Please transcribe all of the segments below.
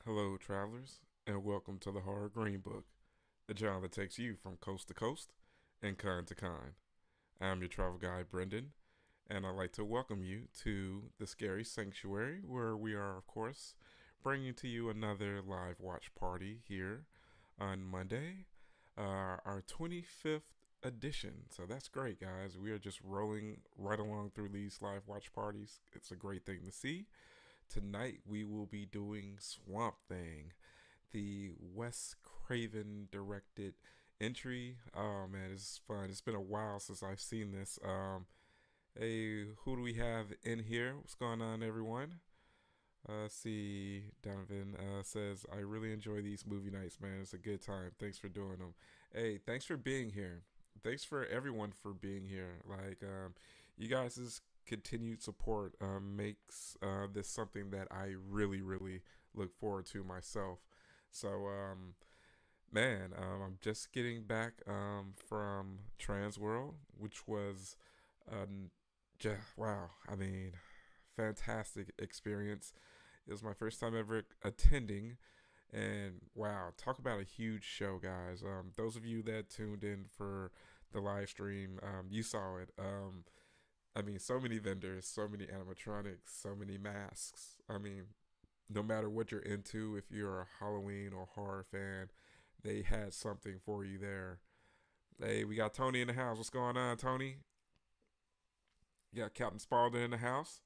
Hello, travelers, and welcome to the Horror Greenbook, the channel that takes you from coast to coast and kind to kind. I'm your travel guide, Brendan, and I'd like to welcome you to the Scary Sanctuary, where we are, of course, bringing to you another live watch party here on Monday, our 25th edition. So that's great, guys. We are just rolling right along through these live watch parties. It's a great thing to see. Tonight we will be doing Swamp Thing, the Wes Craven directed entry. Oh man, it's fun. It's been a while since I've seen this. Hey, who do we have in here? What's going on, everyone? Let's see, Donovan says, I really enjoy these movie nights, man. It's a good time. Thanks for doing them. Hey, thanks for being here. Thanks for everyone for being here. You guys' continued support makes this something that I really, really look forward to myself. So, man, I'm just getting back from Trans World, which was, wow. I mean, fantastic experience. It was my first time ever attending, and wow, talk about a huge show, guys. Those of you that tuned in for the live stream, you saw it. I mean, so many vendors, so many animatronics, so many masks. I mean, no matter what you're into, if you're a Halloween or horror fan, they had something for you there. Hey, we got Tony in the house. What's going on, Tony? You got Captain Spaulding in the house.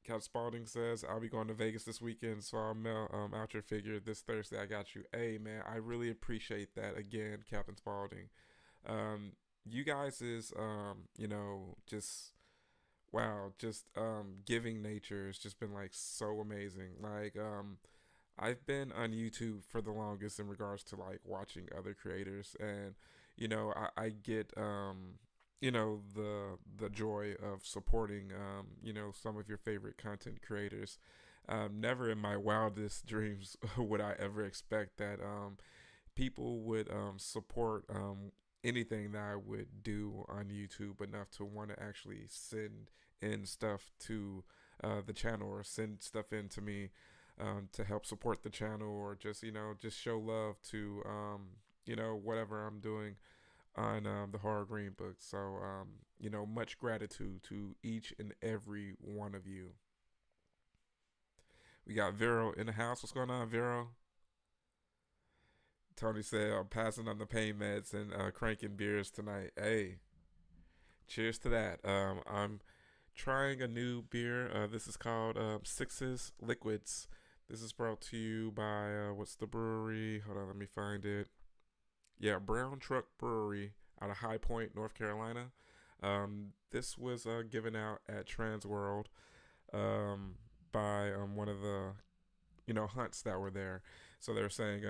Captain Spaulding says, I'll be going to Vegas this weekend, so I'll mail out your figure this Thursday. I got you. Hey, man, I really appreciate that again, Captain Spaulding. Um, you guys is, just wow, just giving nature has just been like so amazing. I've been on YouTube for the longest in regards to like watching other creators, and I get the joy of supporting some of your favorite content creators. Never in my wildest dreams would I ever expect that people would support anything that I would do on YouTube enough to want to actually send in stuff to the channel or send stuff in to me to help support the channel or just show love to whatever I'm doing on the Horror Green Book. So much gratitude to each and every one of you. We got Vero in the house. What's going on, Vero? Tony said, I'm passing on the pain meds and cranking beers tonight. Hey, cheers to that. I'm trying a new beer. This is called Sixes Liquids. This is brought to you by, what's the brewery? Hold on, let me find it. Yeah, Brown Truck Brewery out of High Point, North Carolina. This was given out at Trans World um, by one of the hunts that were there. So they're saying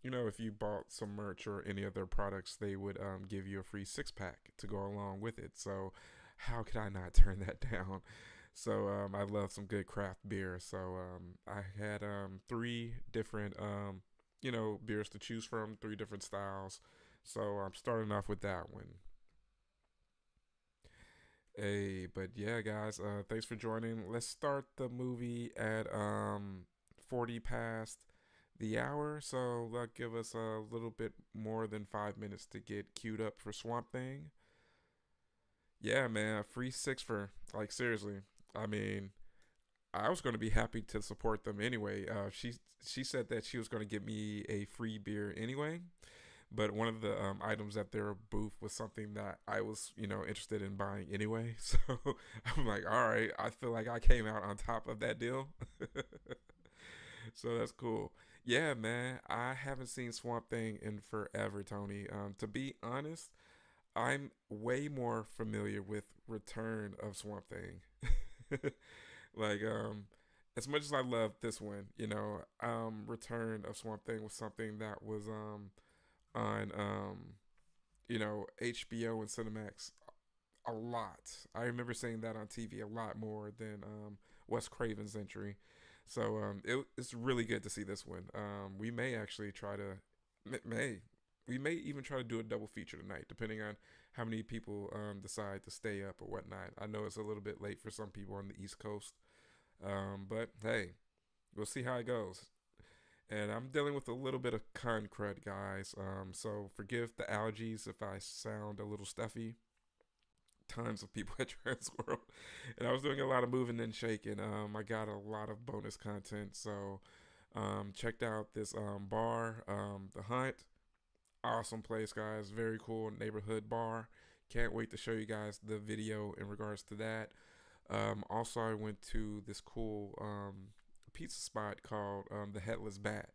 if you bought some merch or any of their products, they would give you a free 6 pack to go along with it. So how could I not turn that down? So I love some good craft beer. So I had three different beers to choose from, three different styles. So I'm starting off with that one. Hey, but yeah, guys, thanks for joining. Let's start the movie at 40 past the hour. So that'll give us a little bit more than 5 minutes to get queued up for Swamp Thing. Yeah, man, a free six for like seriously. I mean, I was going to be happy to support them anyway. She said that she was going to give me a free beer anyway, but one of the items at their booth was something that I was interested in buying anyway. So I'm like, all right, I feel like I came out on top of that deal. So that's cool. Yeah, man, I haven't seen Swamp Thing in forever, Tony. To be honest, I'm way more familiar with Return of Swamp Thing. Like as much as I love this one, Return of Swamp Thing was something that was on HBO and Cinemax a lot. I remember seeing that on TV a lot more than Wes Craven's entry. So it's really good to see this one. We may actually try to may we may even try to do a double feature tonight, depending on how many people decide to stay up or whatnot. I know it's a little bit late for some people on the East Coast, but hey, we'll see how it goes. and I'm dealing with a little bit of con crud, guys. So forgive the allergies if I sound a little stuffy. Tons of people at Transworld, and I was doing a lot of moving and shaking. I got a lot of bonus content, so checked out this bar, the Hunt. Awesome place, guys. Very cool neighborhood bar. Can't wait to show you guys the video in regards to that. Also, I went to this cool pizza spot called the Headless Bat.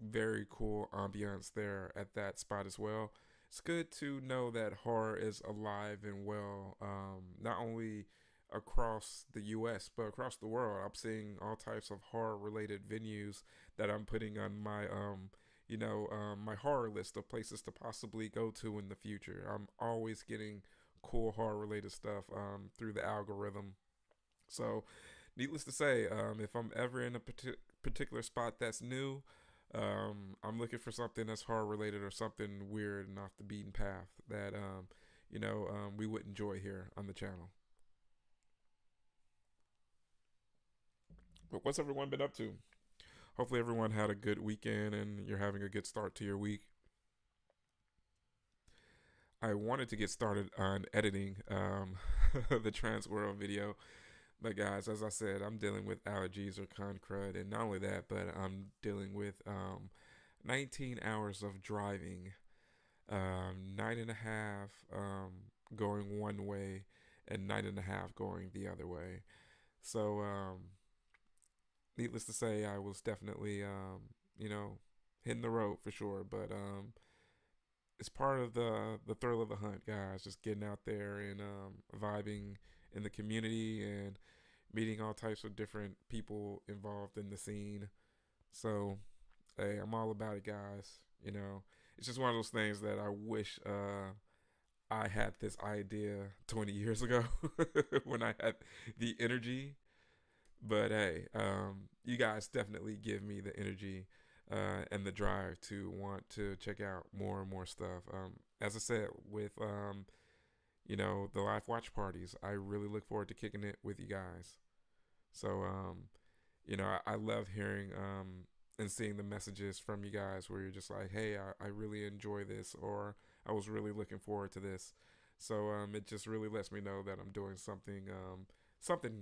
Very cool ambiance there at that spot as well. It's good to know that horror is alive and well, not only across the U.S. but across the world. I'm seeing all types of horror-related venues that I'm putting on my, my horror list of places to possibly go to in the future. I'm always getting cool horror-related stuff through the algorithm. So, needless to say, if I'm ever in a particular spot that's new, I'm looking for something that's horror related or something weird and off the beaten path that we would enjoy here on the channel. But what's everyone been up to? Hopefully everyone had a good weekend and you're having a good start to your week. I wanted to get started on editing the Trans World video. But guys, as I said, I'm dealing with allergies or con crud, and not only that, but I'm dealing with 19 hours of driving, 9.5 going one way, and 9.5 going the other way. So, needless to say, I was definitely, hitting the road for sure. But it's part of the thrill of the hunt, guys. Just getting out there and vibing in the community and meeting all types of different people involved in the scene. So, hey, I'm all about it, guys. It's just one of those things that I wish I had this idea 20 years ago when I had the energy. But hey, you guys definitely give me the energy and the drive to want to check out more and more stuff. As I said, with the live watch parties, I really look forward to kicking it with you guys. So, I love hearing and seeing the messages from you guys where you're just like, hey, I really enjoy this, or I was really looking forward to this. So it just really lets me know that I'm doing something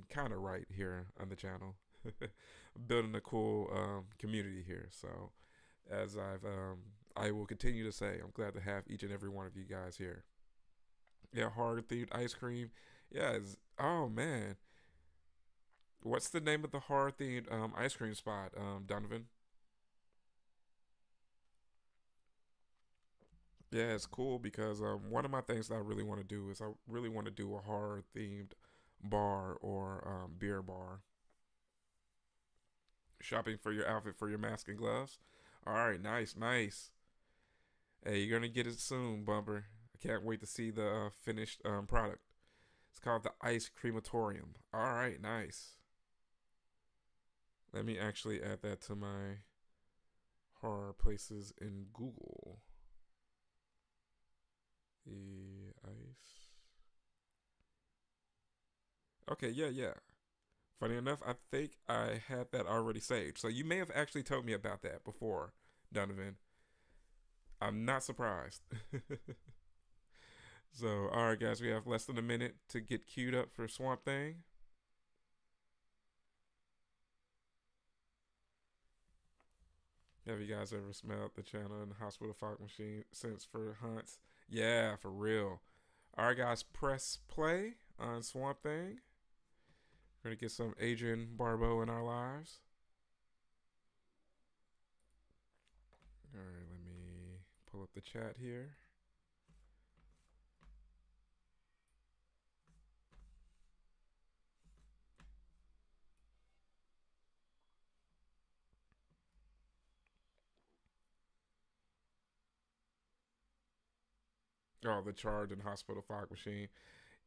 kind of right here on the channel. Building a cool community here. So as I will continue to say, I'm glad to have each and every one of you guys here. Yeah, horror themed ice cream. Yeah, oh man. What's the name of the horror themed ice cream spot, Donovan? Yeah, it's cool because one of my things that I really want to do is I really want to do a horror themed bar or beer bar. Shopping for your outfit for your mask and gloves. All right, nice, nice. Hey, you're gonna get it soon, Bumper. I can't wait to see the finished product. It's called the Ice Crematorium. All right, nice. Let me actually add that to my horror places in Google. The ice. Okay, yeah, yeah. Funny enough, I think I had that already saved. So you may have actually told me about that before, Donovan. I'm not surprised. So, all right, guys, we have less than a minute to get queued up for Swamp Thing. Have you guys ever smelled the channel in the hospital fog machine since for hunts? Yeah, for real. All right, guys, press play on Swamp Thing. We're gonna get some Adrian Barbeau in our lives. All right, let me pull up the chat here. Oh, the charge and hospital fog machine.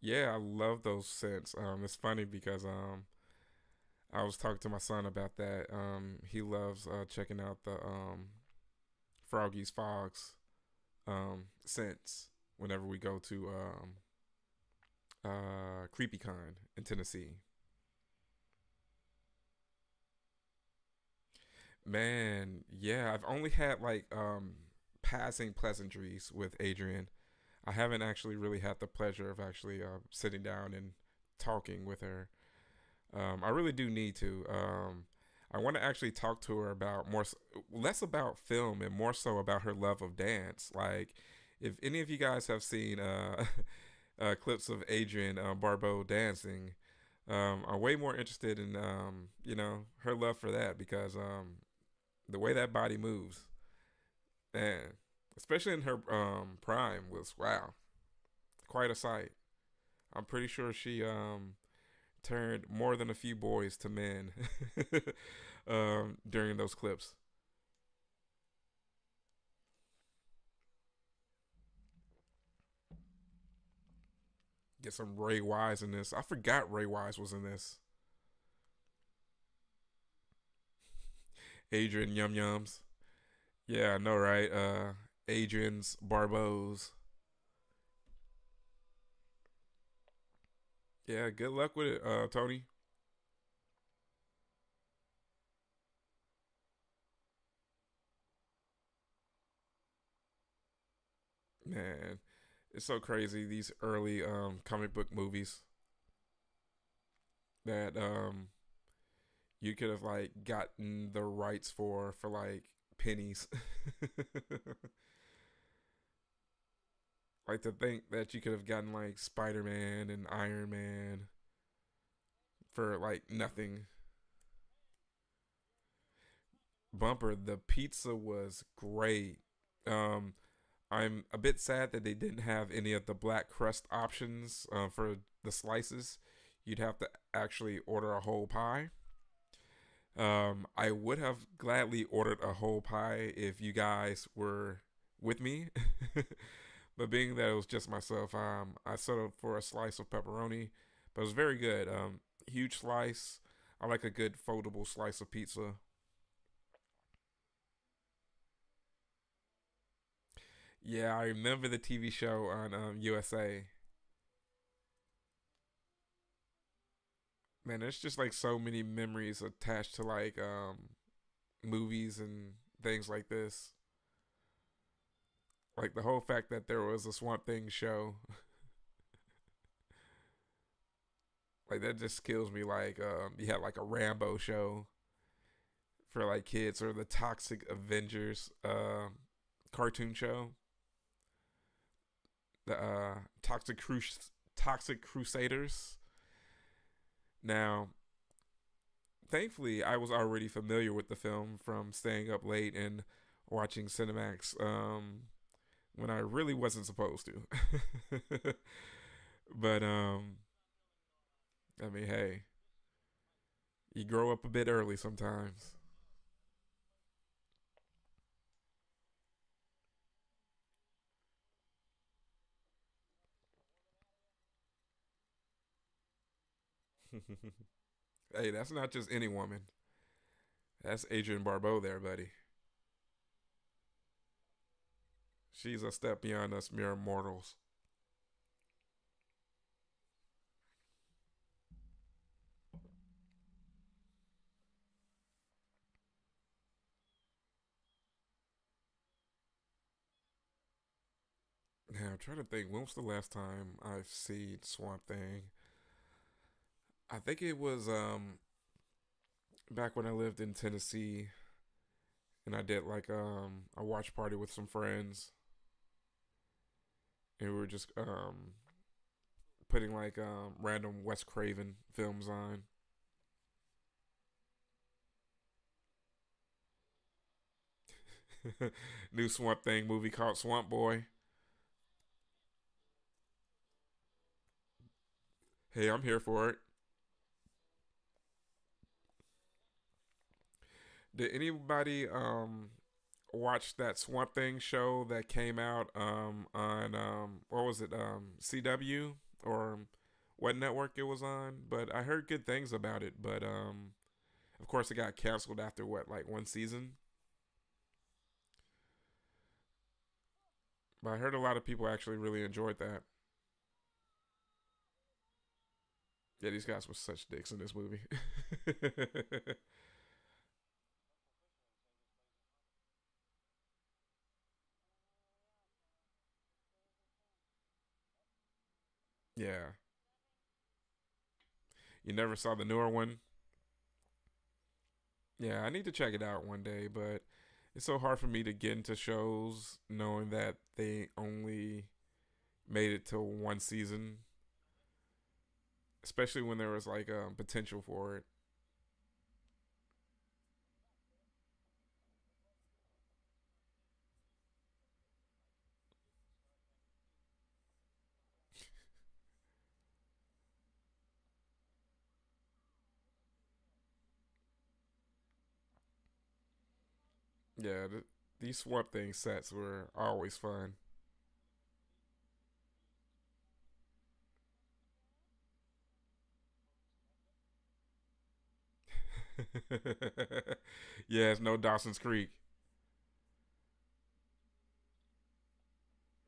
Yeah, I love those scents. It's funny because I was talking to my son about that. He loves checking out the Froggy's Fogs scents whenever we go to CreepyCon in Tennessee. Man, yeah, I've only had like passing pleasantries with Adrian. I haven't actually really had the pleasure of actually sitting down and talking with her. I really do need to. I want to actually talk to her about less about film and more so about her love of dance. Like, if any of you guys have seen clips of Adrian Barbeau dancing, I'm way more interested in her love for that because the way that body moves, man, especially in her prime, was wow, quite a sight. I'm pretty sure she turned more than a few boys to men during those clips. Get some Ray Wise in this. I forgot Ray Wise was in this. Adrian Yum Yums. Yeah, I know, right? Adrian's Barbeau's. Yeah, good luck with it, Tony. Man, it's so crazy these early comic book movies that you could have like gotten the rights for like pennies. Like to think that you could have gotten like Spider Man and Iron Man for like nothing. Bumper, the pizza was great. Um, I'm a bit sad that they didn't have any of the black crust options for the slices. You'd have to actually order a whole pie. I would have gladly ordered a whole pie if you guys were with me. But being that it was just myself, I settled for a slice of pepperoni. But it was very good. Huge slice. I like a good foldable slice of pizza. Yeah, I remember the TV show on USA. Man, there's just like so many memories attached to like movies and things like this. Like the whole fact that there was a Swamp Thing show, like that just kills me. Like you had like a Rambo show for like kids, or the Toxic Avengers cartoon show, the Toxic Crusaders. Now, thankfully, I was already familiar with the film from staying up late and watching Cinemax when I really wasn't supposed to. But I mean, hey, you grow up a bit early sometimes. Hey, that's not just any woman. That's Adrienne Barbeau there, buddy. She's a step beyond us mere mortals. Now, I'm trying to think, when was the last time I've seen Swamp Thing? I think it was back when I lived in Tennessee and I did like a watch party with some friends and we were just putting like random Wes Craven films on. New Swamp Thing movie called Swamp Boy. Hey, I'm here for it. Did anybody watch that Swamp Thing show that came out on what was it, CW, or what network it was on? But I heard good things about it. But of course, it got canceled after what, like one season. But I heard a lot of people actually really enjoyed that. Yeah, these guys were such dicks in this movie. Yeah. You never saw the newer one? Yeah, I need to check it out one day, but it's so hard for me to get into shows knowing that they only made it to one season, especially when there was like potential for it. Yeah, these Swamp Thing sets were always fun. Yeah, it's no Dawson's Creek.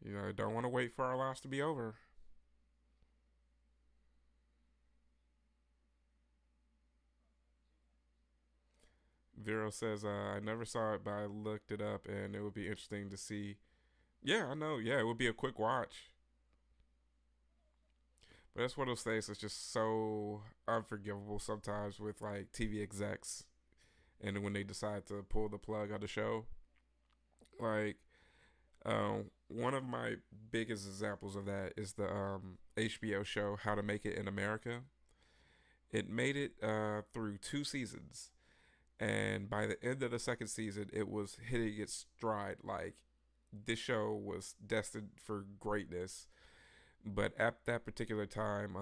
You know, don't want to wait for our lives to be over. Vero says, I never saw it, but I looked it up and it would be interesting to see. Yeah, I know. Yeah, it would be a quick watch. But that's one of those things that's just so unforgivable sometimes with like TV execs and when they decide to pull the plug on the show. Like, one of my biggest examples of that is the HBO show How to Make It in America. It made it through two seasons, and by the end of the second season, it was hitting its stride. Like this show was destined for greatness, but at that particular time,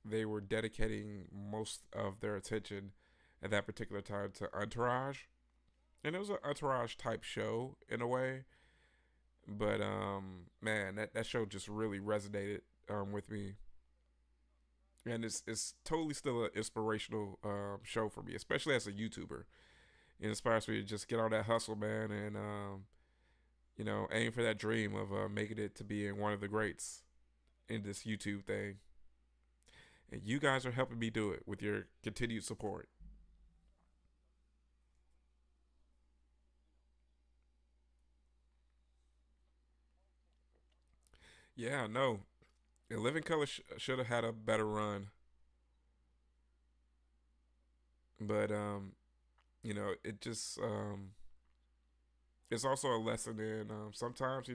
they were dedicating most of their attention at that particular time to Entourage, and it was an Entourage type show in a way. But man, that show just really resonated with me, and it's totally still an inspirational show for me, especially as a YouTuber. It inspires me to just get on that hustle, man, and aim for that dream of making it to being one of the greats in this YouTube thing. And you guys are helping me do it with your continued support. Yeah, no, Living Color should have had a better run, but it just it's also a lesson in sometimes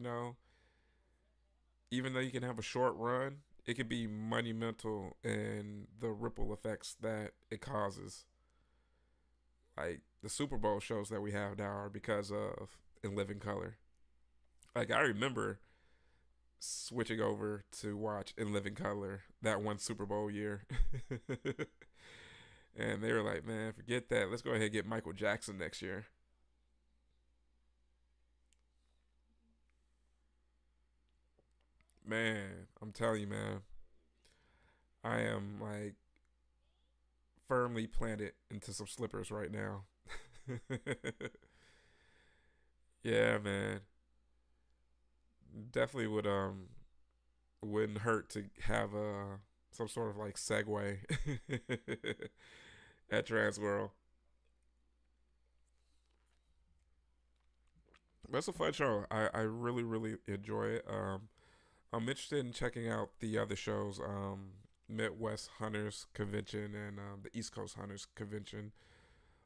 even though you can have a short run, it can be monumental in the ripple effects that it causes. Like the Super Bowl shows that we have now are because of In Living Color. Like I remember switching over to watch In Living Color that one Super Bowl year. And they were like, man, forget that. Let's go ahead and get Michael Jackson next year. Man, I'm telling you, man, I am like firmly planted into some slippers right now. Yeah, man. Definitely wouldn't hurt to have some sort of like segue at Transworld. But it's a fun show. I really, really enjoy it. I'm interested in checking out the other shows, Midwest Hunters Convention and the East Coast Hunters Convention.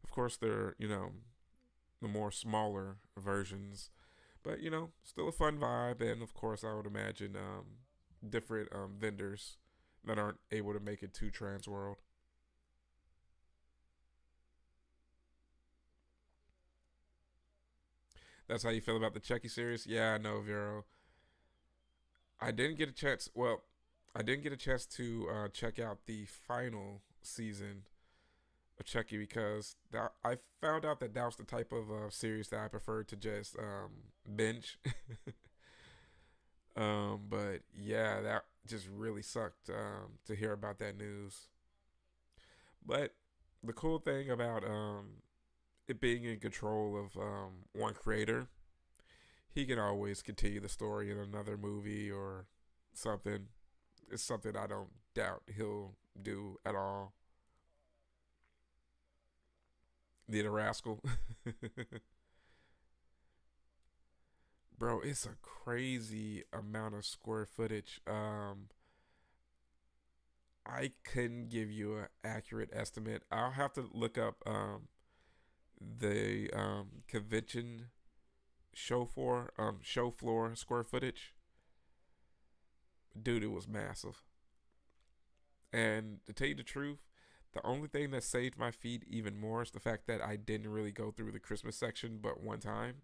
Of course, they're the more smaller versions, but still a fun vibe. And of course, I would imagine different vendors that aren't able to make it to Transworld. That's how you feel about the Chucky series? Yeah, I know, Vero. I didn't get a chance. Well, I didn't get a chance to check out the final season of Chucky because I found out that that was the type of series that I preferred to just binge. But yeah, that just really sucked to hear about that news. But the cool thing about it being in control of one creator, he can always continue the story in another movie or something. It's something I don't doubt he'll do at all. The rascal. Bro, it's a crazy amount of square footage. I couldn't give you an accurate estimate. I'll have to look up the convention show floor square footage. Dude, it was massive. And to tell you the truth, the only thing that saved my feet even more is the fact that I didn't really go through the Christmas section but one time.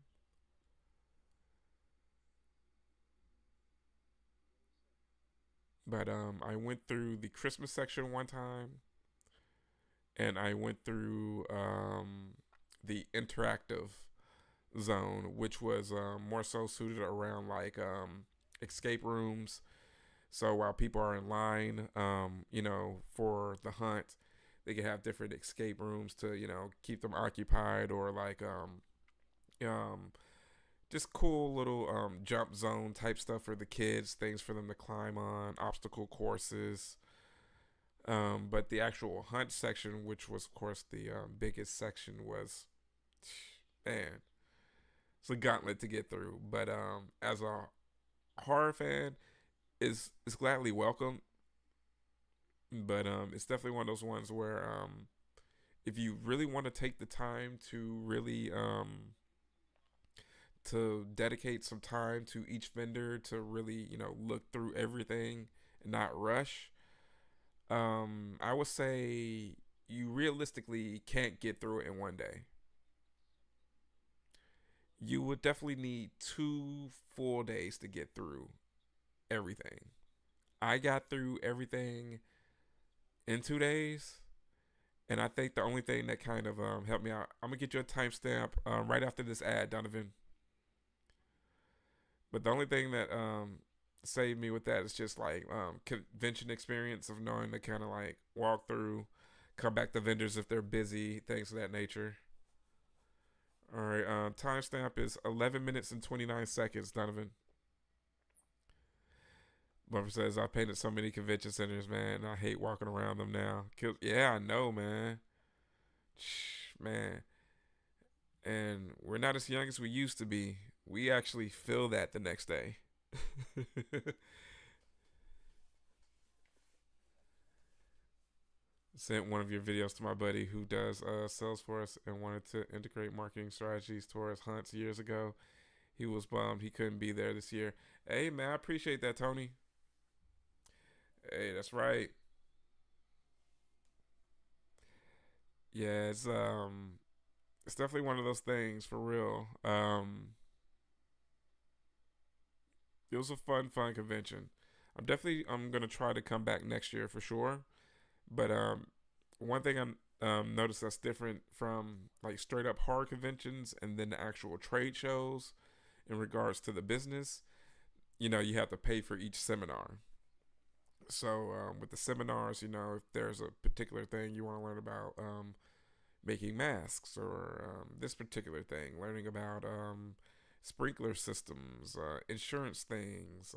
But I went through the Christmas section one time, and I went through the interactive zone, which was more so suited around like escape rooms. So while people are in line, for the hunt, they can have different escape rooms to keep them occupied, or like um, just cool little jump zone type stuff for the kids, things for them to climb on, obstacle courses. But the actual hunt section, which was of course the biggest section, was man, it's a gauntlet to get through. But as a horror fan, is gladly welcome. But it's definitely one of those ones where if you really want to take the time to really to dedicate some time to each vendor to really look through everything and not rush, I would say you realistically can't get through it in one day. You would definitely need 2 full days to get through everything. I got through everything in 2 days, and I think the only thing that kind of helped me out, I'm gonna get you a timestamp right after this ad, Donovan. But the only thing that saved me with that is just like convention experience of knowing to kind of like walk through, come back to vendors if they're busy, things of that nature. All right, timestamp is 11 minutes and 29 seconds, Donovan. Bumper says, I painted so many convention centers, man. I hate walking around them now. Yeah, I know, man. Man. And we're not as young as we used to be. We actually feel that the next day. Sent one of your videos to my buddy who does sales for us and wanted to integrate marketing strategies towards hunts years ago. He was bummed he couldn't be there this year. Hey, man, I appreciate that, Tony. Hey, that's right. Yeah, it's definitely one of those things for real. It was a fun convention. I'm gonna try to come back next year for sure. But one thing I'm noticed that's different from like straight up horror conventions and then the actual trade shows in regards to the business. You have to pay for each seminar. So with the seminars, if there's a particular thing you want to learn about, making masks, or this particular thing, learning about sprinkler systems, insurance things,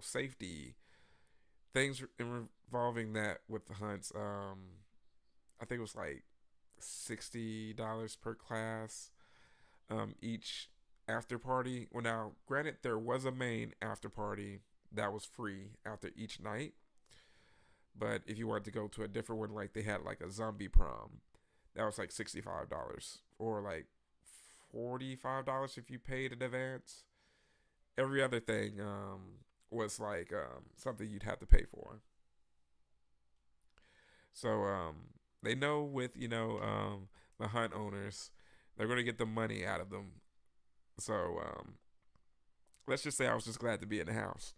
safety things involving that with the hunts. I think it was like $60 per class. Each after party. Well, now granted, there was a main after party that was free after each night. But if you wanted to go to a different one, like they had like a zombie prom, that was like $65 or like $45 if you paid in advance. Every other thing was like something you'd have to pay for. So they know with the hunt owners, they're going to get the money out of them. So let's just say I was just glad to be in the house.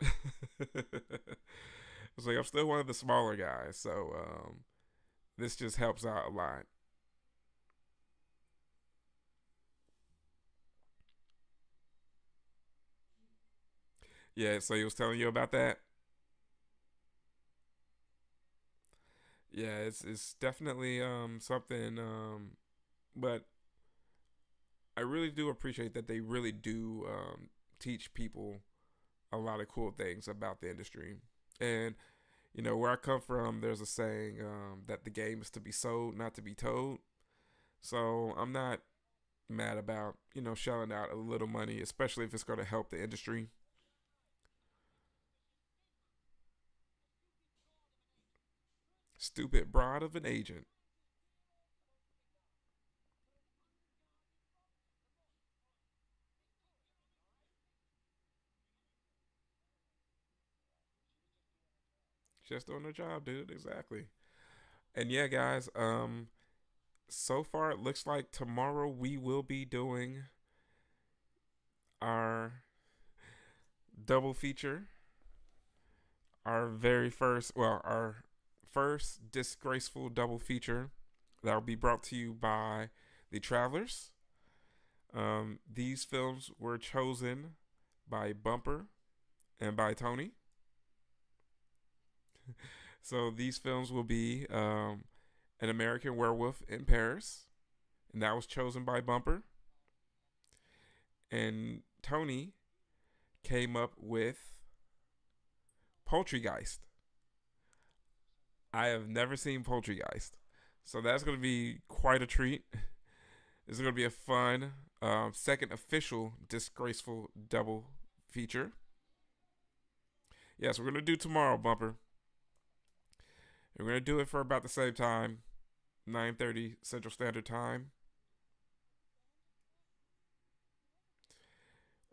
It's like I'm still one of the smaller guys, so this just helps out a lot. Yeah, so he was telling you about that. Yeah, it's definitely something, but I really do appreciate that they really do teach people a lot of cool things about the industry. And where I come from, there's a saying that the game is to be sold, not to be told. So I'm not mad about shelling out a little money, especially if it's going to help the industry. Stupid broad of an agent. Just doing their job, dude. Exactly. And yeah, guys. So far it looks like tomorrow we will be doing our double feature. Our very first, well, our first disgraceful double feature that will be brought to you by the Travelers. These films were chosen by Bumper and by Tony. So these films will be An American Werewolf in Paris, and that was chosen by Bumper. And Tony came up with Poultrygeist. I have never seen Poultrygeist, so that's going to be quite a treat. It's going to be a fun second official disgraceful double feature. Yes, we're going to do tomorrow, Bumper. We're going to do it for about the same time, 9:30 Central Standard Time.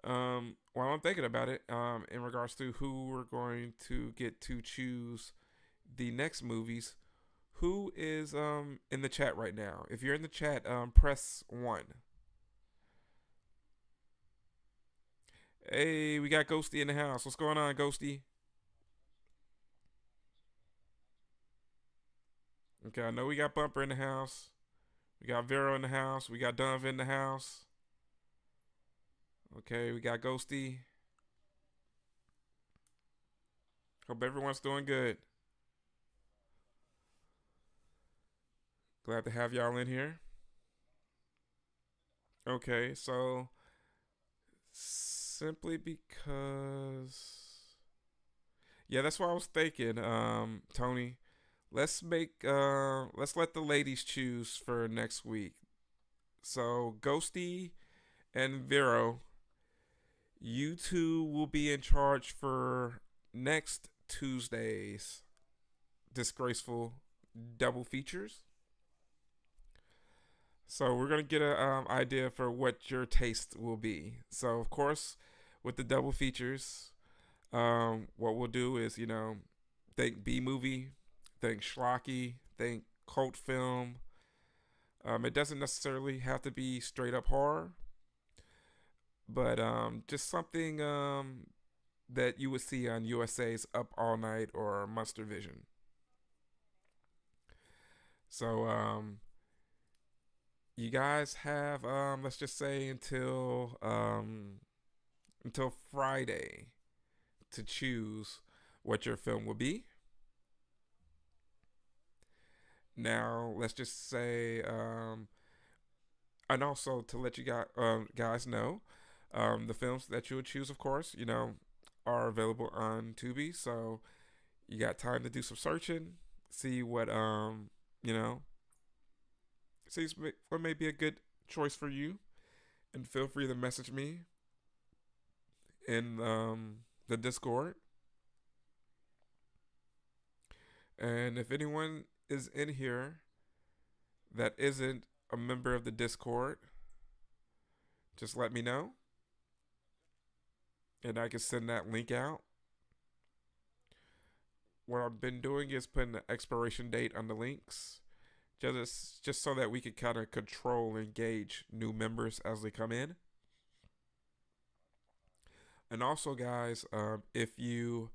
While I'm thinking about it, in regards to who we're going to get to choose the next movies, who is in the chat right now? If you're in the chat, press 1. Hey, we got Ghosty in the house. What's going on, Ghosty? Okay, I know we got Bumper in the house. We got Vero in the house. We got Dunv in the house. Okay, we got Ghosty. Hope everyone's doing good. Glad to have y'all in here. Okay, so simply because, yeah, that's what I was thinking, Tony. Let's let the ladies choose for next week. So Ghosty and Vero, you two will be in charge for next Tuesday's disgraceful double features. So we're gonna get an idea for what your taste will be. So of course, with the double features, what we'll do is think B movie, think schlocky, think cult film. It doesn't necessarily have to be straight up horror, but just something that you would see on USA's Up All Night or Monster Vision. So you guys have let's just say until Friday to choose what your film will be. Now let's just say and also to let you guys know, the films that you would choose, of course, are available on Tubi. So you got time to do some searching, see what you know, see what may be a good choice for you, and feel free to message me in the Discord. And if anyone is in here that isn't a member of the Discord, just let me know, and I can send that link out. What I've been doing is putting the expiration date on the links, just so that we can kind of control and gauge new members as they come in. And also, guys, if you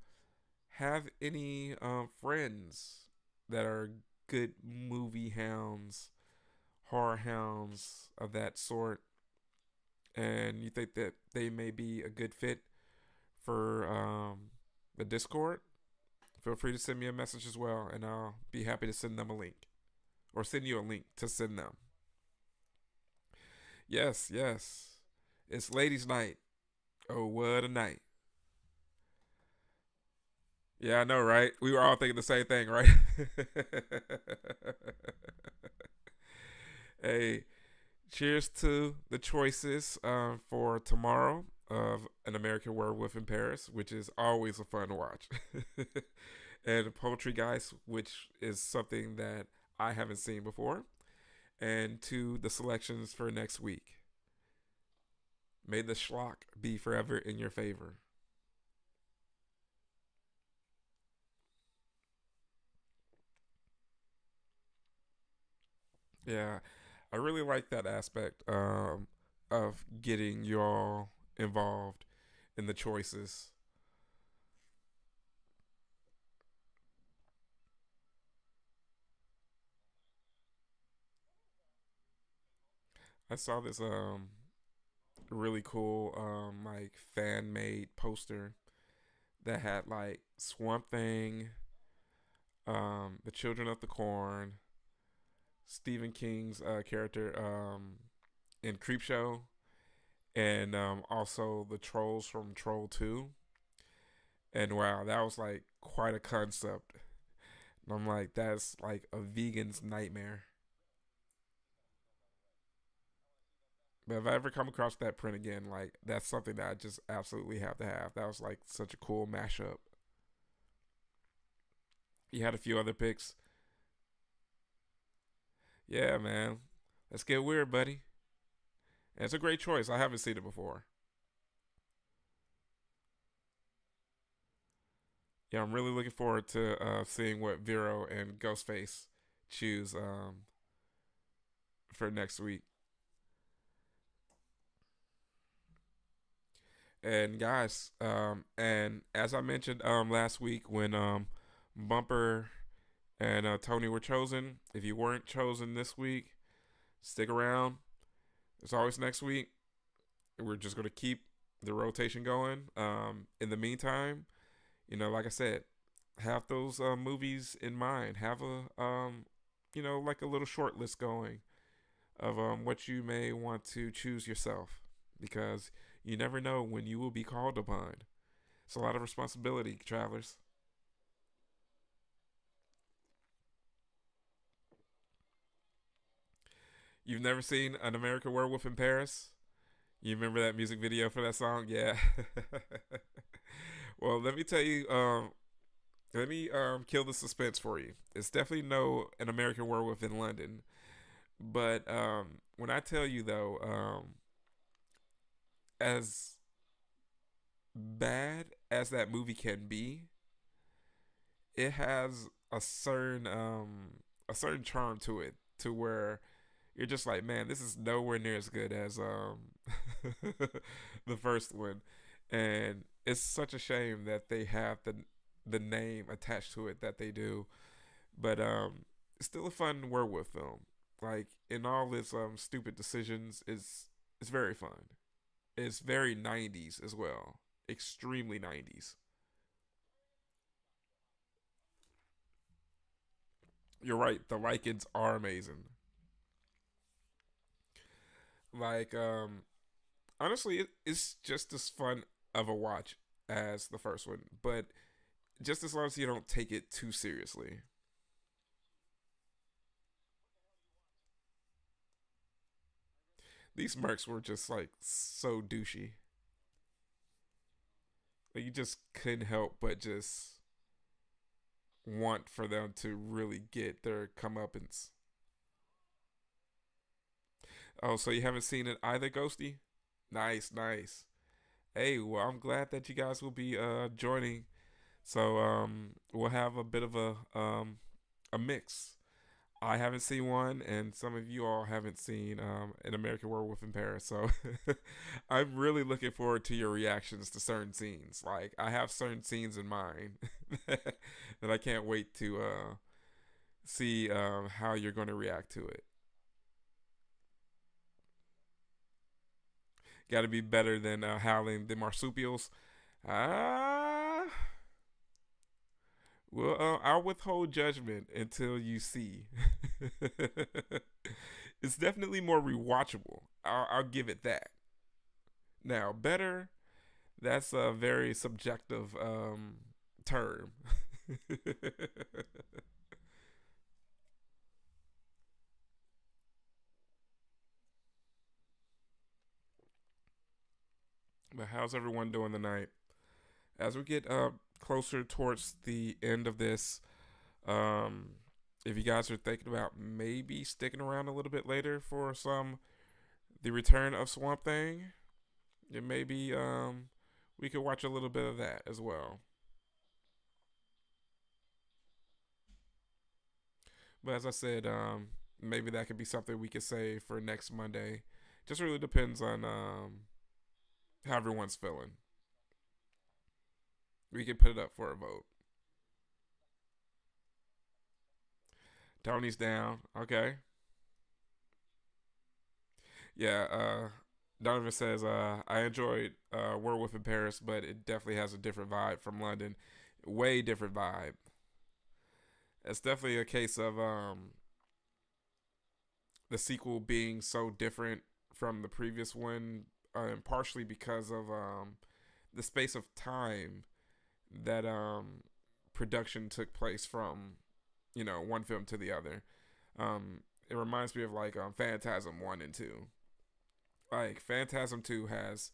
have any friends that are good movie hounds, horror hounds of that sort, and you think that they may be a good fit for the Discord, feel free to send me a message as well, and I'll be happy to send them a link, or send you a link to send them. Yes, yes. It's ladies' night. Oh, what a night. Yeah, I know, right? We were all thinking the same thing, right? Hey, cheers to the choices for tomorrow of An American Werewolf in Paris, which is always a fun watch. and Poultry Guys, which is something that I haven't seen before, and to the selections for next week. May the schlock be forever in your favor. Yeah, I really like that aspect of getting y'all involved in the choices. I saw this really cool like fan made poster that had like Swamp Thing, the Children of the Corn, Stephen King's character in Creepshow, and also the trolls from Troll 2. And wow, that was like quite a concept. And I'm like, that's like a vegan's nightmare. But if I ever come across that print again, like that's something that I just absolutely have to have. That was like such a cool mashup. You had a few other picks. Yeah, man. Let's get weird, buddy. And it's a great choice. I haven't seen it before. Yeah, I'm really looking forward to seeing what Vero and Ghostface choose for next week. And guys, and as I mentioned last week when Bumper and Tony were chosen, if you weren't chosen this week, stick around. It's always next week. We're just gonna keep the rotation going. In the meantime, like I said, have those movies in mind. Have a like a little short list going of what you may want to choose yourself, because you never know when you will be called upon. It's a lot of responsibility, travelers. You've never seen An American Werewolf in Paris? You remember that music video for that song? Yeah. Well, let me tell you. Let me kill the suspense for you. It's definitely no An American Werewolf in London, but when I tell you though, as bad as that movie can be, it has a certain charm to it, to where you're just like, man, this is nowhere near as good as the first one, and it's such a shame that they have the name attached to it that they do. But it's still a fun werewolf film. Like in all its stupid decisions, it's very fun. It's very 90s as well, extremely 90s. You're right. The lichens are amazing. Like honestly, it's just as fun of a watch as the first one, but just as long as you don't take it too seriously. These mercs were just like so douchey. Like you just couldn't help but just want for them to really get their comeuppance. Oh, so you haven't seen it either, Ghosty? Nice, nice. Hey, well, I'm glad that you guys will be joining. So we'll have a bit of a mix. I haven't seen one, and some of you all haven't seen an American Werewolf in Paris. So I'm really looking forward to your reactions to certain scenes. Like I have certain scenes in mind that I can't wait to see how you're going to react to it. Got to be better than howling the marsupials. Ah, well, I'll withhold judgment until you see. It's definitely more rewatchable. I'll give it that. Now, better, that's a very subjective term. But how's everyone doing tonight? As we get closer towards the end of this, um, if you guys are thinking about maybe sticking around a little bit later for some the return of Swamp Thing, then maybe we could watch a little bit of that as well. But as I said, maybe that could be something we could save for next Monday. Just really depends on how everyone's feeling. We could put it up for a vote. Tony's down. Okay. Yeah. Donovan says, I enjoyed Werewolf in Paris, but it definitely has a different vibe from London. Way different vibe. It's definitely a case of the sequel being so different from the previous one, partially because of the space of time that production took place from, one film to the other. It reminds me of like Phantasm 1 and 2. Like Phantasm 2 has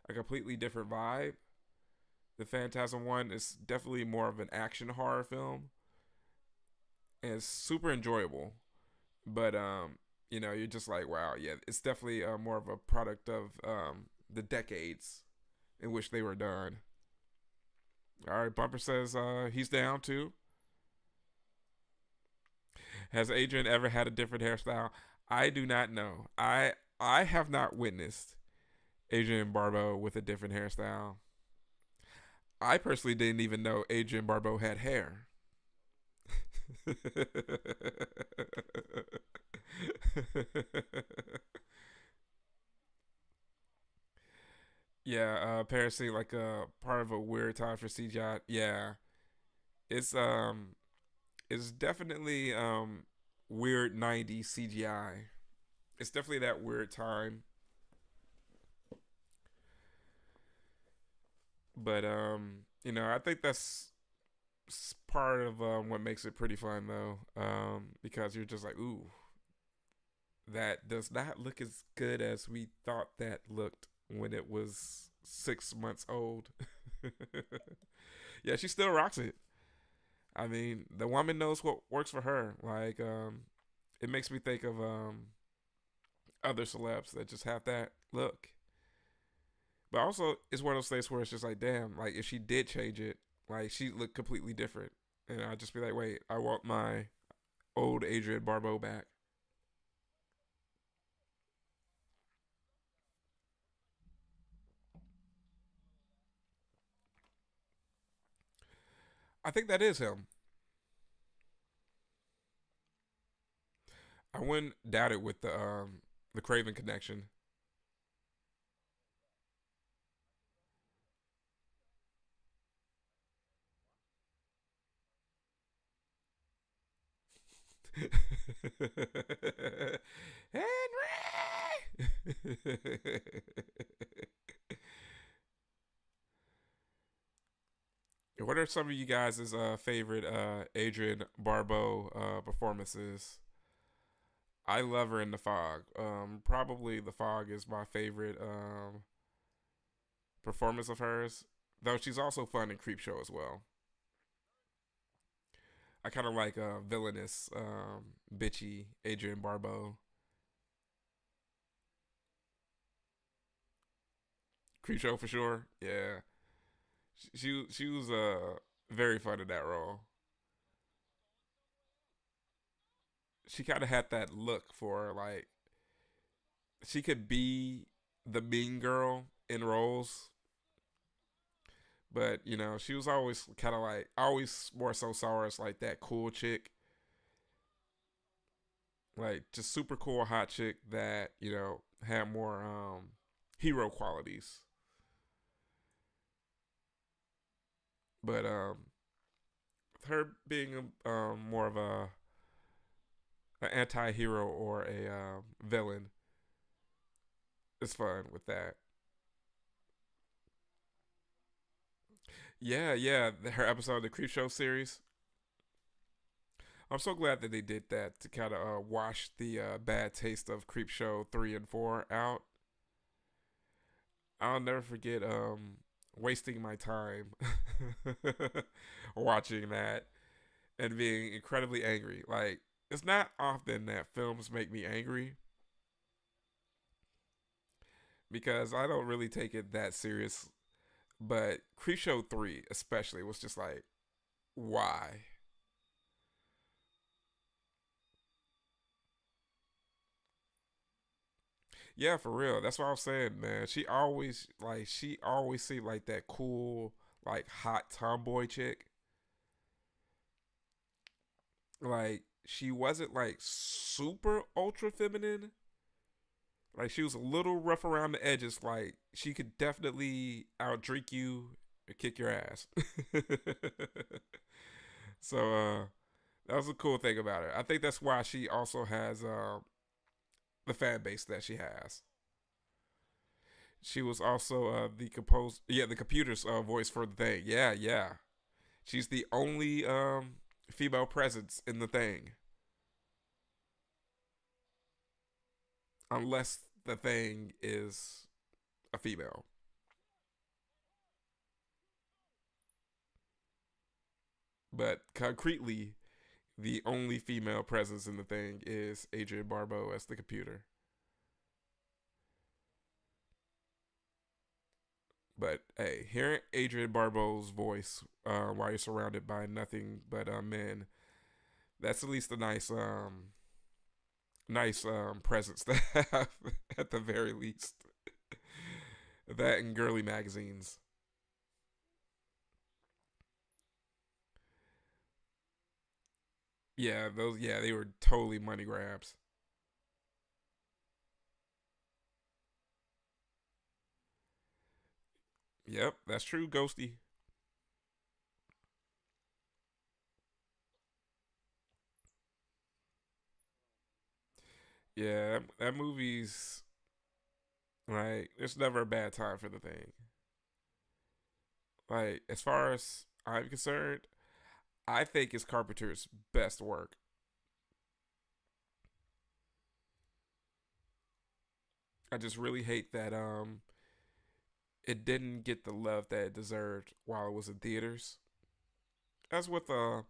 a completely different vibe. The Phantasm 1 is definitely more of an action horror film, and it's super enjoyable. But you're just like, wow, yeah, it's definitely more of a product of the decades in which they were done. All right, Bumper says he's down too. Has Adrian ever had a different hairstyle? I do not know. I have not witnessed Adrian Barbeau with a different hairstyle. I personally didn't even know Adrian Barbeau had hair. Yeah, apparently like a part of a weird time for CGI. Yeah, it's it's definitely weird '90s CGI. It's definitely that weird time. But I think that's part of what makes it pretty fun though, because you're just like, ooh, that does not look as good as we thought that looked when it was 6 months old. Yeah, she still rocks it. I mean, the woman knows what works for her. Like, it makes me think of other celebs that just have that look. But also, it's one of those things where it's just like, damn, like if she did change it, like she looked completely different, and I'd just be like, wait, I want my old Adrian Barbeau back. I think that is him. I wouldn't doubt it with the Craven connection. Henry. What are some of you guys' favorite Adrian Barbeau performances? I love her in The Fog. Probably The Fog is my favorite performance of hers. Though she's also fun in Creepshow as well. I kind of like villainous, bitchy Adrian Barbeau. Creepshow for sure. Yeah, she was very fun in that role. She kind of had that look for like she could be the mean girl in roles, but she was always kind of like always more so saw her as like that cool chick, like just super cool hot chick that had more hero qualities. But her being more of a an anti-hero or a villain is fun with that. Yeah, yeah, her episode of the Creep Show series. I'm so glad that they did that to kind of wash the bad taste of Creep Show 3 and 4 out. I'll never forget wasting my time watching that and being incredibly angry. Like, it's not often that films make me angry because I don't really take it that serious. But Creepshow 3 especially was just like, why? Yeah, for real. That's what I was saying, man. She always seemed like that cool, like hot tomboy chick. Like she wasn't like super ultra feminine. Like she was a little rough around the edges. Like she could definitely outdrink you and kick your ass. So that was a cool thing about her. I think that's why she also has the fan base that she has. She was also the computer's voice for the thing. Yeah, yeah. She's the only female presence in the thing, unless the thing is a female. But concretely, the only female presence in the thing is Adrienne Barbeau as the computer. But hey, hearing Adrienne Barbeau's voice while you're surrounded by nothing but men, that's at least a nice presence to have at the very least. That and girly magazines. Yeah, those. Yeah, they were totally money grabs. Yep, that's true, Ghosty. Yeah, that movie's like there's never a bad time for the thing. Like as far as I'm concerned, I think it's Carpenter's best work. I just really hate that it didn't get the love that it deserved while it was in theaters. As with a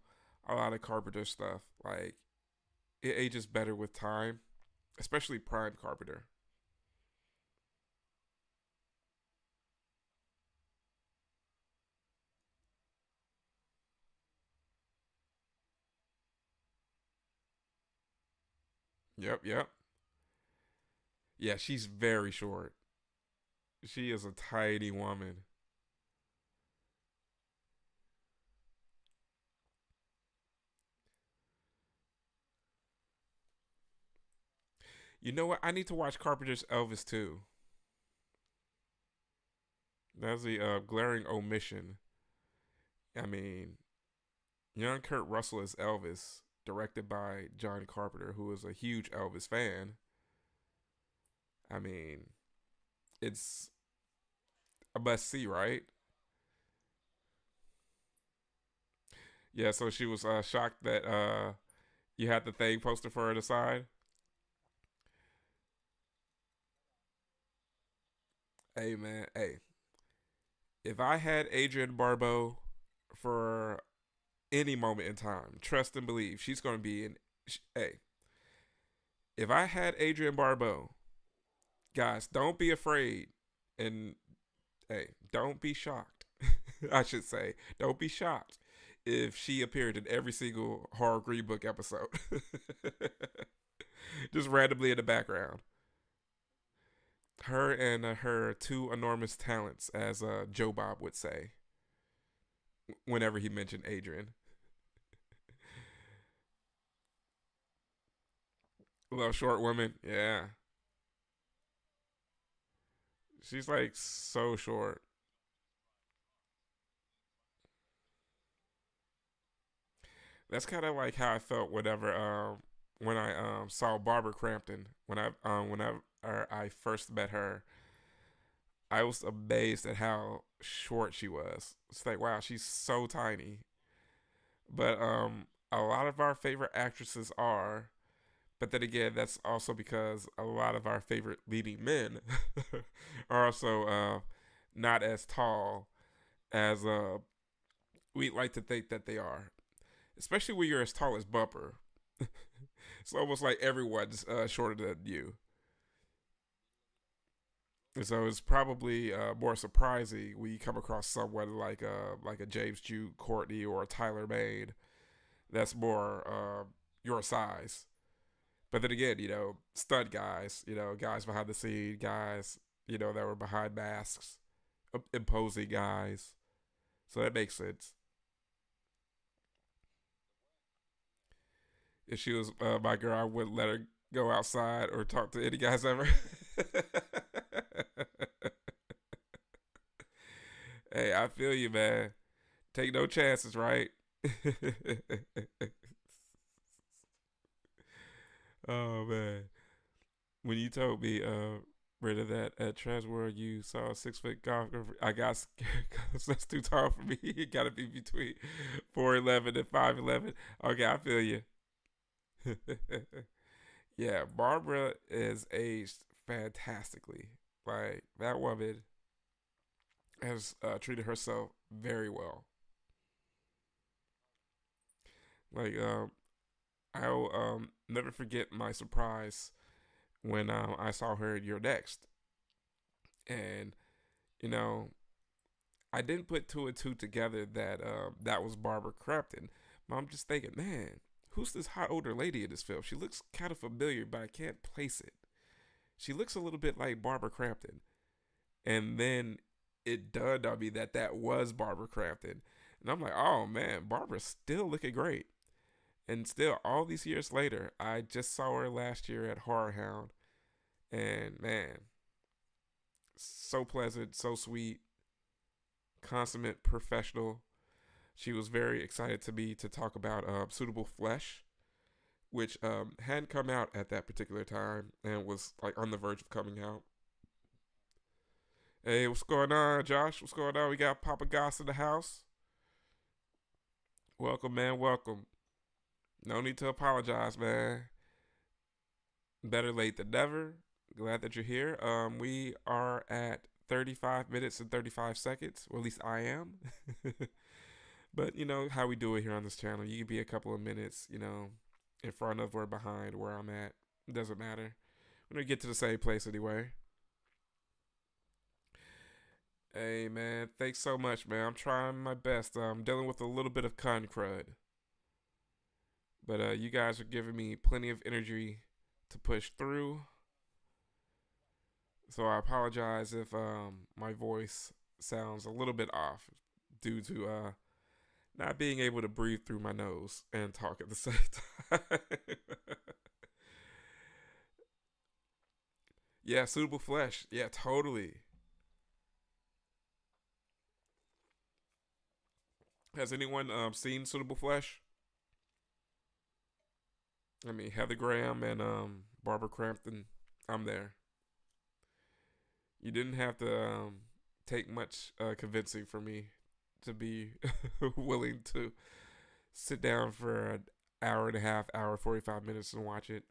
lot of Carpenter stuff, like it ages better with time, especially Prime Carpenter. Yep, yep. Yeah, she's very short. She is a tiny woman. You know what? I need to watch Carpenter's Elvis too. That's the glaring omission. I mean, young Kurt Russell as Elvis, directed by John Carpenter, who is a huge Elvis fan. I mean, it's a must see, right? Yeah, so she was shocked that you had the thing posted for her to sign. Hey, man, hey, if I had Adrienne Barbeau for any moment in time, trust and believe she's going to be in. Hey, if I had Adrienne Barbeau, guys, don't be afraid. And hey, don't be shocked. I should say, don't be shocked if she appeared in every single horror Greenbook episode, just randomly in the background. Her and her two enormous talents, as Joe Bob would say, whenever he mentioned Adrian. Little short woman, yeah, she's like so short. That's kind of like how I felt whenever when I saw Barbara Crampton when I first met her. I was amazed at how short she was. It's like wow, she's so tiny. But a lot of our favorite actresses are. But then again, that's also because a lot of our favorite leading men are also not as tall. as we like to think that they are, especially when you're as tall as Bumper. It's almost like everyone's shorter than you. And so it's probably more surprising when you come across someone like a James Jude Courtney or a Tyler Mane that's more your size. But then again, stud guys, guys behind the scene, guys, that were behind masks, imposing guys. So that makes sense. If she was my girl, I wouldn't let her go outside or talk to any guys ever. Hey, I feel you, man. Take no chances, right? Oh man, when you told me, Britta, that at Transworld you saw a 6 foot golf, I got scared because that's too tall for me. It got to be between 4'11" and 5'11". Okay, I feel you. Yeah, Barbara is aged fantastically. Like that woman has treated herself very well. Like I'll never forget my surprise when I saw her at Your Next, and you know I didn't put two and two together that that was Barbara Crampton. But I'm just thinking, man, who's this hot older lady in this film? She looks kind of familiar, but I can't place it. She looks a little bit like Barbara Crampton, and then it dawned on me that that was Barbara Crampton, and I'm like, oh man, Barbara's still looking great. And still, all these years later, I just saw her last year at Horror Hound, and man, so pleasant, so sweet, consummate professional. She was very excited to me to talk about Suitable Flesh, which hadn't come out at that particular time and was like on the verge of coming out. Hey, what's going on, Josh? What's going on? We got Papa Goss in the house. Welcome, man. Welcome. No need to apologize, man. Better late than never. Glad that you're here. We are at 35 minutes and 35 seconds. Or at least I am. But you know how we do it here on this channel. You can be a couple of minutes, in front of or behind where I'm at. It doesn't matter. We're gonna get to the same place anyway. Hey man, thanks so much, man. I'm trying my best. I'm dealing with a little bit of con crud, but you guys are giving me plenty of energy to push through. So I apologize if my voice sounds a little bit off due to not being able to breathe through my nose and talk at the same time. Yeah, Suitable Flesh. Yeah, totally. Has anyone seen Suitable Flesh? I mean, Heather Graham and Barbara Crampton. I'm there. You didn't have to take much convincing for me to be willing to sit down for an hour and a half, hour 45 minutes and watch it.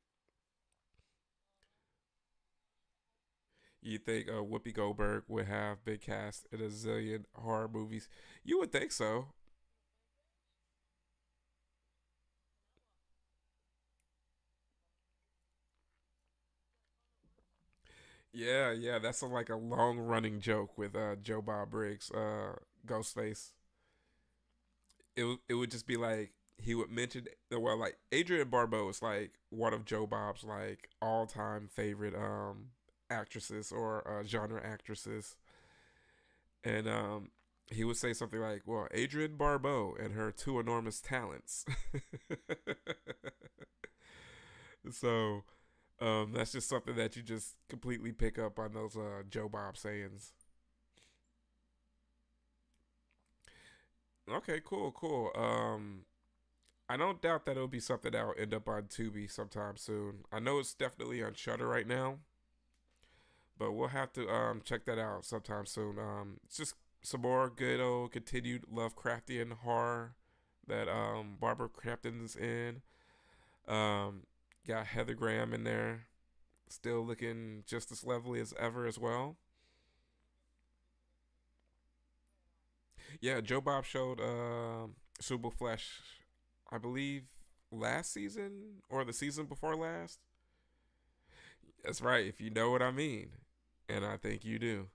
You think Whoopi Goldberg would have big cast in a zillion horror movies? You would think so. Yeah, yeah, that's like a long running joke with Joe Bob Briggs, Ghostface. It would just be like he would mention well, like Adrienne Barbeau is like one of Joe Bob's like all time favorite actresses or genre actresses, and he would say something like, "Well, Adrienne Barbeau and her two enormous talents." So that's just something that you just completely pick up on those Joe Bob sayings. Okay, cool, cool. I don't doubt that it'll be something that'll end up on Tubi sometime soon. I know it's definitely on Shutter right now, but we'll have to check that out sometime soon. It's just some more good old continued Lovecraftian horror that Barbara Crampton's in. Um, got Heather Graham in there, still looking just as lovely as ever as well. Yeah, Joe Bob showed Super Flesh, I believe, last season or the season before last. That's right, if you know what I mean. And I think you do.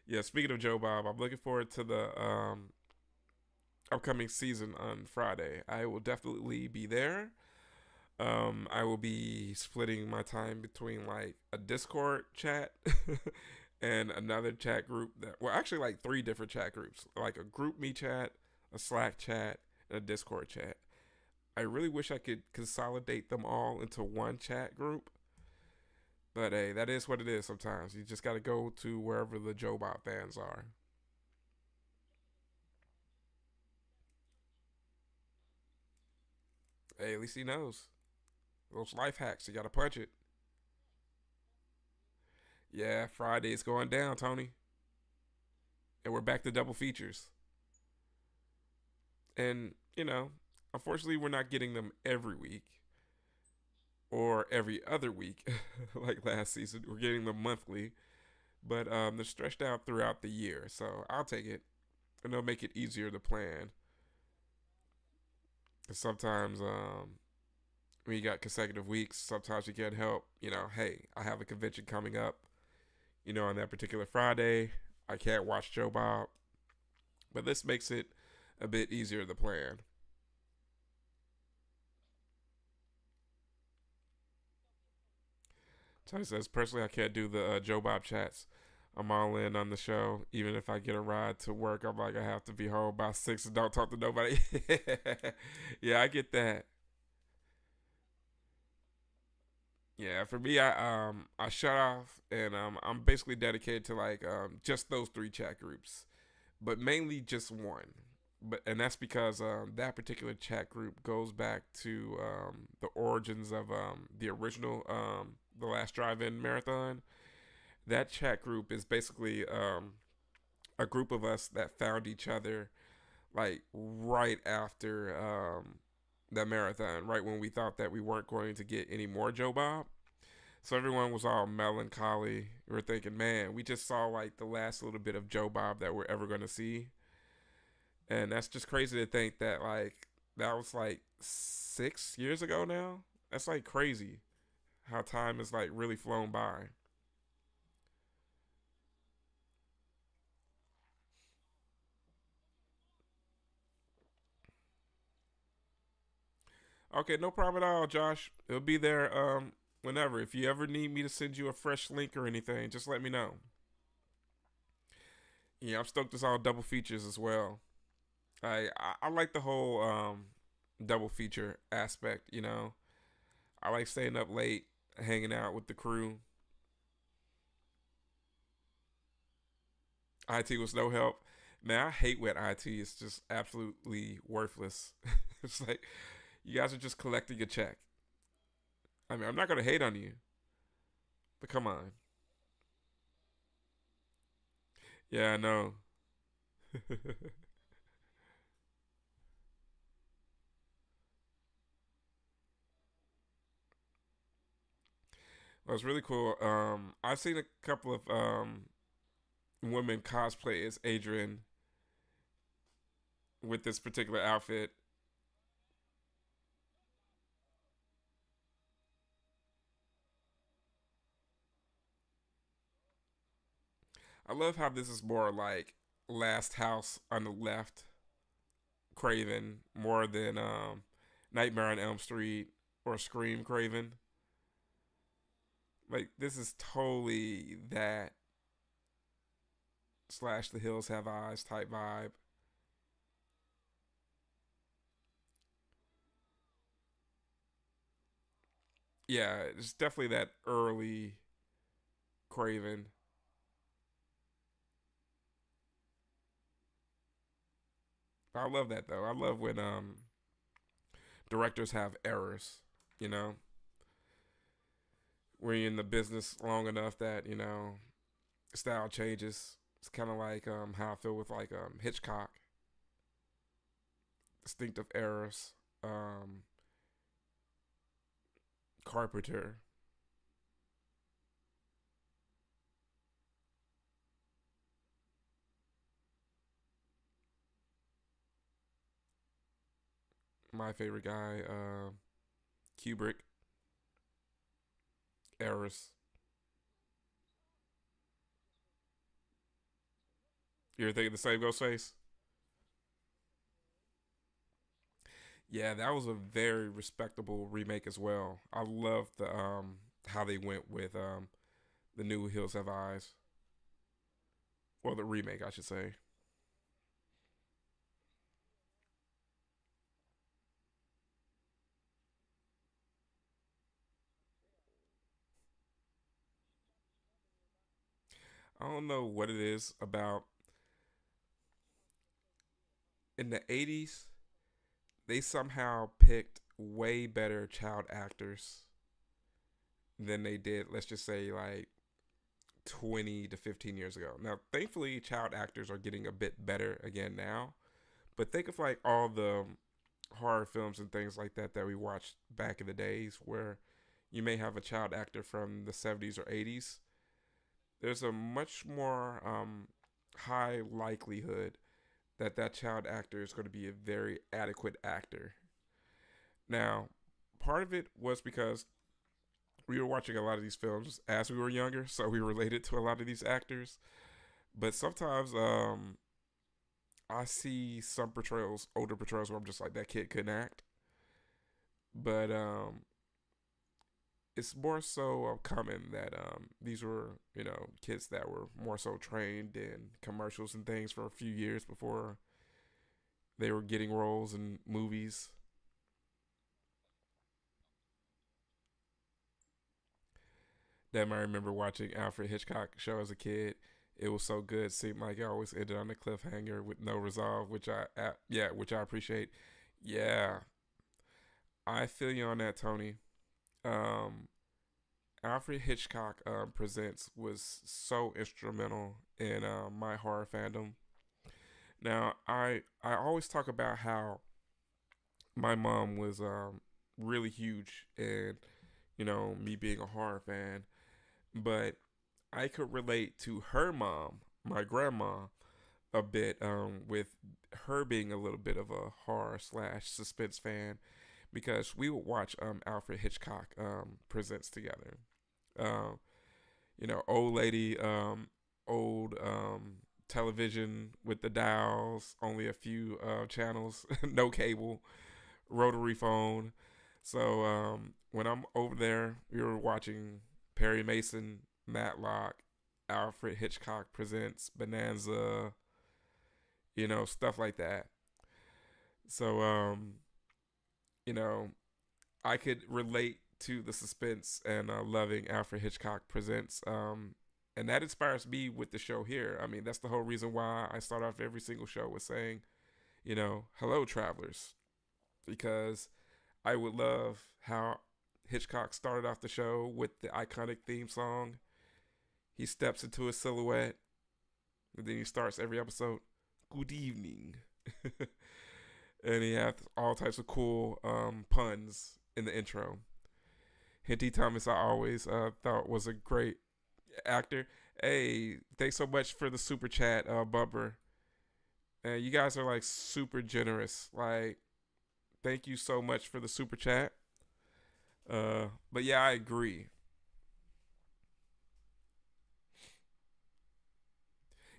Yeah, speaking of Joe Bob, I'm looking forward to the upcoming season on Friday. I will definitely be there. I will be splitting my time between like a Discord chat and another chat group that, well, actually, like three different chat groups, like a group me chat, a Slack chat, and a Discord chat. I really wish I could consolidate them all into one chat group. But hey, that is what it is sometimes. You just got to go to wherever the Joe Bob fans are. Hey, at least he knows. Those life hacks, you got to punch it. Yeah, Friday's going down, Tony. And we're back to double features. And, unfortunately, we're not getting them every week or every other week like last season. We're getting them monthly, but they're stretched out throughout the year. So I'll take it, and they'll make it easier to plan. 'Cause sometimes when you got consecutive weeks, sometimes you can't help. Hey, I have a convention coming up. On that particular Friday, I can't watch Joe Bob, but this makes it a bit easier to plan. Tony says, personally, I can't do the Joe Bob chats. I'm all in on the show. Even if I get a ride to work, I'm like, I have to be home by 6 and don't talk to nobody. Yeah, I get that. Yeah, for me, I shut off and I'm basically dedicated to like just those three chat groups, but mainly just one. But and that's because that particular chat group goes back to the origins of the original the last drive-in marathon. That chat group is basically a group of us that found each other like right after the marathon, right when we thought that we weren't going to get any more Joe Bob. So everyone was all melancholy. We were thinking, man, we just saw like the last little bit of Joe Bob that we're ever gonna see. And that's just crazy to think that like that was like 6 years ago now. That's like crazy how time is like really flown by. Okay, no problem at all, Josh. It'll be there whenever. If you ever need me to send you a fresh link or anything, just let me know. Yeah, I'm stoked it's all double features as well. I like the whole double feature aspect, I like staying up late, hanging out with the crew. IT was no help. Man, I hate when IT is just absolutely worthless. It's like you guys are just collecting a check. I mean, I'm not gonna hate on you, but come on. Yeah, I know. Well, it's really cool. I've seen a couple of women cosplay as Adrian with this particular outfit. I love how this is more like Last House on the Left, Craven, more than Nightmare on Elm Street or Scream Craven. Like this is totally that slash the hills have eyes type vibe. Yeah, it's definitely that early Craven. I love that though. I love when directors have errors. You know, when you're in the business long enough that style changes. It's kind of like how I feel with like Hitchcock, distinctive errors. Um, Carpenter. my favorite guy, Kubrick, Eris. You're thinking the same Ghostface? Yeah, that was a very respectable remake as well. I love the how they went with the new Hills Have Eyes, or the remake, I should say. I don't know what it is about in the '80s. They somehow picked way better child actors than they did. Let's just say like 20 to 15 years ago. Now, thankfully, child actors are getting a bit better again now. But think of like all the horror films and things like that that we watched back in the days where you may have a child actor from the 70s or 80s. There's a much more high likelihood that that child actor is going to be a very adequate actor. Now, part of it was because we were watching a lot of these films as we were younger, so we related to a lot of these actors. But sometimes I see some portrayals, older portrayals, where I'm just like, that kid couldn't act. But it's more so common that these were, kids that were more so trained in commercials and things for a few years before they were getting roles in movies. Damn, I remember watching Alfred Hitchcock show as a kid. It was so good. Seemed like it always ended on a cliffhanger with no resolve, which I appreciate. Yeah, I feel you on that, Tony. Um, Alfred Hitchcock Presents was so instrumental in my horror fandom. Now, I always talk about how my mom was really huge in me being a horror fan, but I could relate to her mom, my grandma, a bit with her being a little bit of a horror slash suspense fan because we would watch Alfred Hitchcock Presents together. Um, old lady, old television with the dials, only a few channels, no cable, rotary phone. So when I'm over there, we were watching Perry Mason, Matlock, Alfred Hitchcock Presents, Bonanza, stuff like that. So you know, I could relate to the suspense and loving Alfred Hitchcock Presents. And that inspires me with the show here. I mean, that's the whole reason why I start off every single show with saying, hello, travelers, because I would love how Hitchcock started off the show with the iconic theme song. He steps into a silhouette, and then he starts every episode, "Good evening," and he has all types of cool puns in the intro. Hinty Thomas, I always thought was a great actor. Hey, thanks so much for the super chat, Bumper. You guys are like super generous. Like, thank you so much for the super chat. But yeah, I agree.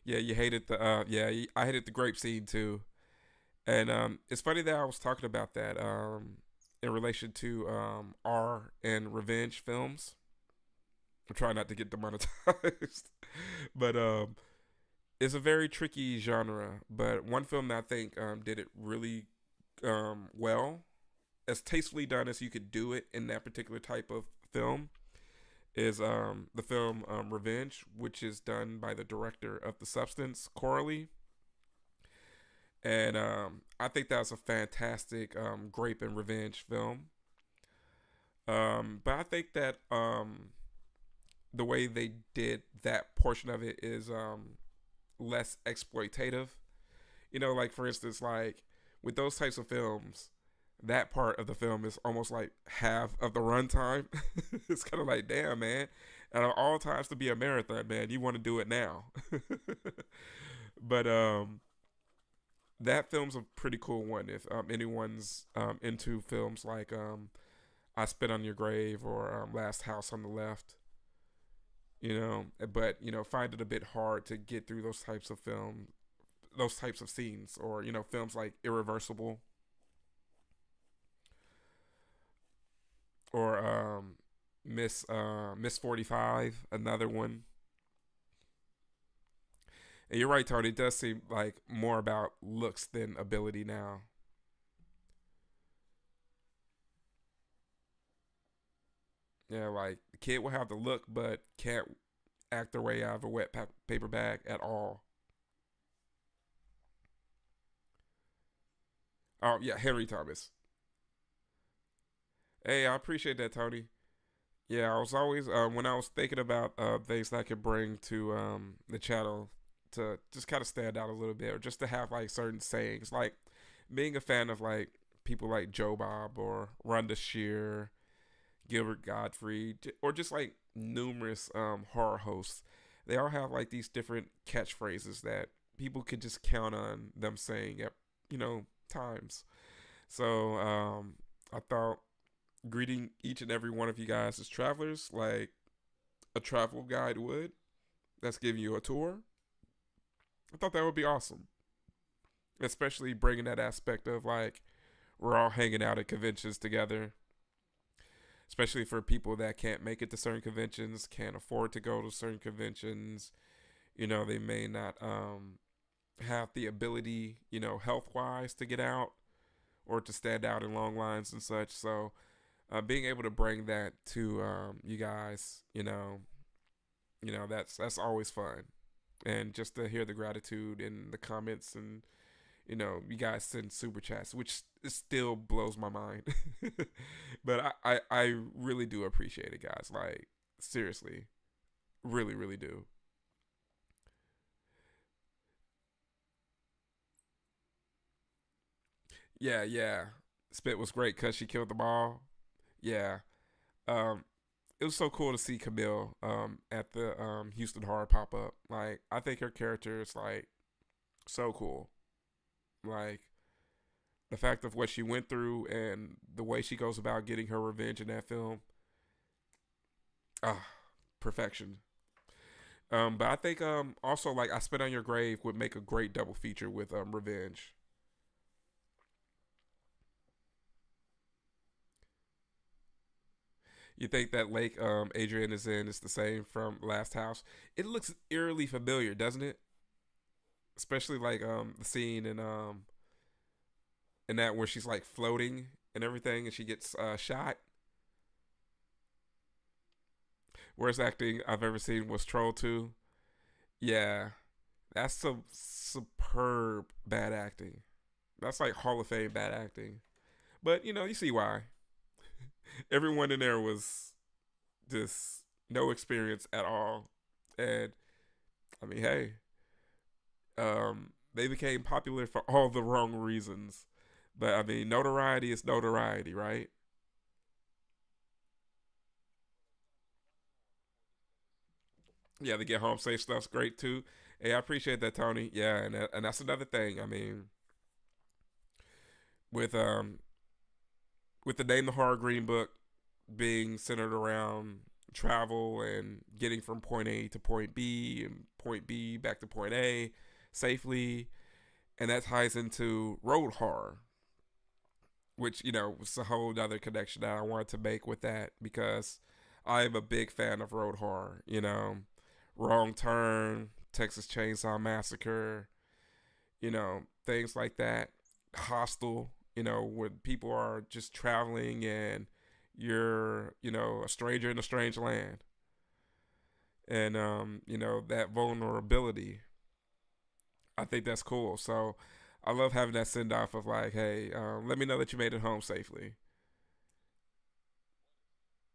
Yeah, you hated the I hated the grape scene too. And it's funny that I was talking about that in relation to R and revenge films. I'm trying not to get demonetized, but it's a very tricky genre. But one film that I think did it really well, as tastefully done as you could do it in that particular type of film, is the film Revenge, which is done by the director of The Substance, Coralie. And I think that was a fantastic grape and revenge film. But I think that the way they did that portion of it is less exploitative. Like for instance, like with those types of films, that part of the film is almost like half of the runtime. It's kind of like, damn, man. And at all times to be a marathon, man, you want to do it now. But That film's a pretty cool one. If anyone's into films like I Spit on Your Grave or Last House on the Left, but find it a bit hard to get through those types of scenes, or films like Irreversible or Miss 45, another one. And you're right, Tony. It does seem like more about looks than ability now. Yeah, like the kid will have the look, but can't act their way out of a paper bag at all. Oh yeah, Henry Thomas. Hey, I appreciate that, Tony. Yeah, I was always when I was thinking about things that I could bring to the channel to just kind of stand out a little bit, or just to have like certain sayings, like being a fan of like people like Joe Bob or Rhonda Shear, Gilbert Godfrey, or just like numerous horror hosts. They all have like these different catchphrases that people could just count on them saying at times. So I thought greeting each and every one of you guys as travelers, like a travel guide would, that's giving you a tour. I thought that would be awesome, especially bringing that aspect of like we're all hanging out at conventions together, especially for people that can't make it to certain conventions, can't afford to go to certain conventions. They may not have the ability, health wise, to get out or to stand out in long lines and such. So being able to bring that to you guys, that's always fun. And just to hear the gratitude in the comments, and you guys send super chats, which it still blows my mind. But I really do appreciate it, guys. Like seriously, really really do. Yeah, yeah. Spit was great because she killed the ball. Yeah. Um, it was so cool to see Camille at the Houston Horror pop up. Like I think her character is like so cool. Like the fact of what she went through and the way she goes about getting her revenge in that film. Ah, perfection. But I think also like I Spit on Your Grave would make a great double feature with Revenge. You think that lake Adrian is in is the same from Last House? It looks eerily familiar, doesn't it? Especially like the scene in that where she's like floating and everything, and she gets shot. Worst acting I've ever seen was Troll 2. Yeah, that's some superb bad acting. That's like Hall of Fame bad acting. But you see why. Everyone in there was just no experience at all, and I mean, hey, they became popular for all the wrong reasons. But I mean, notoriety is notoriety, right? Yeah, the get home safe stuff's great too. Hey, I appreciate that, Tony. Yeah, and that's another thing. I mean, with with the name the horror green book being centered around travel and getting from point A to point B and point B back to point A safely, and that ties into road horror, which was a whole other connection that I wanted to make with that, because I am a big fan of road horror. Wrong Turn, Texas Chainsaw Massacre, things like that. Hostel, when people are just traveling and you're, a stranger in a strange land. And, that vulnerability, I think that's cool. So I love having that send off of like, hey, let me know that you made it home safely.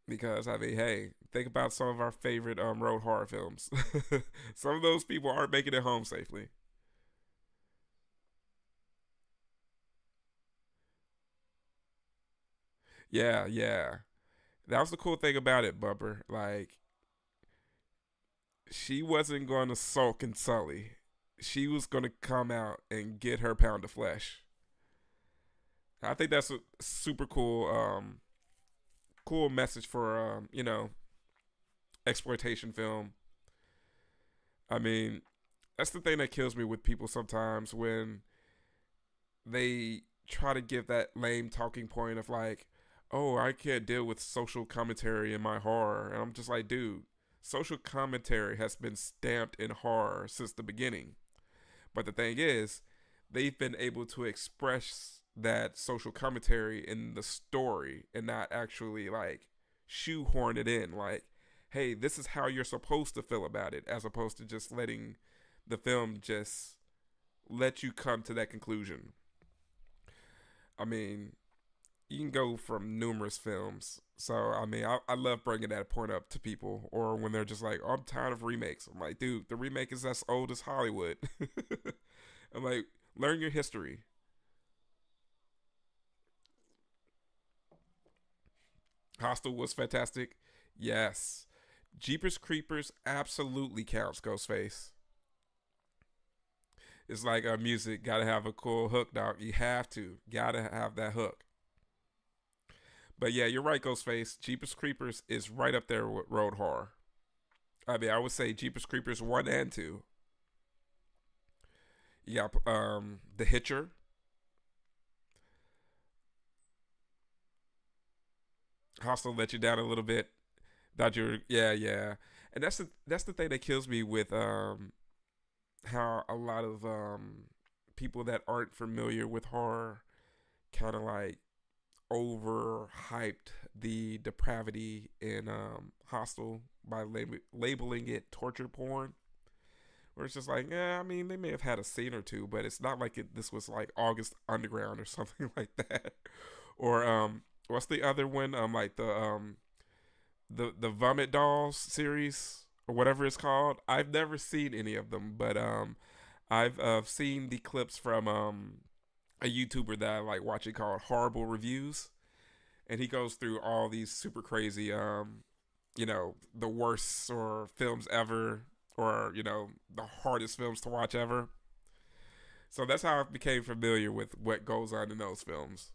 Because I mean, hey, think about some of our favorite road horror films. Some of those people aren't making it home safely. Yeah, yeah. That was the cool thing about it, Bumper. Like, she wasn't going to sulk and sully. she was gonna come out and get her pound of flesh. I think that's a super cool message for exploitation film. I mean, that's the thing that kills me with people sometimes when they try to give that lame talking point of like, oh, I can't deal with social commentary in my horror. And I'm just like, dude, social commentary has been stamped in horror since the beginning. But the thing is, they've been able to express that social commentary in the story and not actually like shoehorn it in. Like, hey, this is how you're supposed to feel about it, as opposed to just letting the film just let you come to that conclusion. I mean, you can go from numerous films. So, I mean, I love bringing that point up to people, or when they're just like, oh, I'm tired of remakes. I'm like, dude, the remake is as old as Hollywood. I'm like, learn your history. Hostel was fantastic. Yes. Jeepers Creepers absolutely counts, Ghostface. It's like music, gotta have a cool hook, dog. You have to. Gotta have that hook. But yeah, you're right, Ghostface. Jeepers Creepers is right up there with road horror. I mean, I would say Jeepers Creepers 1 and 2. You got The Hitcher. Hostel let you down a little bit. Thought you were, yeah, yeah. And that's the thing that kills me with how a lot of people that aren't familiar with horror kind of like overhyped the depravity in Hostel by labeling it torture porn. Where it's just like, yeah, I mean, they may have had a scene or two, but it's not like this was like August Underground or something like that. Or what's the other one? Like the Vomit Dolls series or whatever it's called. I've never seen any of them, but I've seen the clips from a YouTuber that I like watching called Horrible Reviews, and he goes through all these super crazy, the worst or films ever, or the hardest films to watch ever. So that's how I became familiar with what goes on in those films.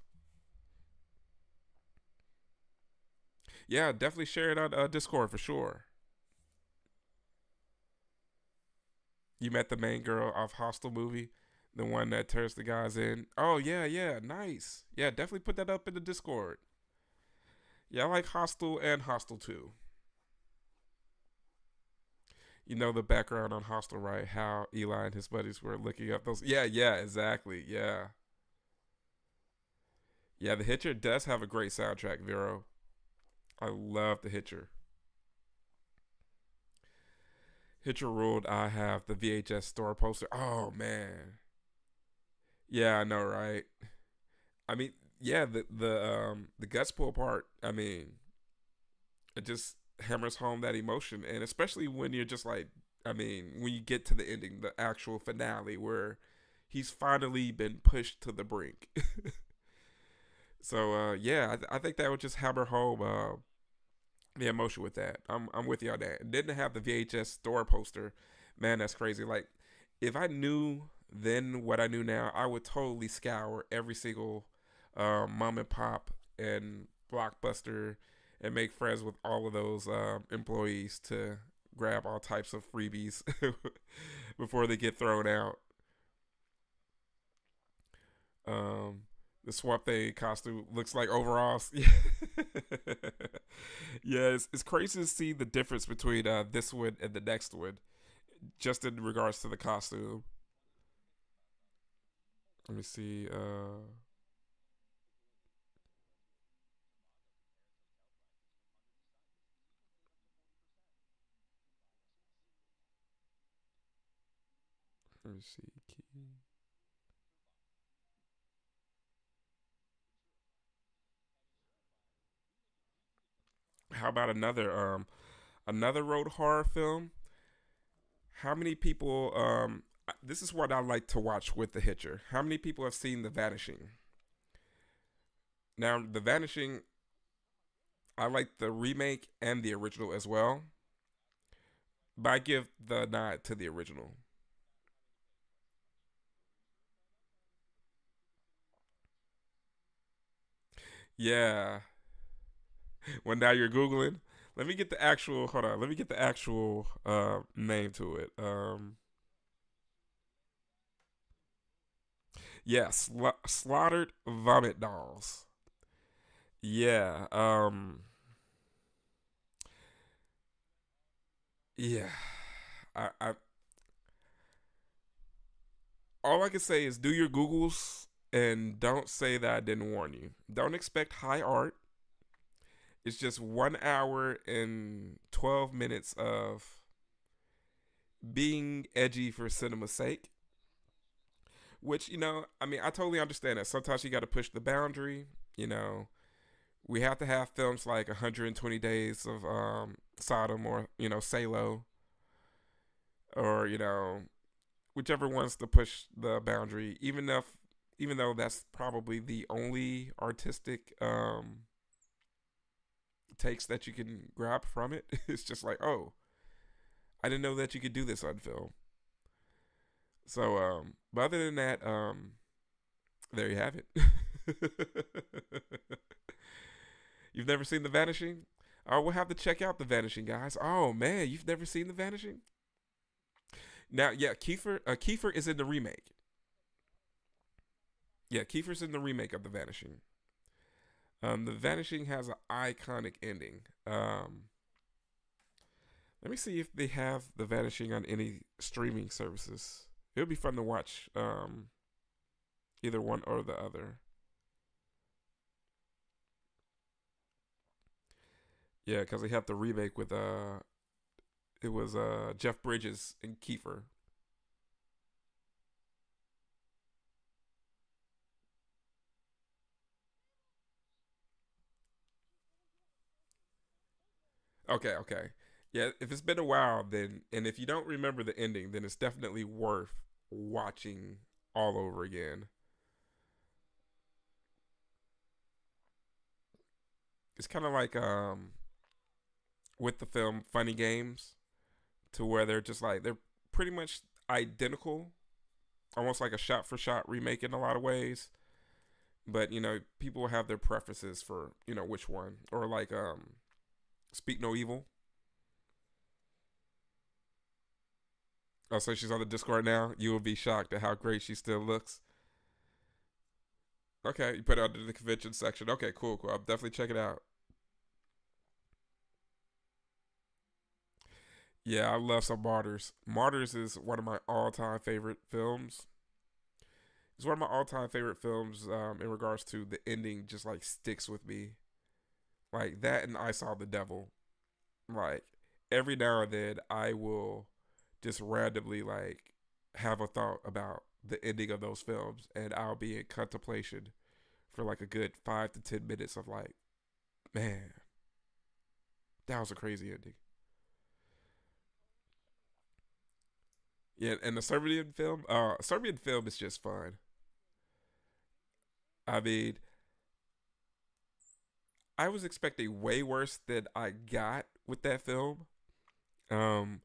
Yeah, definitely share it on Discord for sure. You met the main girl of Hostel movie, the one that turns the guys in. Oh yeah, yeah, nice. Yeah, definitely put that up in the Discord. Yeah, I like Hostel and Hostel 2. You know the background on Hostel, right? How Eli and his buddies were looking up those. Yeah, yeah, exactly. Yeah, yeah. The Hitcher does have a great soundtrack, Vero. I love the Hitcher. Hitcher ruled. I have the VHS store poster. Oh man. Yeah, I know, right? I mean, yeah, the guts pull apart. I mean, it just hammers home that emotion, and especially when you're just like, I mean, when you get to the ending, the actual finale, where he's finally been pushed to the brink. So yeah, I think that would just hammer home the emotion with that. I'm with you on that. Didn't have the VHS store poster. Man, that's crazy. Like, if I knew then what I knew now, I would totally scour every single mom and pop and blockbuster and make friends with all of those employees to grab all types of freebies before they get thrown out. Um, the Swamp Thing costume looks like overalls. Yeah, it's crazy to see the difference between this one and the next one, just in regards to the costume. Let me see. Let me see. How about another road horror film? How many people? This is what I like to watch with The Hitcher. How many people have seen The Vanishing? Now, The Vanishing, I like the remake and the original as well, but I give the nod to the original. Yeah. Well, now you're googling. Let me get the actual. Hold on. Let me get the actual name to it. Yeah, slaughtered vomit dolls. Yeah. Yeah. I all I can say is do your googles and don't say that I didn't warn you. Don't expect high art. It's just 1 hour and 12 minutes of being edgy for cinema's sake. Which, I mean, I totally understand that. Sometimes you got to push the boundary. You know, we have to have films like 120 Days of Sodom or, Salo or, whichever wants to push the boundary, even though that's probably the only artistic takes that you can grab from it. It's just like, oh, I didn't know that you could do this on film. So, but other than that, there you have it. You've never seen The Vanishing? Oh, we'll have to check out The Vanishing, guys. Oh man, you've never seen The Vanishing? Now, yeah, Kiefer is in the remake. Yeah, Kiefer's in the remake of The Vanishing. The Vanishing has an iconic ending. Let me see if they have The Vanishing on any streaming services. It would be fun to watch either one or the other. Yeah, because they have the remake with it was Jeff Bridges and Kiefer. Okay, okay. Yeah, if it's been a while, then and if you don't remember the ending, then it's definitely worth watching all over again. It's kind of like with the film Funny Games, to where they're pretty much identical, almost like a shot for shot remake in a lot of ways. But people have their preferences for which one, or like Speak No Evil. Oh, so she's on the Discord now. You will be shocked at how great she still looks. Okay, you put it under the convention section. Okay, cool, cool. I'll definitely check it out. Yeah, I love some Martyrs. Martyrs is one of my all-time favorite films. It's one of my all-time favorite films in regards to the ending. Just like sticks with me, like that, and I Saw the Devil. Like every now and then, I will just randomly like have a thought about the ending of those films, and I'll be in contemplation for like a good 5 to 10 minutes of like, man, that was a crazy ending. Yeah, and the Serbian film is just fun. I mean, I was expecting way worse than I got with that film. Um,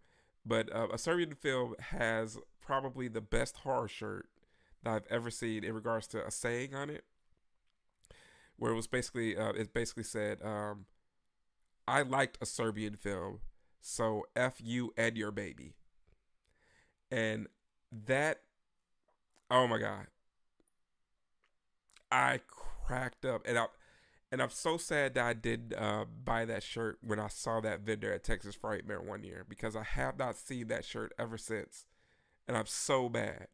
but a Serbian film has probably the best horror shirt that I've ever seen in regards to a saying on it, where it basically said, "I liked a Serbian film, so f you and your baby," and that, oh my god, I cracked up, and I'm so sad that I did buy that shirt when I saw that vendor at Texas Frightmare one year, because I have not seen that shirt ever since, and I'm so mad.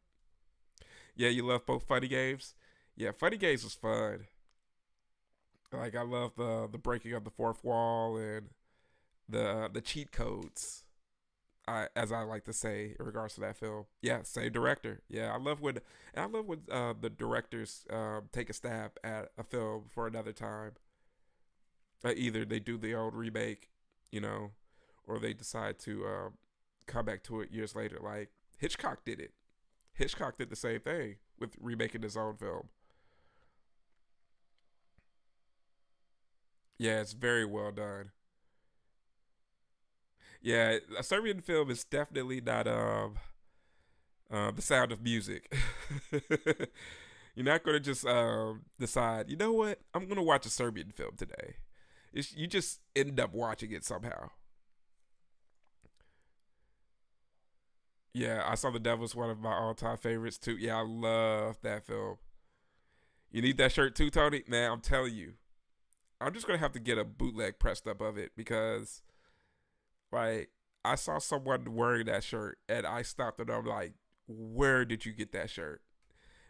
Yeah, you love both Funny Games. Yeah, Funny Games was fun. Like I love the breaking of the fourth wall and the cheat codes. As I like to say in regards to that film. Yeah, same director. Yeah, I love when the directors take a stab at a film for another time. Either they do the old remake, you know, or they decide to come back to it years later. Like Hitchcock did it. Hitchcock did the same thing with remaking his own film. Yeah, it's very well done. Yeah, a Serbian film is definitely not The Sound of Music. You're not gonna just decide. You know what? I'm gonna watch a Serbian film today. You just end up watching it somehow. Yeah, I saw The Devil's one of my all-time favorites too. Yeah, I love that film. You need that shirt too, Tony? Man, I'm telling you, I'm just gonna have to get a bootleg pressed up of it because, like, I saw someone wearing that shirt and I stopped and I'm like, "Where did you get that shirt?"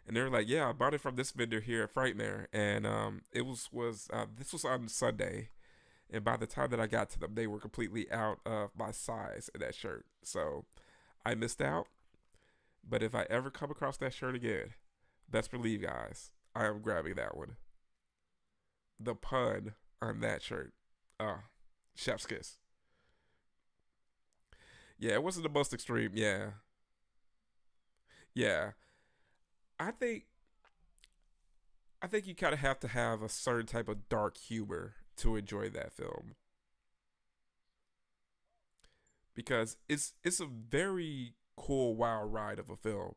And they were like, "Yeah, I bought it from this vendor here at Frightmare." And it was this was on Sunday, and by the time that I got to them, they were completely out of my size in that shirt. So I missed out. But if I ever come across that shirt again, best believe, guys, I am grabbing that one. The pun on that shirt, uh, chef's kiss. Yeah, it wasn't the most extreme. Yeah, yeah. I think I think you kind of have to have a certain type of dark humor to enjoy that film because it's a very cool wild ride of a film.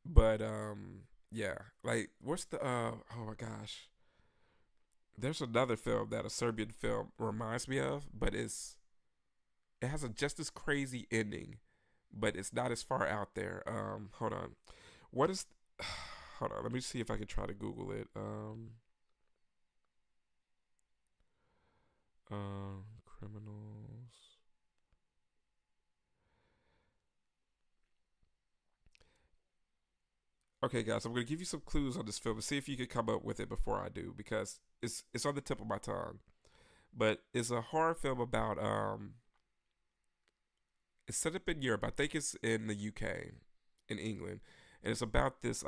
But yeah, like what's the oh my gosh. There's another film that a Serbian film reminds me of, but it has a just as crazy ending, but it's not as far out there. Hold on. What is hold on, let me see if I can try to Google it. Criminals. Okay, guys, I'm gonna give you some clues on this film and see if you can come up with it before I do because it's on the tip of my tongue. But it's a horror film about it's set up in Europe. I think it's in the UK, in England, and it's about this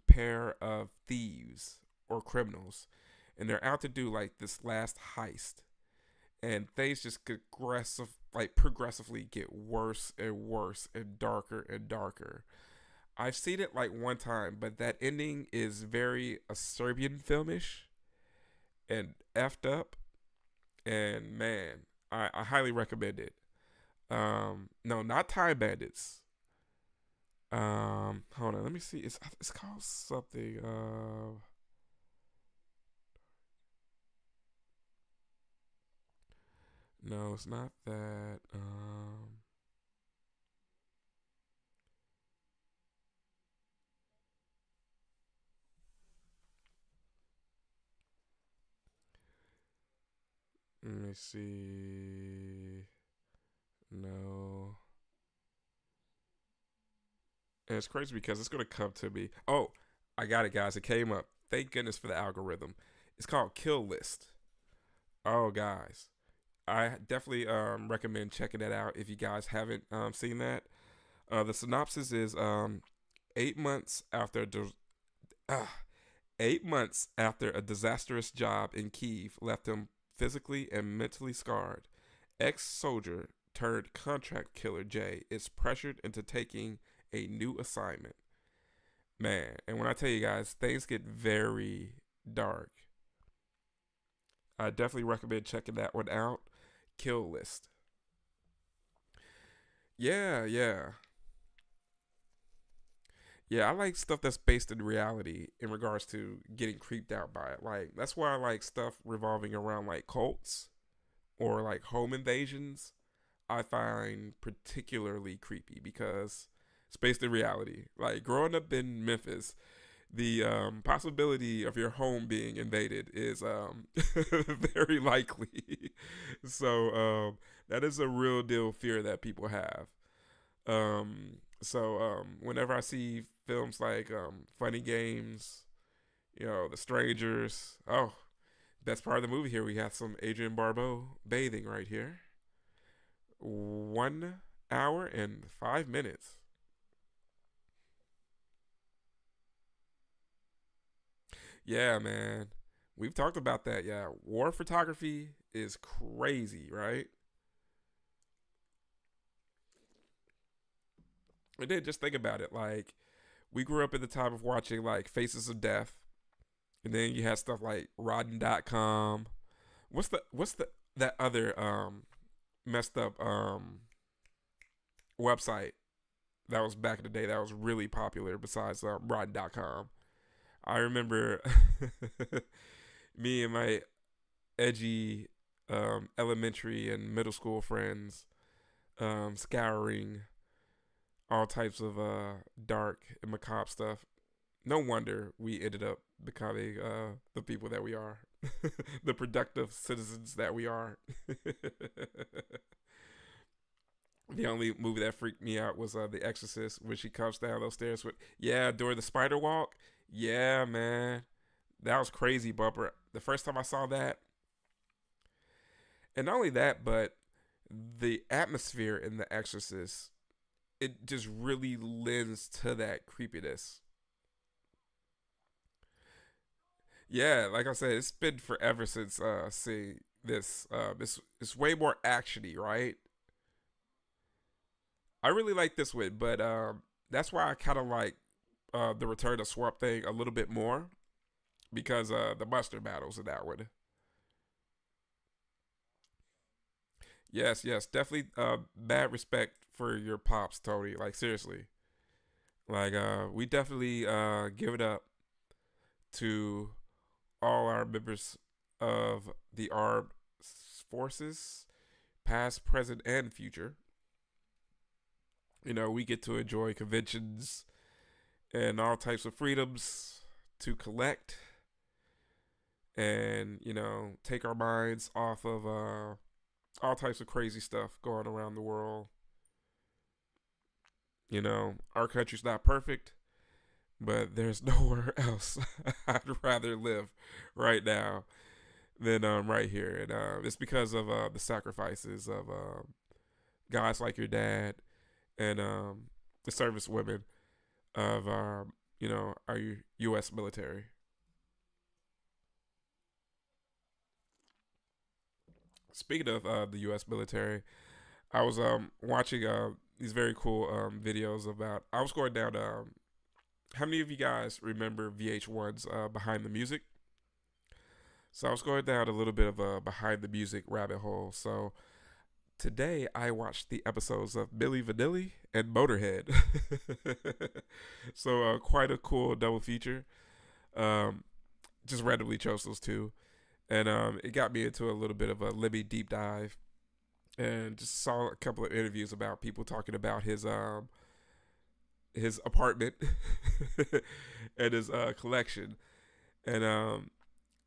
pair of thieves or criminals, and they're out to do like this last heist, and things just progressively get worse and worse and darker and darker. I've seen it like one time, but that ending is very a Serbian filmish and effed up. And man, I highly recommend it. No, not Time Bandits. Hold on, let me see. It's called something. No, it's not that. Let me see. No, and it's crazy because it's gonna come to me. Oh, I got it, guys. It came up. Thank goodness for the algorithm. It's called Kill List. Oh, guys, I definitely recommend checking that out if you guys haven't seen that. The synopsis is 8 months after uh, 8 months after a disastrous job in Kiev left him physically and mentally scarred, ex-soldier turned contract killer Jay is pressured into taking a new assignment. Man, and when I tell you guys, things get very dark. I definitely recommend checking that one out. Kill List. Yeah, yeah. Yeah, I like stuff that's based in reality in regards to getting creeped out by it. Like that's why I like stuff revolving around like cults or like home invasions. I find particularly creepy because it's based in reality. Like growing up in Memphis, the possibility of your home being invaded is very likely. So that is a real deal fear that people have. Whenever I see films like Funny Games, The Strangers, oh, best part of the movie here, we have some Adrian Barbeau bathing right here. 1 hour and 5 minutes. Yeah, man. We've talked about that. Yeah, war photography is crazy, right? And then just think about it. Like, we grew up at the time of watching like Faces of Death, and then you had stuff like Rotten.com. What's the that other messed up website? That was back in the day. That was really popular. Besides Rotten.com, I remember me and my edgy elementary and middle school friends scouring all types of dark and macabre stuff. No wonder we ended up becoming the people that we are, the productive citizens that we are. The only movie that freaked me out was The Exorcist when she comes down those stairs with, yeah, during the spider walk. Yeah, man. That was crazy, bumper. The first time I saw that, and not only that, but the atmosphere in The Exorcist, it just really lends to that creepiness. Yeah, like I said, it's been forever since seeing this. It's way more actiony, right? I really like this one, but that's why I kind of like the Return of Swamp Thing a little bit more because the monster battles in that one. Yes, yes, definitely. Bad respect for your pops, Tony. Like seriously, like we definitely give it up to all our members of the armed forces, past, present, and future. You know, we get to enjoy conventions and all types of freedoms to collect and take our minds off of all types of crazy stuff going around the world. Our country's not perfect, but there's nowhere else I'd rather live right now than right here, and it's because of the sacrifices of guys like your dad and the service women of our U.S. military. Speaking of the U.S. military, I was watching these very cool videos about. I was going down. How many of you guys remember VH1's Behind the Music? So I was going down a little bit of a behind the music rabbit hole. So today I watched the episodes of Milli Vanilli and Motorhead. So quite a cool double feature. Um, just randomly chose those two, and it got me into a little bit of a Libby deep dive, and just saw a couple of interviews about people talking about his apartment and his collection, and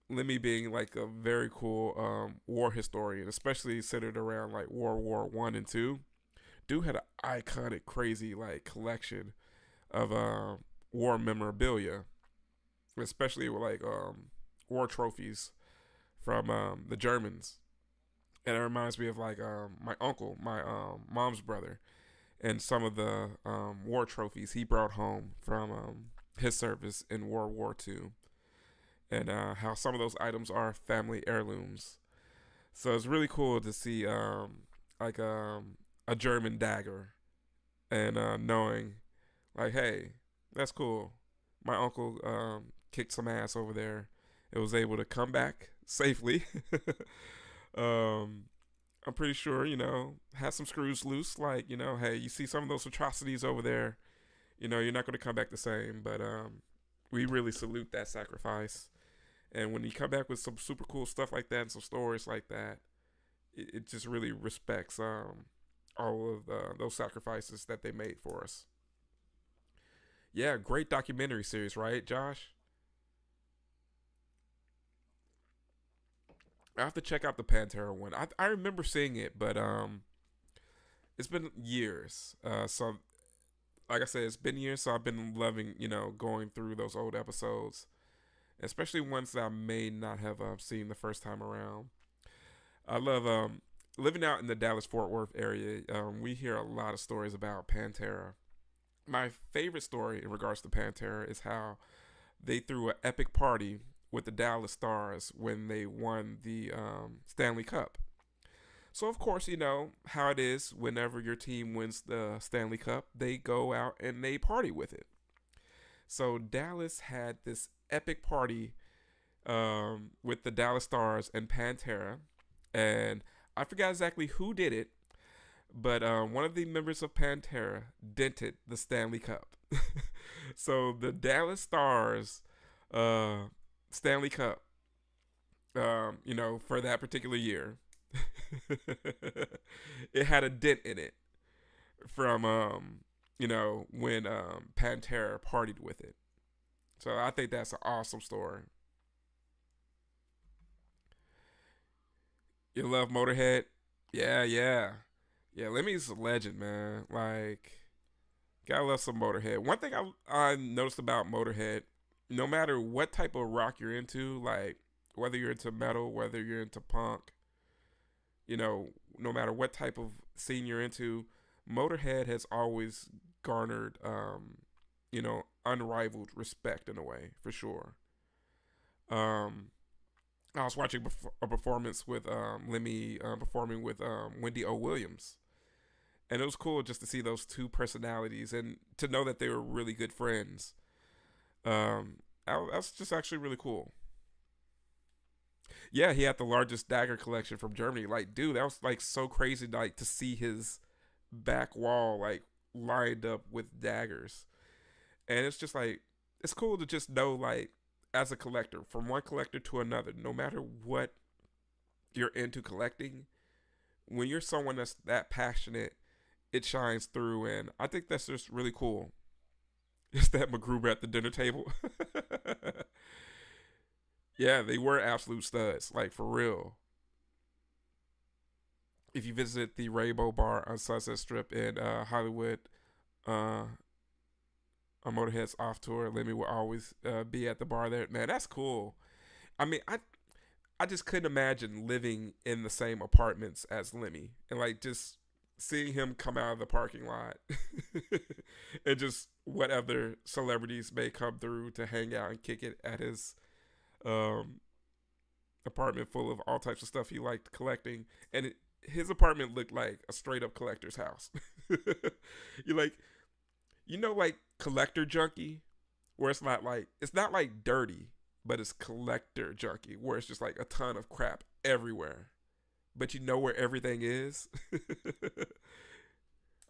Lemmy being like a very cool war historian, especially centered around like World War One and Two. Dude had an iconic, crazy like collection of war memorabilia, especially with like war trophies from the Germans. And it reminds me of like my uncle, my mom's brother, and some of the war trophies he brought home from his service in World War Two, and how some of those items are family heirlooms. So it's really cool to see like a German dagger, and knowing like, hey, that's cool. My uncle kicked some ass over there. It was able to come back safely. um, I'm pretty sure, had some screws loose. Like, hey, you see some of those atrocities over there, you're not going to come back the same. But we really salute that sacrifice. And when you come back with some super cool stuff like that and some stories like that, it just really respects all of those sacrifices that they made for us. Yeah, great documentary series, right, Josh? I have to check out the Pantera one. I remember seeing it, but it's been years. So like I said, it's been years, so I've been loving going through those old episodes, especially ones that I may not have seen the first time around. I love living out in the Dallas Fort Worth area. We hear a lot of stories about Pantera. My favorite story in regards to Pantera is how they threw an epic party with the Dallas Stars when they won the Stanley Cup. So, of course, you know how it is whenever your team wins the Stanley Cup, they go out and they party with it. So, Dallas had this epic party with the Dallas Stars and Pantera. And I forgot exactly who did it, But one of the members of Pantera dented the Stanley Cup. So the Dallas Stars uh, Stanley Cup, for that particular year, it had a dent in it from, when Pantera partied with it. So I think that's an awesome story. You love Motorhead? Yeah, yeah. Yeah, Lemmy's a legend, man. Like, gotta love some Motorhead. One thing I noticed about Motorhead, no matter what type of rock you're into, like whether you're into metal, whether you're into punk, you know, no matter what type of scene you're into, Motorhead has always garnered, unrivaled respect in a way, for sure. Um, I was watching a performance with Lemmy performing with Wendy O. Williams, and it was cool just to see those two personalities and to know that they were really good friends. That's just actually really cool. Yeah, he had the largest dagger collection from Germany. Like, dude, that was like so crazy, like to see his back wall like lined up with daggers, and it's just like it's cool to just know like as a collector, from one collector to another, no matter what you're into collecting, when you're someone that's that passionate, it shines through, and I think that's just really cool. It's that MacGruber at the dinner table. Yeah, they were absolute studs, like for real. If you visit the Rainbow Bar on Sunset Strip in Hollywood, uh, on Motorhead's off tour, Lemmy will always be at the bar there. Man, that's cool. I mean, I just couldn't imagine living in the same apartments as Lemmy and like just seeing him come out of the parking lot and just what other celebrities may come through to hang out and kick it at his um, apartment full of all types of stuff he liked collecting. And his apartment looked like a straight up collector's house. you like, like collector junkie, where it's not like dirty, but it's collector junkie, where it's just like a ton of crap everywhere, but you know where everything is.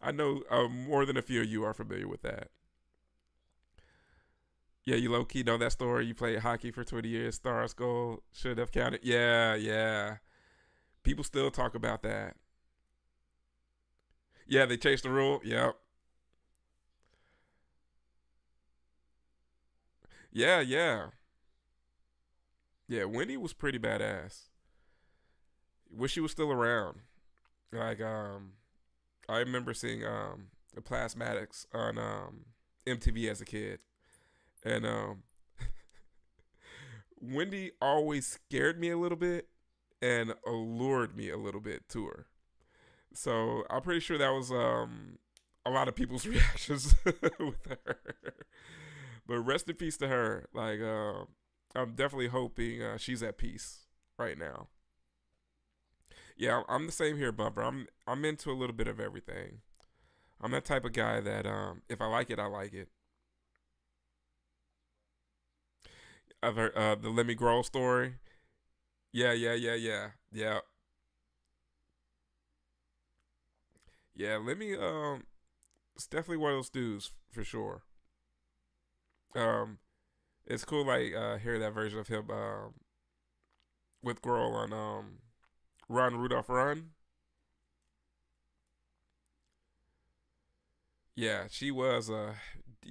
I know more than a few of you are familiar with that. Yeah, you low key know that story. You played hockey for 20 years. Stars goal should have counted. Yeah, yeah. People still talk about that. Yeah, they changed the rule. Yep. Yeah, yeah. Yeah, Wendy was pretty badass. Wish she was still around. Like, I remember seeing the Plasmatics on MTV as a kid, and Wendy always scared me a little bit and allured me a little bit to her. So I'm pretty sure that was a lot of people's reactions with her. But rest in peace to her. Like, I'm definitely hoping she's at peace right now. Yeah, I'm the same here, Bumper. I'm into a little bit of everything. I'm that type of guy that if I like it, I like it. I've heard the Lemmy Grohl story. Yeah, yeah, yeah, yeah, yeah, yeah. Lemmy, it's definitely one of those dudes for sure. Um, it's cool like hear that version of him with Grohl on Run Rudolph Run. Yeah, she was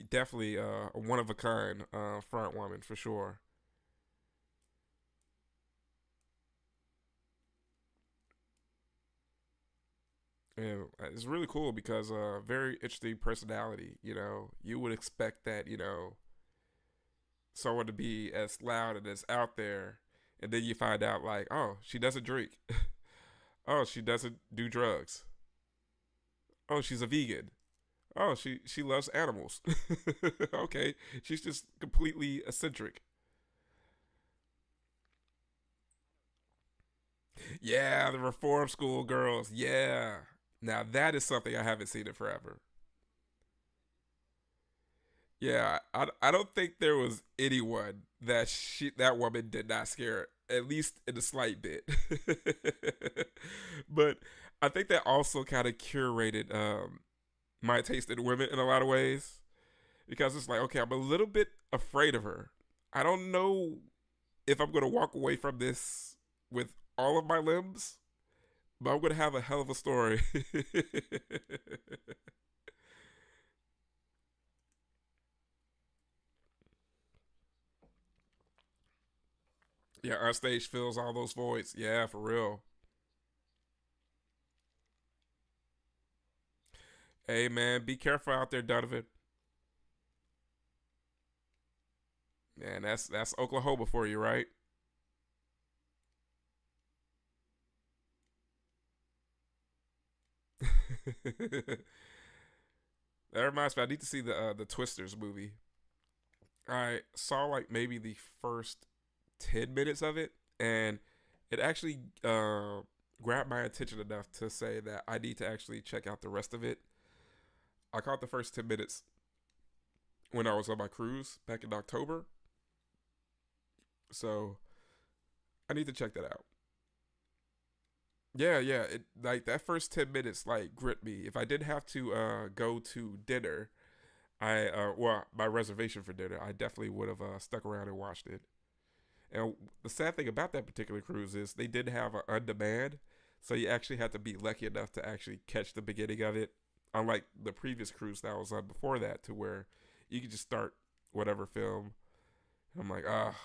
definitely a one of a kind front woman for sure. And it's really cool because very interesting personality. You would expect that someone to be as loud and as out there, and then you find out like, oh, she doesn't drink. Oh, she doesn't do drugs. Oh, she's a vegan. Oh, she loves animals. Okay, she's just completely eccentric. Yeah, the reform school girls. Yeah. Now that is something I haven't seen in forever. Yeah, I don't think there was anyone that woman did not scare, at least in a slight bit. But I think that also kind of curated my taste in women in a lot of ways because it's like, okay, I'm a little bit afraid of her. I don't know if I'm gonna walk away from this with all of my limbs, but I'm gonna have a hell of a story. Yeah, our stage fills all those voids. Yeah, for real. Hey man, be careful out there, Donovan. Man, that's Oklahoma for you, right? That reminds me, I need to see the Twisters movie. I saw like maybe the first 10 minutes of it, and it actually grabbed my attention enough to say that I need to actually check out the rest of it. I caught the first 10 minutes when I was on my cruise back in October, so I need to check that out. Yeah, yeah. It like that first 10 minutes like gripped me. If I didn't have to go to dinner, I well my reservation for dinner, I definitely would have stuck around and watched it. And the sad thing about that particular cruise is they did have an on demand, so you actually had to be lucky enough to actually catch the beginning of it. Unlike the previous cruise that I was on before that, to where you could just start whatever film. I'm like, ah,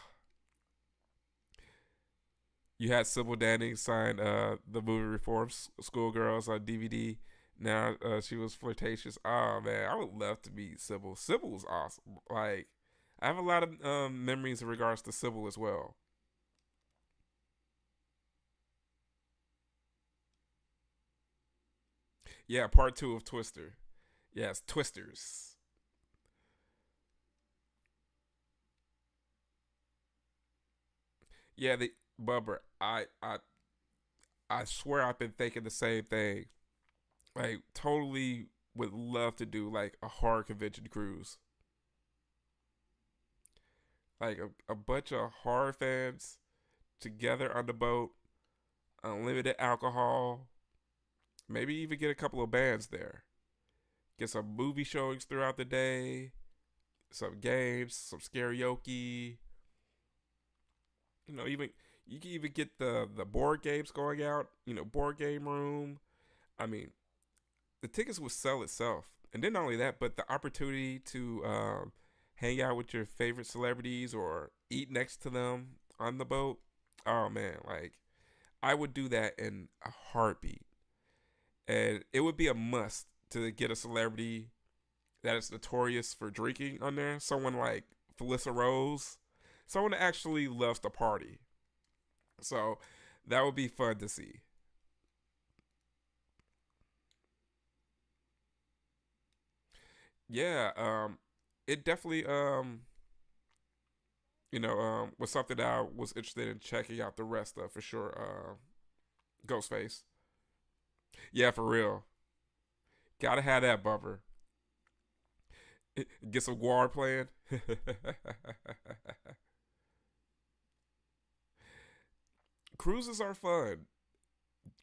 you had Sybil Danning sign the movie Reform Schoolgirls on DVD. Now she was flirtatious. Oh man, I would love to meet Sybil. Sybil was awesome. Like I have a lot of memories in regards to Sybil as well. Yeah, part two of Twister. Yes, Twisters. Yeah, the Bubber. I swear I've been thinking the same thing. Like totally would love to do like a horror convention cruise. Like a bunch of horror fans together on the boat, unlimited alcohol, maybe even get a couple of bands there. Get some movie showings throughout the day, some games, some karaoke. Even you can even get the board games going out. Board game room. I mean, the tickets would sell itself, and then not only that, but the opportunity to hang out with your favorite celebrities or eat next to them on the boat. Oh man, like I would do that in a heartbeat, and it would be a must to get a celebrity that is notorious for drinking on there. Someone like Felissa Rose, someone that actually loves to party. So that would be fun to see. Yeah, it definitely was something that I was interested in checking out the rest of for sure. Ghostface. Yeah, for real. Gotta have that bumper. Get some guard playing. Cruises are fun.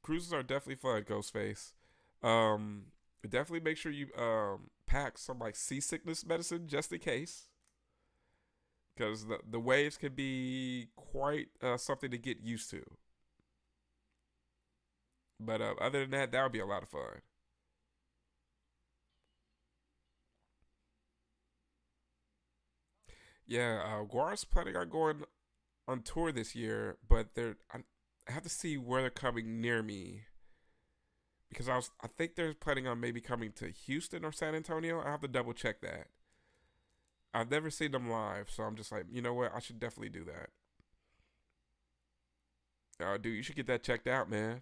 Cruises are definitely fun, Ghostface. Um, Definitely make sure you pack some like seasickness medicine just in case, because the waves can be quite something to get used to. But other than that, that would be a lot of fun. Yeah, Guar's planning on going on tour this year, but I have to see where they're coming near me because I think they're planning on maybe coming to Houston or San Antonio. I have to double check that. I've never seen them live, so I'm just like, you know what? I should definitely do that. Dude, you should get that checked out, man.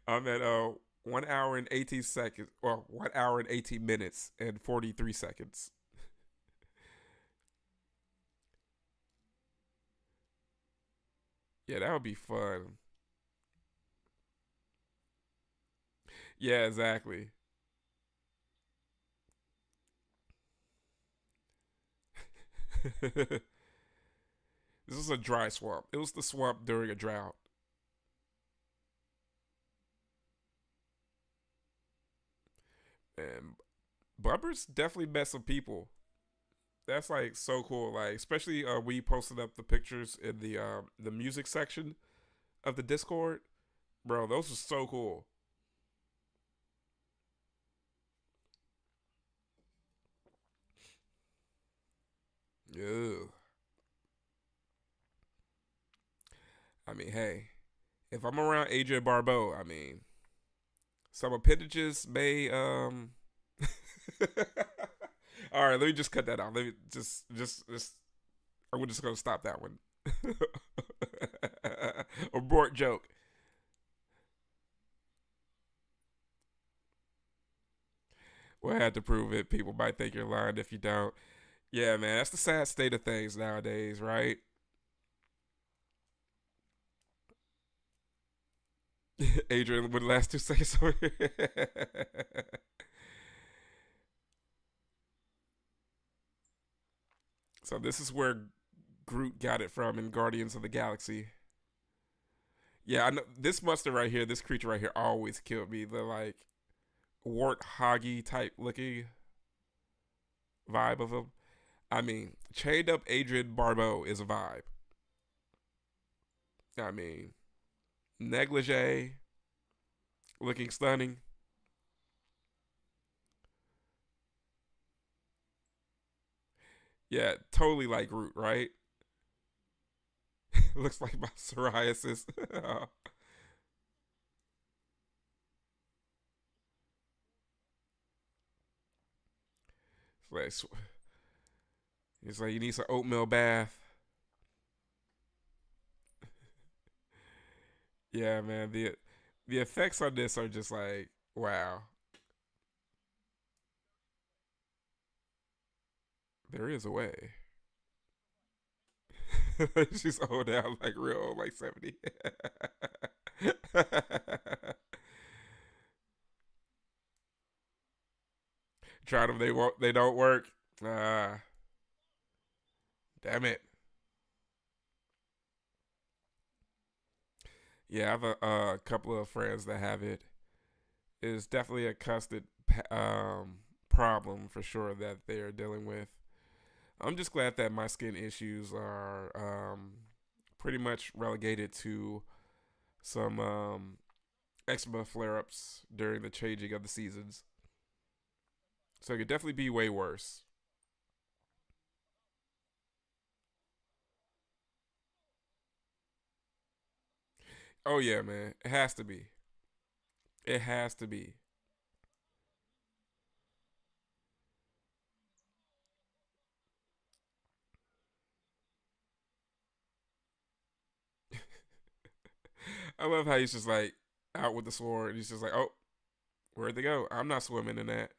I'm at 1 hour and 18 seconds. Well, 1 hour and 18 minutes and 43 seconds. Yeah, that would be fun. Yeah, exactly. This is a dry swamp. It was the swamp during a drought. And Bumpers definitely met some people. That's like so cool. Like especially we posted up the pictures in the music section of the Discord. Bro, those are so cool. Yeah. I mean, hey, if I'm around Adrian Barbeau, I mean, some appendages may All right, let me just cut that out. Let me just. I'm just gonna stop that one. Abort joke. We'll have to prove it. People might think you're lying if you don't. Yeah, man, that's the sad state of things nowadays, right? Adrian with the last 2 seconds over here. So this is where Groot got it from in Guardians of the Galaxy. Yeah, I know this monster right here, this creature right here, always killed me. The like wart hoggy type looking vibe of him. I mean, chained up Adrian Barbeau is a vibe. I mean, negligee, looking stunning. Yeah, totally like Groot, right? Looks like my psoriasis. It's like, it's like you need some oatmeal bath. Yeah, man. The effects on this are just like wow. There is a way. She's old now, like real old, like 70. Try them, they won't. They don't work. Ah, damn it. Yeah, I have a couple of friends that have it. It's definitely a custard problem for sure that they are dealing with. I'm just glad that my skin issues are pretty much relegated to some eczema flare ups during the changing of the seasons. So it could definitely be way worse. Oh, yeah, man. It has to be. It has to be. I love how he's just like out with the sword. He's just like, oh, where'd they go? I'm not swimming in that.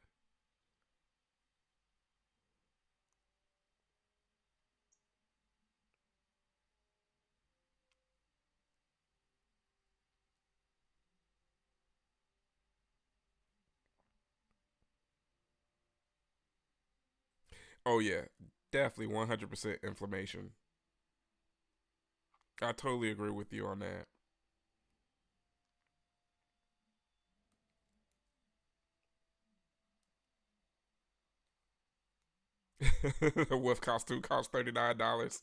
Oh, yeah. Definitely 100% inflammation. I totally agree with you on that. The wolf costume cost $39.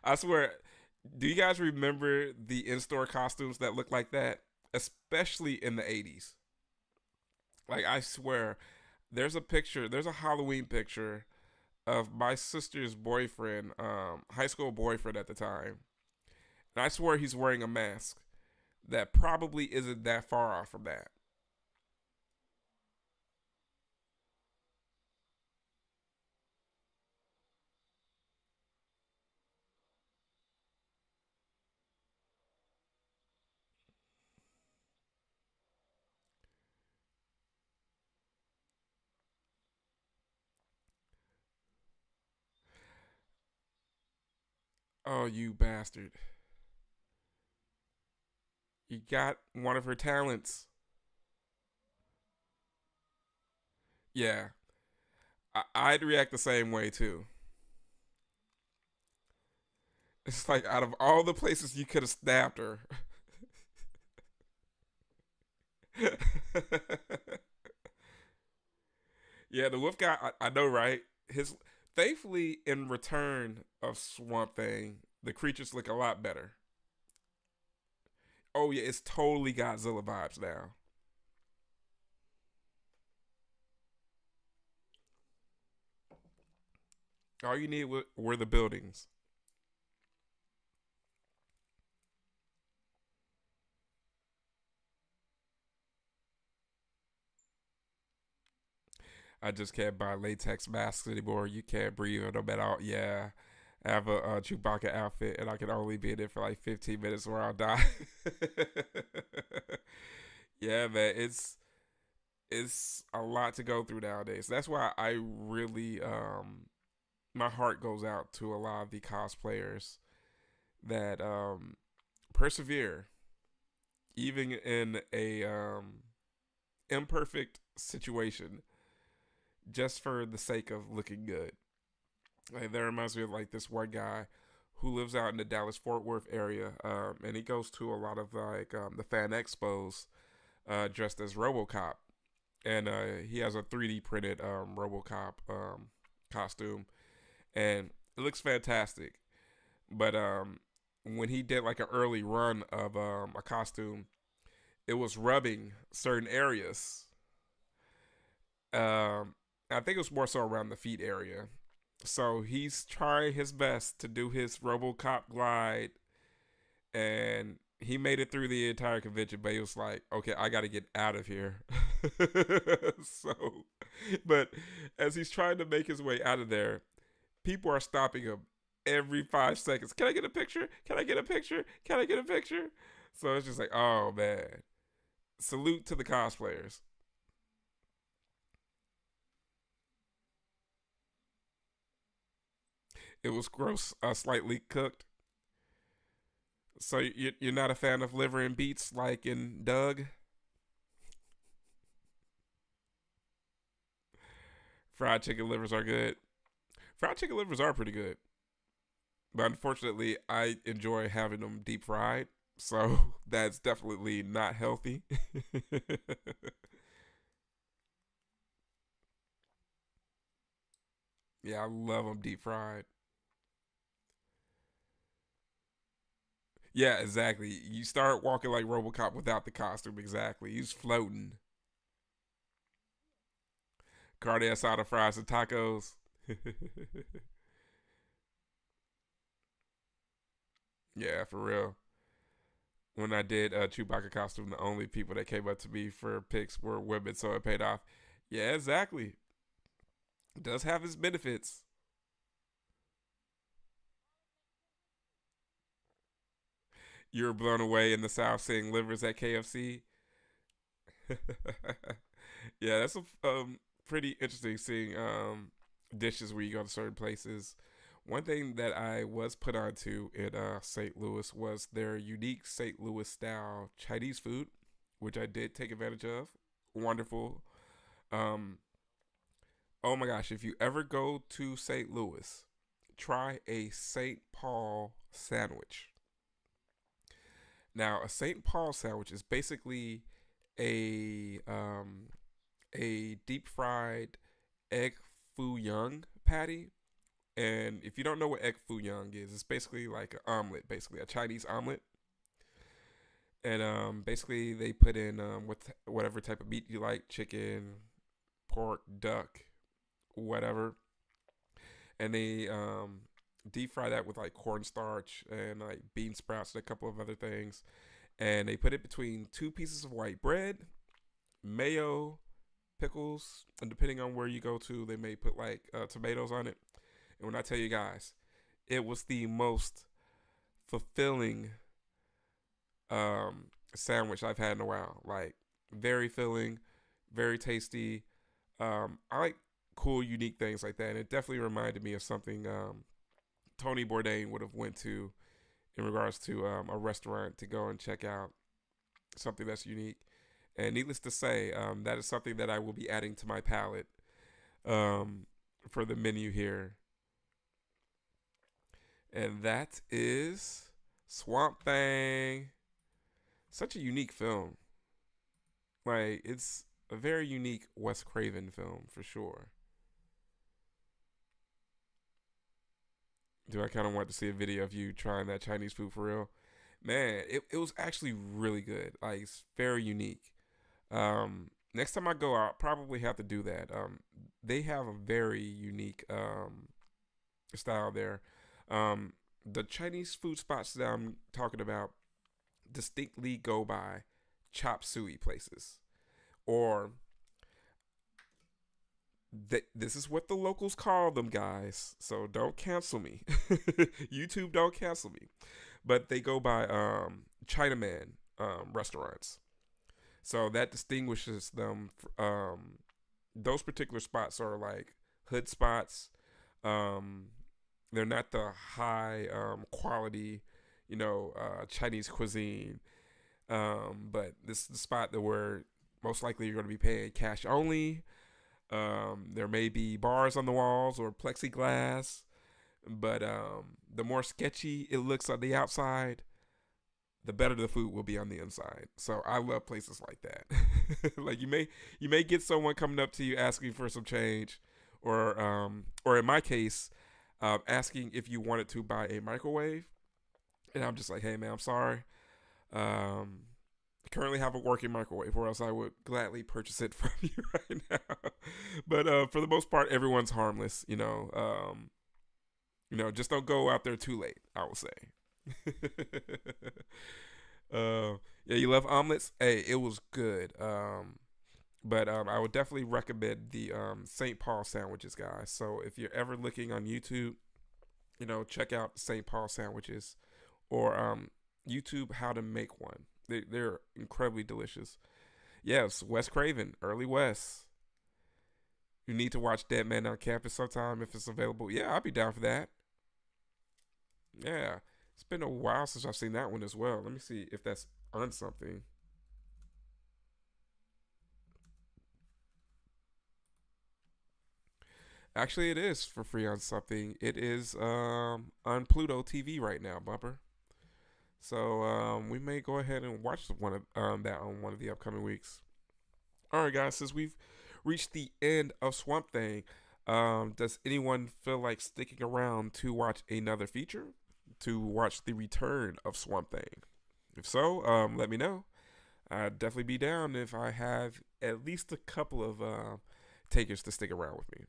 I swear, do you guys remember the in store costumes that look like that? Especially in the 80s. Like, I swear, there's a Halloween picture of my sister's boyfriend, high school boyfriend at the time. And I swear he's wearing a mask that probably isn't that far off from that. Oh, you bastard. You got one of her talents. Yeah, I'd react the same way too. It's like out of all the places you could have stabbed her, Yeah, the Wolf guy, I know, right? His thankfully in return of Swamp Thing, the creatures look a lot better. Oh yeah, it's totally Godzilla vibes now. All you need were the buildings. I just can't buy latex masks anymore. You can't breathe no matter. Yeah, I have a Chewbacca outfit, and I can only be in it for like 15 minutes, or I'll die. Yeah, man, it's a lot to go through nowadays. That's why I really my heart goes out to a lot of the cosplayers that persevere even in a imperfect situation just for the sake of looking good. Like that reminds me of like this one guy who lives out in the Dallas Fort Worth area, and he goes to a lot of like the fan expos dressed as RoboCop, and he has a 3D printed RoboCop costume, and it looks fantastic. But when he did like an early run of a costume, it was rubbing certain areas. Um, I think it was more so around the feet area. So he's trying his best to do his RoboCop glide, and he made it through the entire convention. But he was like, "Okay, I got to get out of here." So, but as he's trying to make his way out of there, people are stopping him every 5 seconds. Can I get a picture? Can I get a picture? Can I get a picture? So it's just like, oh man, salute to the cosplayers. It was gross, slightly cooked. So you're not a fan of liver and beets like in Doug? Fried chicken livers are good. Fried chicken livers are pretty good, but unfortunately, I enjoy having them deep fried. So that's definitely not healthy. Yeah, I love them deep fried. Yeah, exactly. You start walking like RoboCop without the costume. Exactly. He's floating. Carne asada fries and tacos. Yeah, for real. When I did a Chewbacca costume, the only people that came up to me for pics were women, so it paid off. Yeah, exactly. It does have its benefits. You were blown away in the South seeing livers at KFC. Yeah, that's a pretty interesting seeing dishes where you go to certain places. One thing that I was put onto in St. Louis was their unique St. Louis style Chinese food, which I did take advantage of. Wonderful. Um, oh my gosh, if you ever go to St. Louis, try a St. Paul sandwich. Now, a St. Paul sandwich is basically a deep fried egg foo young patty. And if you don't know what egg foo young is, it's basically like an omelet, basically a Chinese omelet. And basically they put in whatever type of meat you like, chicken, pork, duck, whatever, and they deep fry that with like cornstarch and like bean sprouts and a couple of other things, and they put it between two pieces of white bread, mayo, pickles, and depending on where you go to, they may put like tomatoes on it. And when I tell you guys, it was the most fulfilling sandwich I've had in a while. Like very filling, very tasty. I like cool, unique things like that, and it definitely reminded me of something Tony Bourdain would have went to in regards to a restaurant to go and check out something that's unique. And needless to say, that is something that I will be adding to my palette um, for the menu here. And that is Swamp Thing. Such a unique film. Like it's a very unique Wes Craven film for sure. Do I kind of want to see a video of you trying that Chinese food for real? Man, it was actually really good. Like it's very unique. Next time I go, I'll probably have to do that. They have a very unique style there. Um, the Chinese food spots that I'm talking about distinctly go by chop suey places, or this is what the locals call them, guys. So don't cancel me. YouTube, don't cancel me. But they go by Chinaman restaurants. So that distinguishes them. Those particular spots are like hood spots. Um, they're not the high quality, Chinese cuisine. But this is the spot that where most likely you're going to be paying cash only. There may be bars on the walls or plexiglass, but the more sketchy it looks on the outside, the better the food will be on the inside. So I love places like that. Like you may get someone coming up to you asking for some change, or in my case, asking if you wanted to buy a microwave, and I'm just like, hey man, I'm sorry. Um, Currently have a working microwave, or else I would gladly purchase it from you right now. But for the most part, everyone's harmless. Just don't go out there too late, I will say. Yeah, you love omelets. Hey, it was good. But I would definitely recommend the St. Paul sandwiches, guys. So if you're ever looking on YouTube, check out St. Paul sandwiches, or YouTube how to make one. They're incredibly delicious. Yes, Wes Craven, early Wes. You need to watch Dead Man on Campus sometime if it's available. Yeah, I'll be down for that. Yeah, it's been a while since I've seen that one as well. Let me see if that's on something. Actually, it is for free on something. It is on Pluto TV right now, Bumper. So we may go ahead and watch one of that on one of the upcoming weeks. All right, guys. Since we've reached the end of Swamp Thing, does anyone feel like sticking around to watch another feature? To watch the return of Swamp Thing? If so, let me know. I'd definitely be down if I have at least a couple of takers to stick around with me.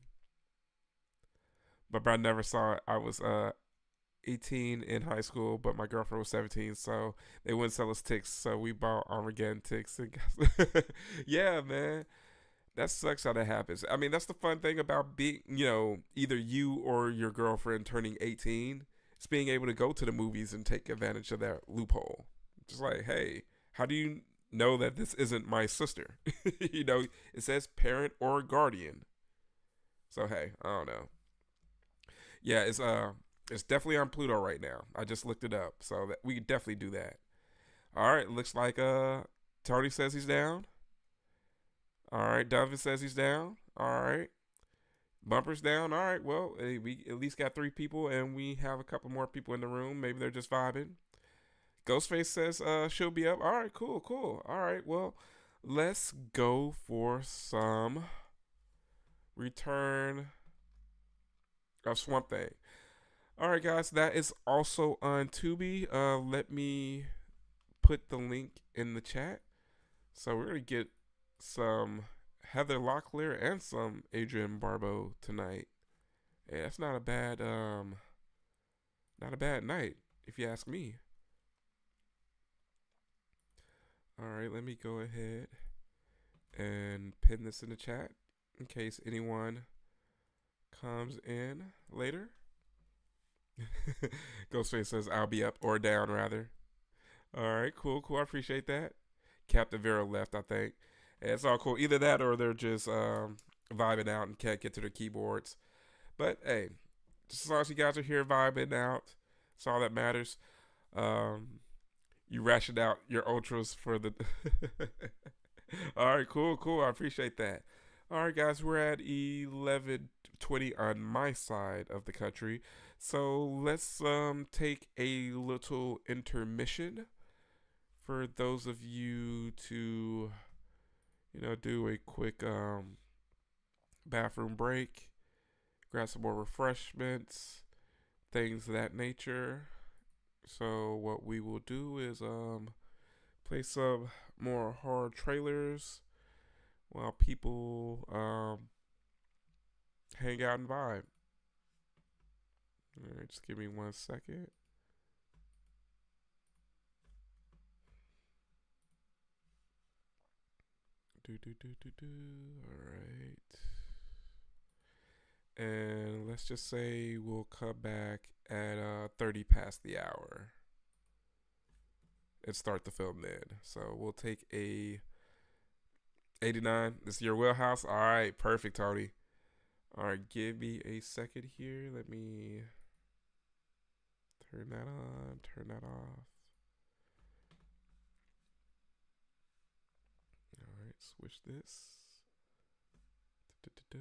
But I never saw it. I was 18 in high school, but my girlfriend was 17, so they wouldn't sell us ticks, so we bought Armageddon ticks. Yeah, man. That sucks how that happens. I mean, that's the fun thing about being, either you or your girlfriend turning 18. It's being able to go to the movies and take advantage of that loophole. Just like, hey, how do you know that this isn't my sister? It says parent or guardian. So hey, I don't know. Yeah, it's definitely on Pluto right now. I just looked it up, so that we could definitely do that. All right, looks like Tony says he's down. All right, Donovan says he's down. All right, Bumper's down. All right, well, hey, we at least got three people, and we have a couple more people in the room. Maybe they're just vibing. Ghostface says she'll be up. All right, cool, cool. All right, well, let's go for some return of Swamp Thing. All right, guys, that is also on Tubi. Let me put the link in the chat. So we're gonna get some Heather Locklear and some Adrian Barbeau tonight. Yeah, that's not a bad night if you ask me. All right, let me go ahead and pin this in the chat in case anyone comes in later. Ghostface says I'll be up or down rather. All right, cool, cool. I appreciate that. Captain Vera left, I think. Yeah, it's all cool. Either that or they're just vibing out and can't get to their keyboards. But hey, just as long as you guys are here vibing out, it's all that matters. You rationed out your ultras for the. All right, cool, cool. I appreciate that. All right, guys, we're at 11:20 on my side of the country, so let's take a little intermission for those of you to do a quick bathroom break, grab some more refreshments, things of that nature. So what we will do is play some more horror trailers while people hang out and vibe. All right, just give me 1 second. All right. And let's just say we'll come back at 30 past the hour and start the film then. So we'll take a 89. This is your wheelhouse. All right, perfect, Tony. All right, give me a second here. Let me turn that on, turn that off. All right, switch this. Da-da-da-da.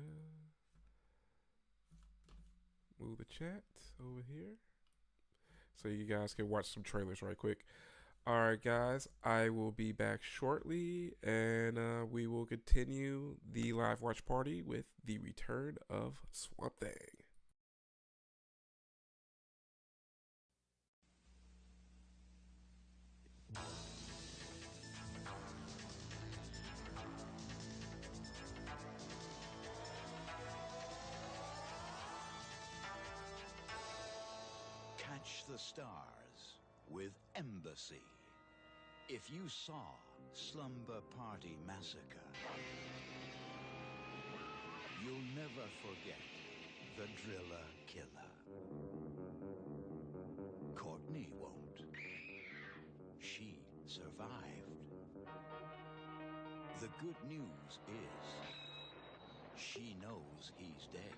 Move the chat over here so you guys can watch some trailers right quick. All right, guys, I will be back shortly, and we will continue the live watch party with the return of Swamp Thing. Catch the stars with Embassy. If you saw Slumber Party Massacre, you'll never forget the Driller Killer. Courtney won't. She survived. The good news is she knows he's dead.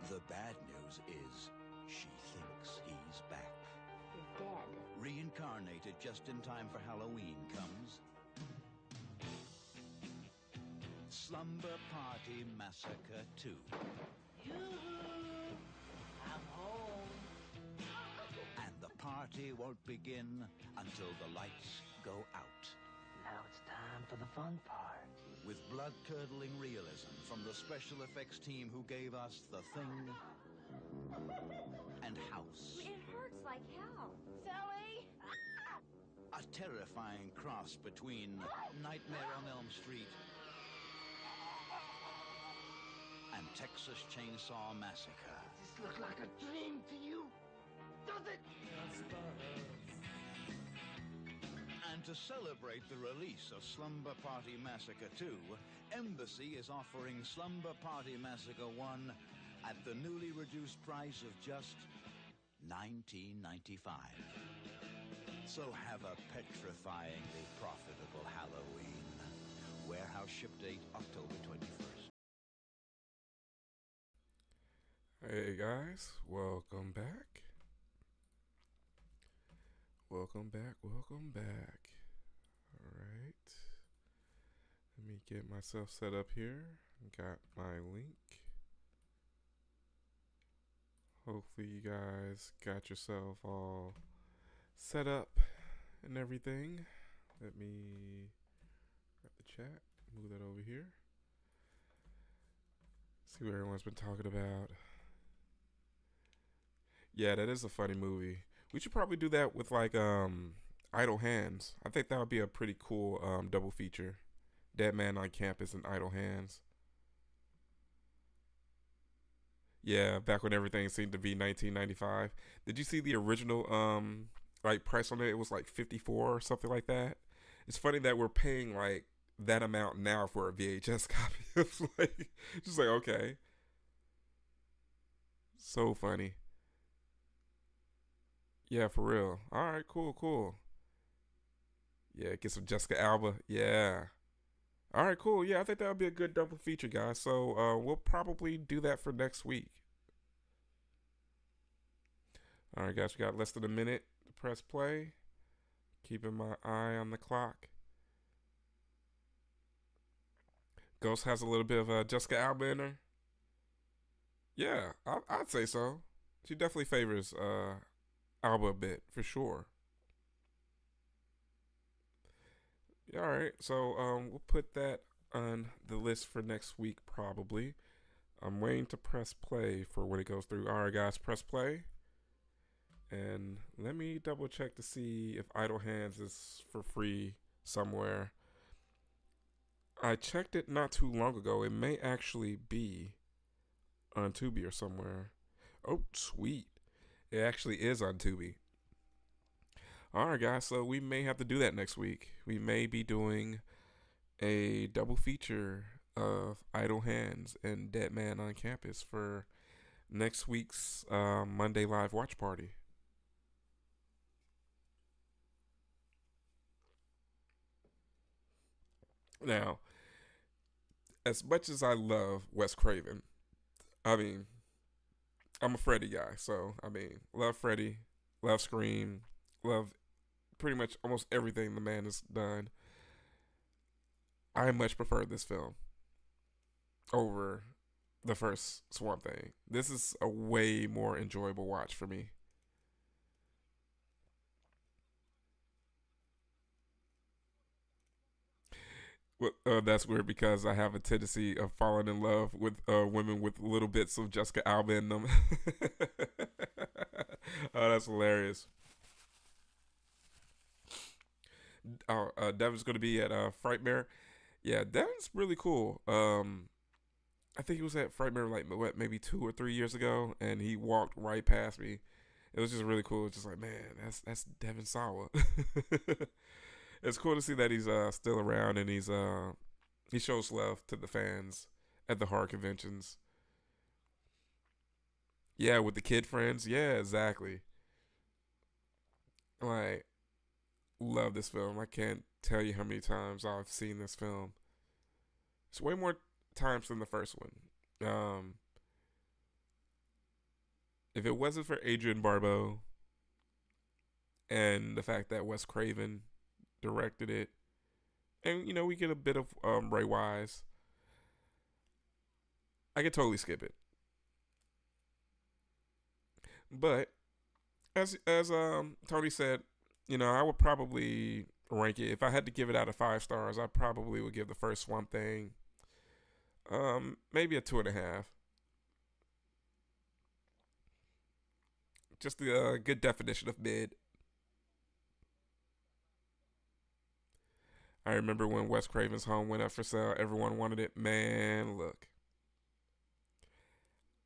The bad news is she thinks he's back. He's dead. Reincarnated just in time for Halloween comes Slumber Party Massacre 2. Yoo-hoo! I'm home. And the party won't begin until the lights go out. Now it's time for the fun part. With blood-curdling realism from the special effects team who gave us The Thing and House. It hurts like hell. Sally! A terrifying cross between Nightmare on Elm Street and Texas Chainsaw Massacre. Does this look like a dream to you? Does it? And to celebrate the release of Slumber Party Massacre 2, Embassy is offering Slumber Party Massacre 1 at the newly reduced price of just $19.95. So have a petrifyingly profitable Halloween. Warehouse ship date October 21st. Hey guys, welcome back. Welcome back, welcome back. All right. Let me get myself set up here. Got my link. Hopefully you guys got yourself all set up and everything. Let me grab the chat, move that over here. See what everyone's been talking about. Yeah, that is a funny movie. We should probably do that with like Idle Hands. I think that would be a pretty cool double feature. Dead Man on Campus and Idle Hands. Yeah, back when everything seemed to be 1995. Did you see the original like price on it? It was like 54 or something like that. It's funny that we're paying like that amount now for a VHS copy. It's like just like okay. So funny. Yeah, for real. All right, cool. Yeah, get some Jessica Alba. Yeah. All right, cool. Yeah, I think that would be a good double feature, guys. So we'll probably do that for next week. All right, guys, we got less than a minute to press play. Keeping my eye on the clock. Ghost has a little bit of Jessica Alba in her. Yeah, I'd say so. She definitely favors Alba a bit for sure. All right, so we'll put that on the list for next week probably. I'm waiting to press play for when it goes through. All right, guys, press play. And let me double check to see if Idle Hands is for free somewhere. I checked it not too long ago. It may actually be on Tubi or somewhere. Oh, sweet. It actually is on Tubi. All right, guys. So we may have to do that next week. We may be doing a double feature of Idle Hands and Dead Man on Campus for next week's Monday live watch party. Now, as much as I love Wes Craven, I mean, I'm a Freddy guy, so I mean, love Freddy, love Scream, love pretty much almost everything the man has done. I much prefer this film over the first Swamp Thing. This is a way more enjoyable watch for me. Well, that's weird because I have a tendency of falling in love with women with little bits of Jessica Alba in them. Oh, that's hilarious. Oh, Devin's going to be at Frightmare. Yeah, Devin's really cool. I think he was at Frightmare like what, maybe 2 or 3 years ago, and he walked right past me. It was just really cool. It's just like, man, that's Devin Sawa. It's cool to see that he's still around and he shows love to the fans at the horror conventions. Yeah, with the kid friends. Yeah, exactly. Like, love this film. I can't tell you how many times I've seen this film. It's way more times than the first one. If it wasn't for Adrian Barbeau and the fact that Wes Craven directed it, and we get a bit of Ray Wise, I could totally skip it. But as Tony said, I would probably rank it if I had to give it out of 5 stars. I probably would give the first Swamp Thing maybe a 2.5. Just the good definition of mid. I remember when Wes Craven's home went up for sale, everyone wanted it. Man, look,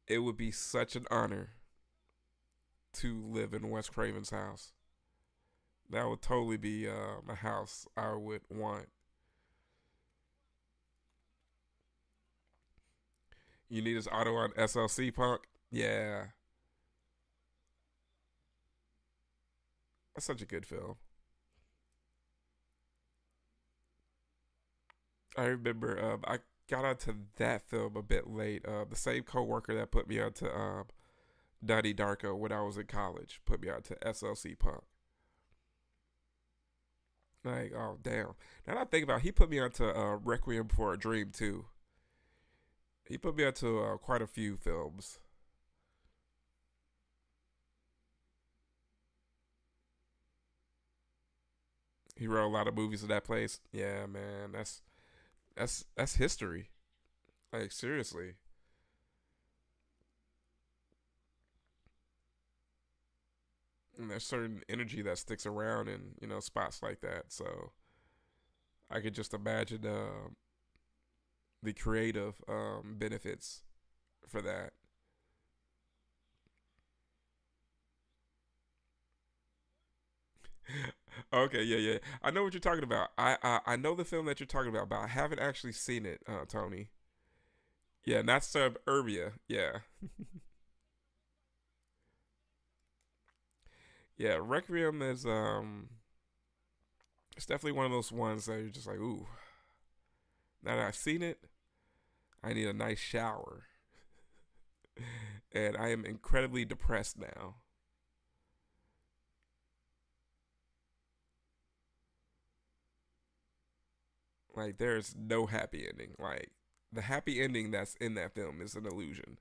it would be such an honor to live in Wes Craven's house. That would totally be a house I would want. You need his auto on SLC Punk? Yeah, that's such a good film. I remember I got onto that film a bit late. The same coworker that put me onto Donnie Darko when I was in college put me onto SLC Punk. Like, oh damn! Now that I think about it, he put me onto Requiem for a Dream too. He put me onto quite a few films. He wrote a lot of movies in that place. Yeah, man, that's history. Like seriously. And there's certain energy that sticks around in spots like that. So I could just imagine the creative benefits for that. Okay, yeah, yeah. I know what you're talking about. I know the film that you're talking about, but I haven't actually seen it, Tony. Yeah, not Suburbia. Yeah, yeah. Requiem is it's definitely one of those ones that you're just like, ooh. Now that I've seen it, I need a nice shower, and I am incredibly depressed now. Like, there's no happy ending. Like, the happy ending that's in that film is an illusion,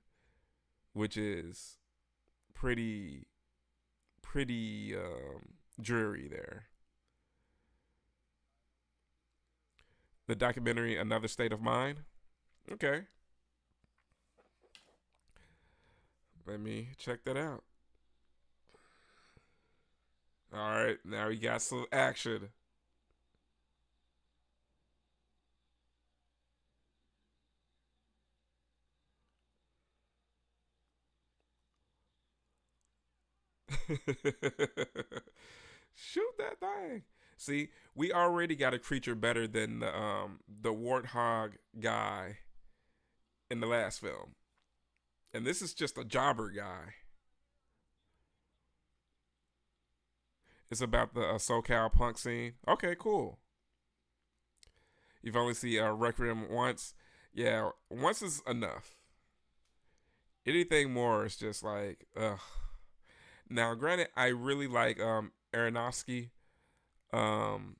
which is pretty dreary there. The documentary Another State of Mind. Okay, let me check that out. All right, now we got some action. Shoot that thing. See, we already got a creature better than the warthog guy in the last film. And this is just a jobber guy. It's about the SoCal punk scene. Okay, cool. You've only seen Requiem once. Yeah, once is enough. Anything more is just like, ugh. Now, granted, I really like Aronofsky. Um,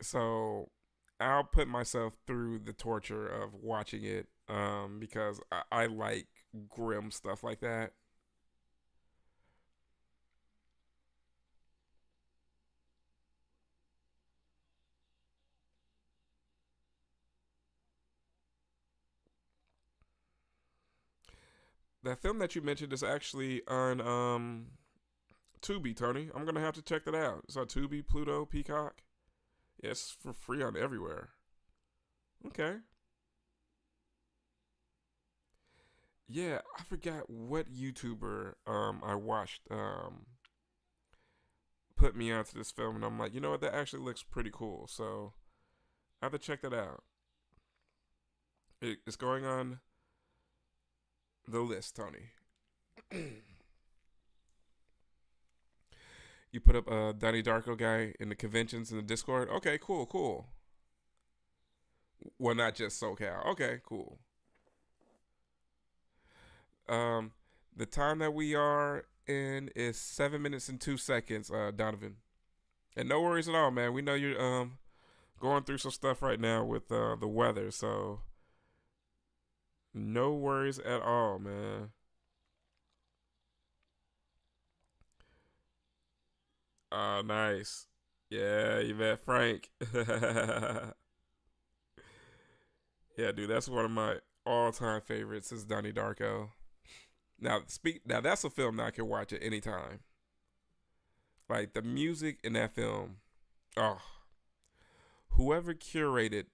so I'll put myself through the torture of watching it because I like grim stuff like that. That film that you mentioned is actually on Tubi, Tony. I'm gonna have to check that out. It's on Tubi, Pluto, Peacock. Yes, for free on everywhere. Okay. Yeah, I forgot what YouTuber I watched put me onto this film, and I'm like, you know what, that actually looks pretty cool. So I have to check that out. It's going on the list, Tony. You put up a Donnie Darko guy in the conventions in the Discord. Okay, cool, cool. Well, not just SoCal. Okay, cool. Um, the time that we are in is 7 minutes and 2 seconds, Donovan. And no worries at all, man. We know you're going through some stuff right now with the weather, so no worries at all, man. Oh, nice. Yeah, you met Frank. Yeah, dude, that's one of my all-time favorites is Donnie Darko. Now that's a film that I can watch at any time. Like the music in that film. Oh, whoever curated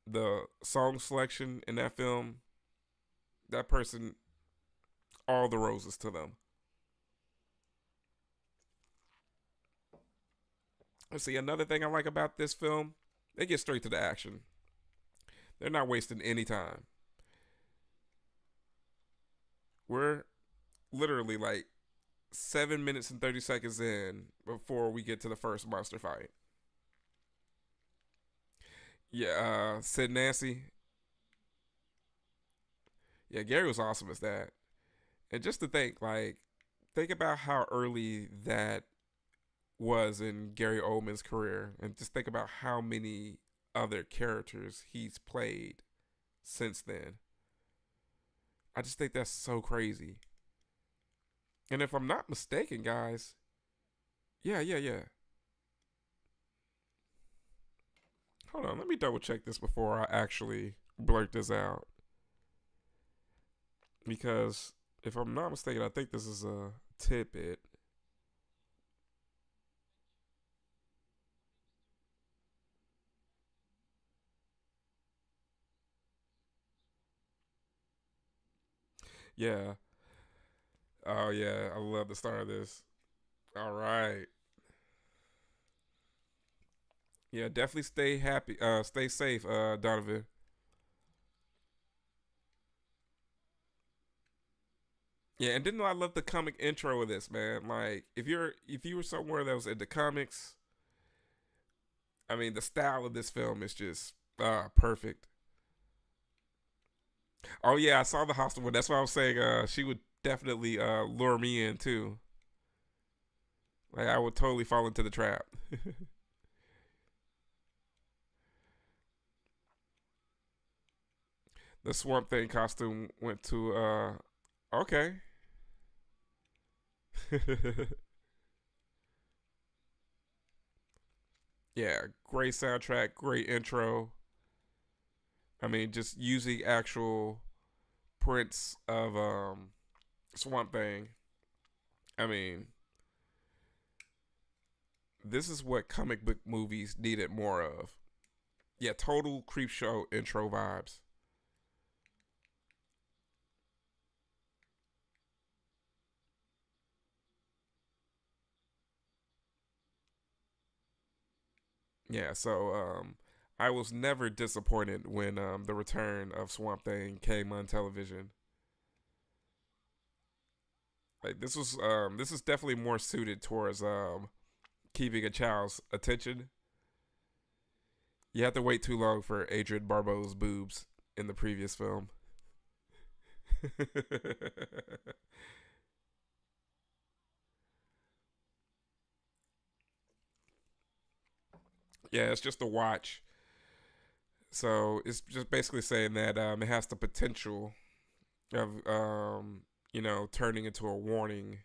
the song selection in that film, that person, all the roses to them. Let's see, another thing I like about this film, they get straight to the action. They're not wasting any time. We're literally like 7 minutes and 30 seconds in before we get to the first monster fight. Yeah, Sid Nancy. Yeah, Gary was awesome as that. And just to think, like, think about how early that was in Gary Oldman's career, and just think about how many other characters he's played since then. I just think that's so crazy. And if I'm not mistaken, guys, yeah. Hold on, let me double check this before I actually blurt this out. Because if I'm not mistaken, I think this is a tidbit. Yeah. Oh yeah, I love the start of this. All right. Yeah, definitely stay happy. Stay safe, Donovan. Yeah, and didn't I love the comic intro of this, man? Like, if you were somewhere that was into comics, I mean, the style of this film is just perfect. Oh yeah, I saw the hostel one. That's why I was saying she would definitely lure me in too. Like I would totally fall into the trap. The Swamp Thing costume went to okay. Yeah, great soundtrack, great intro. I mean, just using actual prints of Swamp Thing. I mean, this is what comic book movies needed more of. Yeah, total creep show intro vibes. Yeah, so I was never disappointed when the return of Swamp Thing came on television. Like this is definitely more suited towards keeping a child's attention. You have to wait too long for Adrian Barbeau's boobs in the previous film. Yeah, it's just a watch. So it's just basically saying that it has the potential of turning into a warning,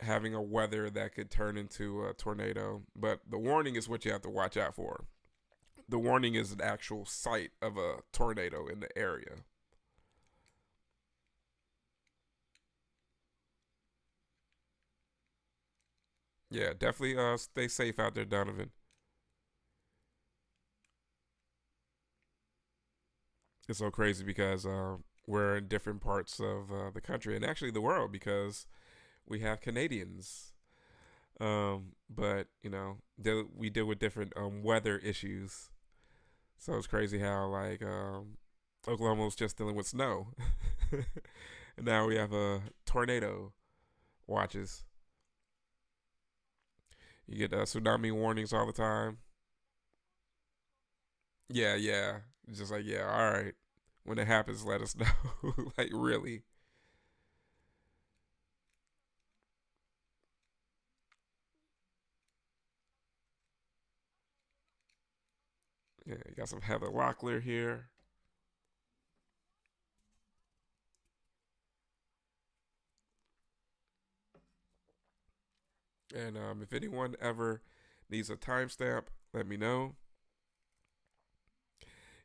having a weather that could turn into a tornado. But the warning is what you have to watch out for. The warning is an actual site of a tornado in the area. Yeah, definitely stay safe out there, Donovan. It's so crazy because we're in different parts of the country and actually the world because we have Canadians. But we deal with different weather issues. So it's crazy how like Oklahoma's just dealing with snow, and now we have a tornado watches. You get tsunami warnings all the time. Yeah, yeah. It's just like yeah, all right. When it happens, let us know. Like really. Yeah, you got some Heather Locklear here. And if anyone ever needs a timestamp, let me know.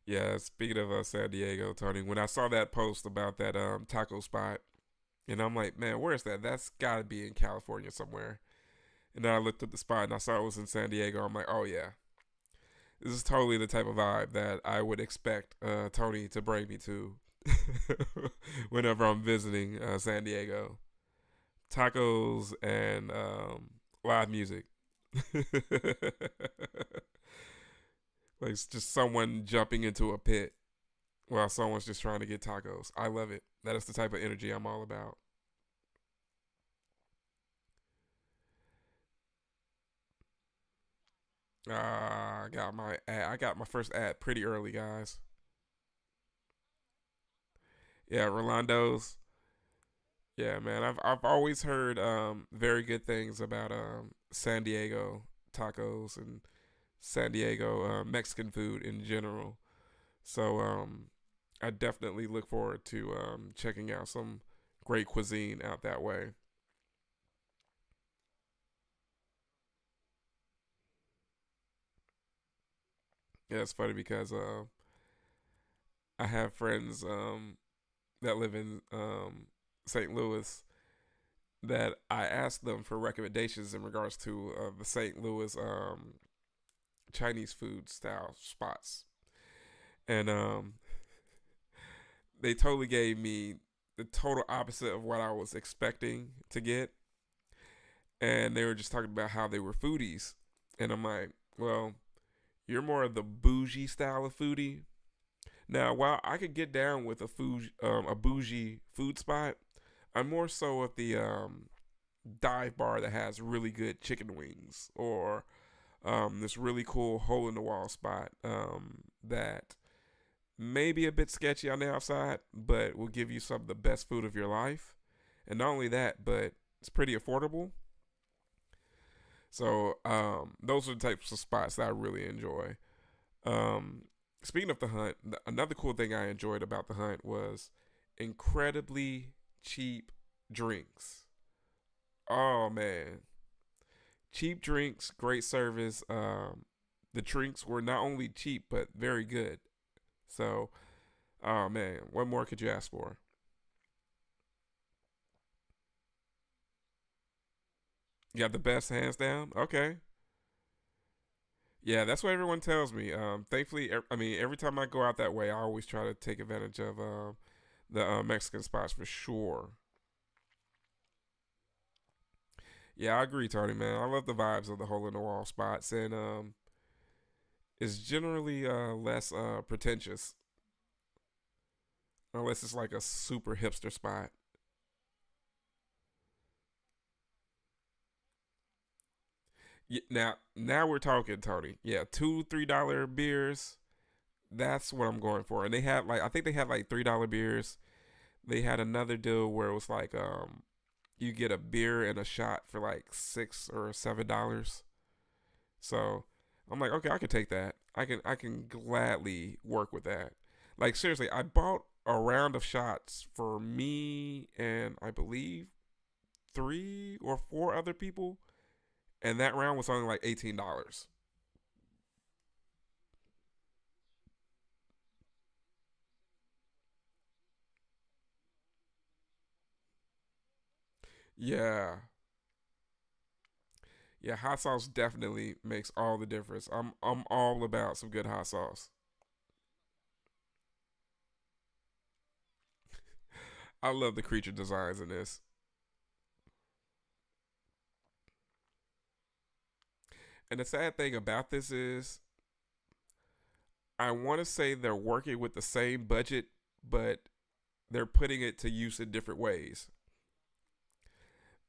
Yeah, speaking of San Diego, Tony, when I saw that post about that taco spot, and I'm like, man, where's that? That's got to be in California somewhere. And then I looked at the spot and I saw it was in San Diego. I'm like, oh yeah, this is totally the type of vibe that I would expect Tony to bring me to whenever I'm visiting San Diego. Tacos and live music. Like it's just someone jumping into a pit while someone's just trying to get tacos. I love it. That is the type of energy I'm all about. I got my first ad pretty early, guys. Yeah, Rolando's. Yeah, man. I've always heard very good things about San Diego tacos and San Diego Mexican food in general. So I definitely look forward to checking out some great cuisine out that way. Yeah, it's funny because I have friends that live in St. Louis that I asked them for recommendations in regards to the St. Louis Chinese food style spots, and they totally gave me the total opposite of what I was expecting to get, and they were just talking about how they were foodies, and I'm like, well, you're more of the bougie style of foodie. Now, while I could get down with a bougie food spot, I'm more so of the dive bar that has really good chicken wings or this really cool hole in the wall spot that may be a bit sketchy on the outside, but will give you some of the best food of your life. And not only that, but it's pretty affordable. So those are the types of spots that I really enjoy. Um, Speaking of the hunt, another cool thing I enjoyed about the hunt was incredibly cheap drinks. Oh man, cheap drinks, great service. The drinks were not only cheap but very good. So, oh man, what more could you ask for? You got the best hands down. Okay. Yeah, that's what everyone tells me. Thankfully, I mean, every time I go out that way, I always try to take advantage of the Mexican spots for sure. Yeah, I agree, Tony. Man, I love the vibes of the hole in the wall spots, and it's generally less pretentious, unless it's like a super hipster spot. Now we're talking, Tony. Yeah, $2, $3 beers. That's what I'm going for. And they had like I think they had like $3 beers. They had another deal where it was like you get a beer and a shot for like $6 or $7. So I'm like, okay, I can take that. I can gladly work with that. Like seriously, I bought a round of shots for me and I believe 3 or 4 other people, and that round was only like $18. Yeah, yeah, hot sauce definitely makes all the difference. I'm all about some good hot sauce. I love the creature designs in this. And the sad thing about this is I want to say they're working with the same budget, but they're putting it to use in different ways.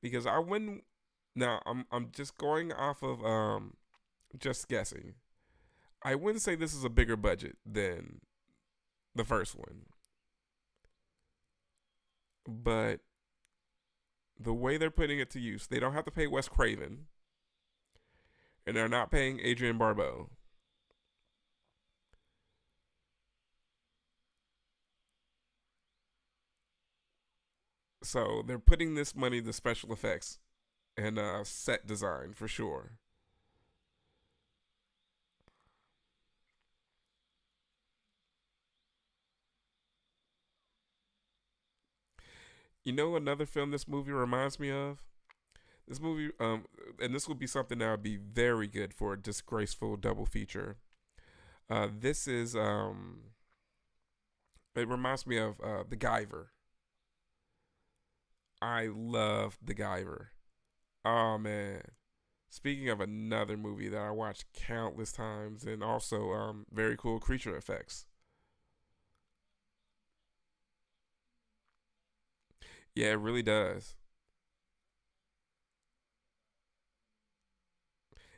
Because I wouldn't. Now I'm just going off of just guessing. I wouldn't say this is a bigger budget than the first one, but the way they're putting it to use, they don't have to pay Wes Craven, and they're not paying Adrian Barbeau. So they're putting this money to special effects and set design for sure. You know another film this movie reminds me of? This movie, and this would be something that would be very good for a disgraceful double feature. This is, it reminds me of The Guyver. I love The Guyver. Oh man. Speaking of another movie that I watched countless times and also very cool creature effects. Yeah, it really does.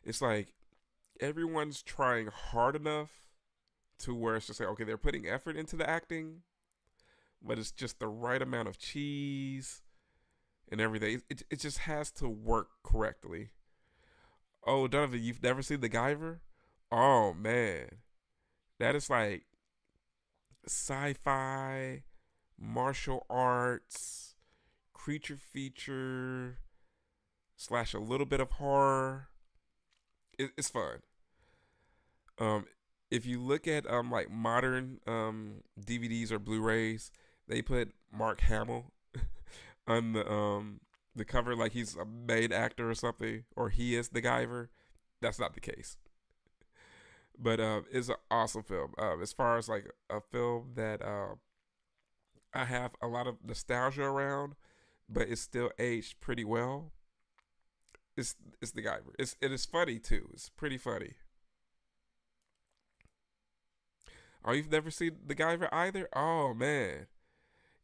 It's like everyone's trying hard enough to where it's just like, okay, they're putting effort into the acting, but it's just the right amount of cheese and everything. It just has to work correctly. Oh, Donovan, you've never seen The Guyver? Oh, man. That is like sci fi, martial arts, creature feature, slash a little bit of horror. It's fun. Um, if you look at like modern DVDs or Blu-rays, they put Mark Hamill on the cover like he's a main actor or something, or he is the Guyver. That's not the case. But it's an awesome film. As far as like a film that I have a lot of nostalgia around, but it's still aged pretty well. It's the Guyver. It is funny too. It's pretty funny. Oh, you've never seen the Guyver either? Oh man,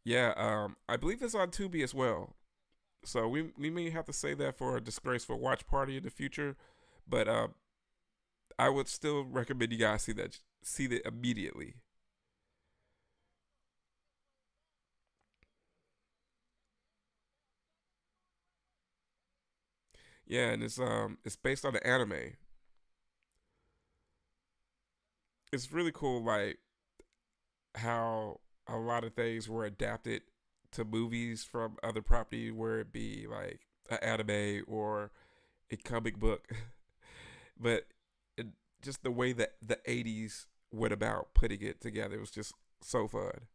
yeah. I believe it's on Tubi as well. So we may have to say that for a disgraceful watch party in the future, but I would still recommend you guys see that immediately. Yeah, and it's based on the anime. It's really cool, like how a lot of things were adapted to movies from other property, where it be like an anime or a comic book, but it, just the way that the '80s went about putting it together was just so fun.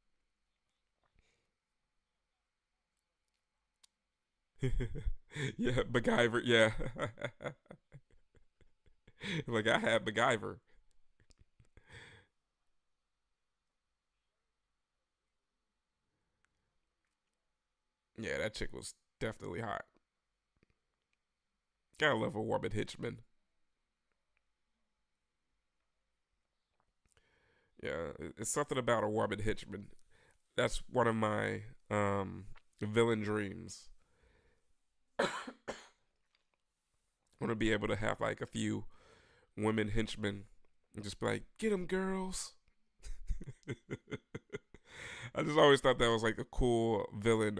Yeah, MacGyver. Yeah, like I had MacGyver. Yeah, that chick was definitely hot. Gotta love a woman henchman. Yeah, it's something about a woman henchman. That's one of my villain dreams. I want to be able to have like a few women henchmen and just be like, get them girls. I just always thought that was like a cool villain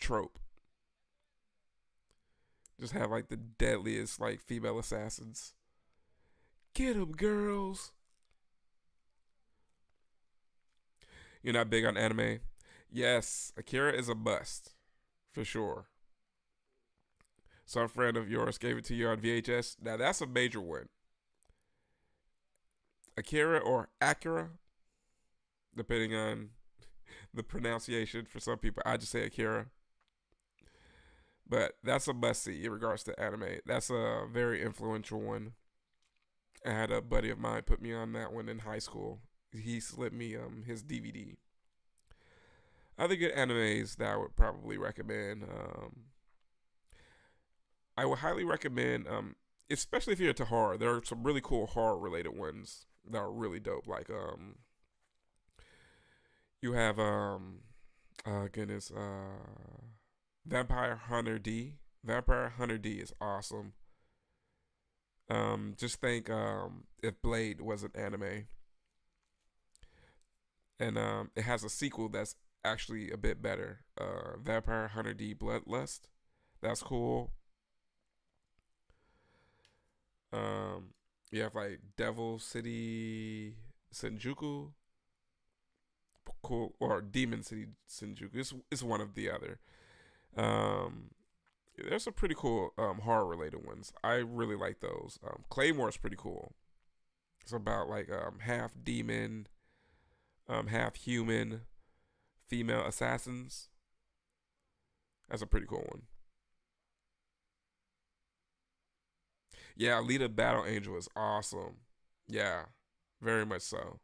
trope. Just have like the deadliest like female assassins. Get them girls. You're not big on anime? Yes, Akira is a must for sure. Some friend of yours gave it to you on VHS. Now that's a major one. Akira or Akira, depending on the pronunciation. For some people, I just say Akira. But that's a must see in regards to anime. That's a very influential one. I had a buddy of mine put me on that one in high school. He slipped me his DVD. Other good animes that I would probably recommend. I would highly recommend, especially if you're into horror. There are some really cool horror related ones that are really dope. Like you have goodness, Vampire Hunter D. Vampire Hunter D is awesome. Just think if Blade was an anime, and it has a sequel that's actually a bit better. Vampire Hunter D Bloodlust. That's cool. Um, you have like Devil City Senjuku, cool, or Demon City Senjuku. It's one of the other. Um, there's some pretty cool horror related ones. I really like those. Claymore is pretty cool. It's about like half demon, half human, female assassins. That's a pretty cool one. Yeah, Alita Battle Angel is awesome. Yeah, very much so.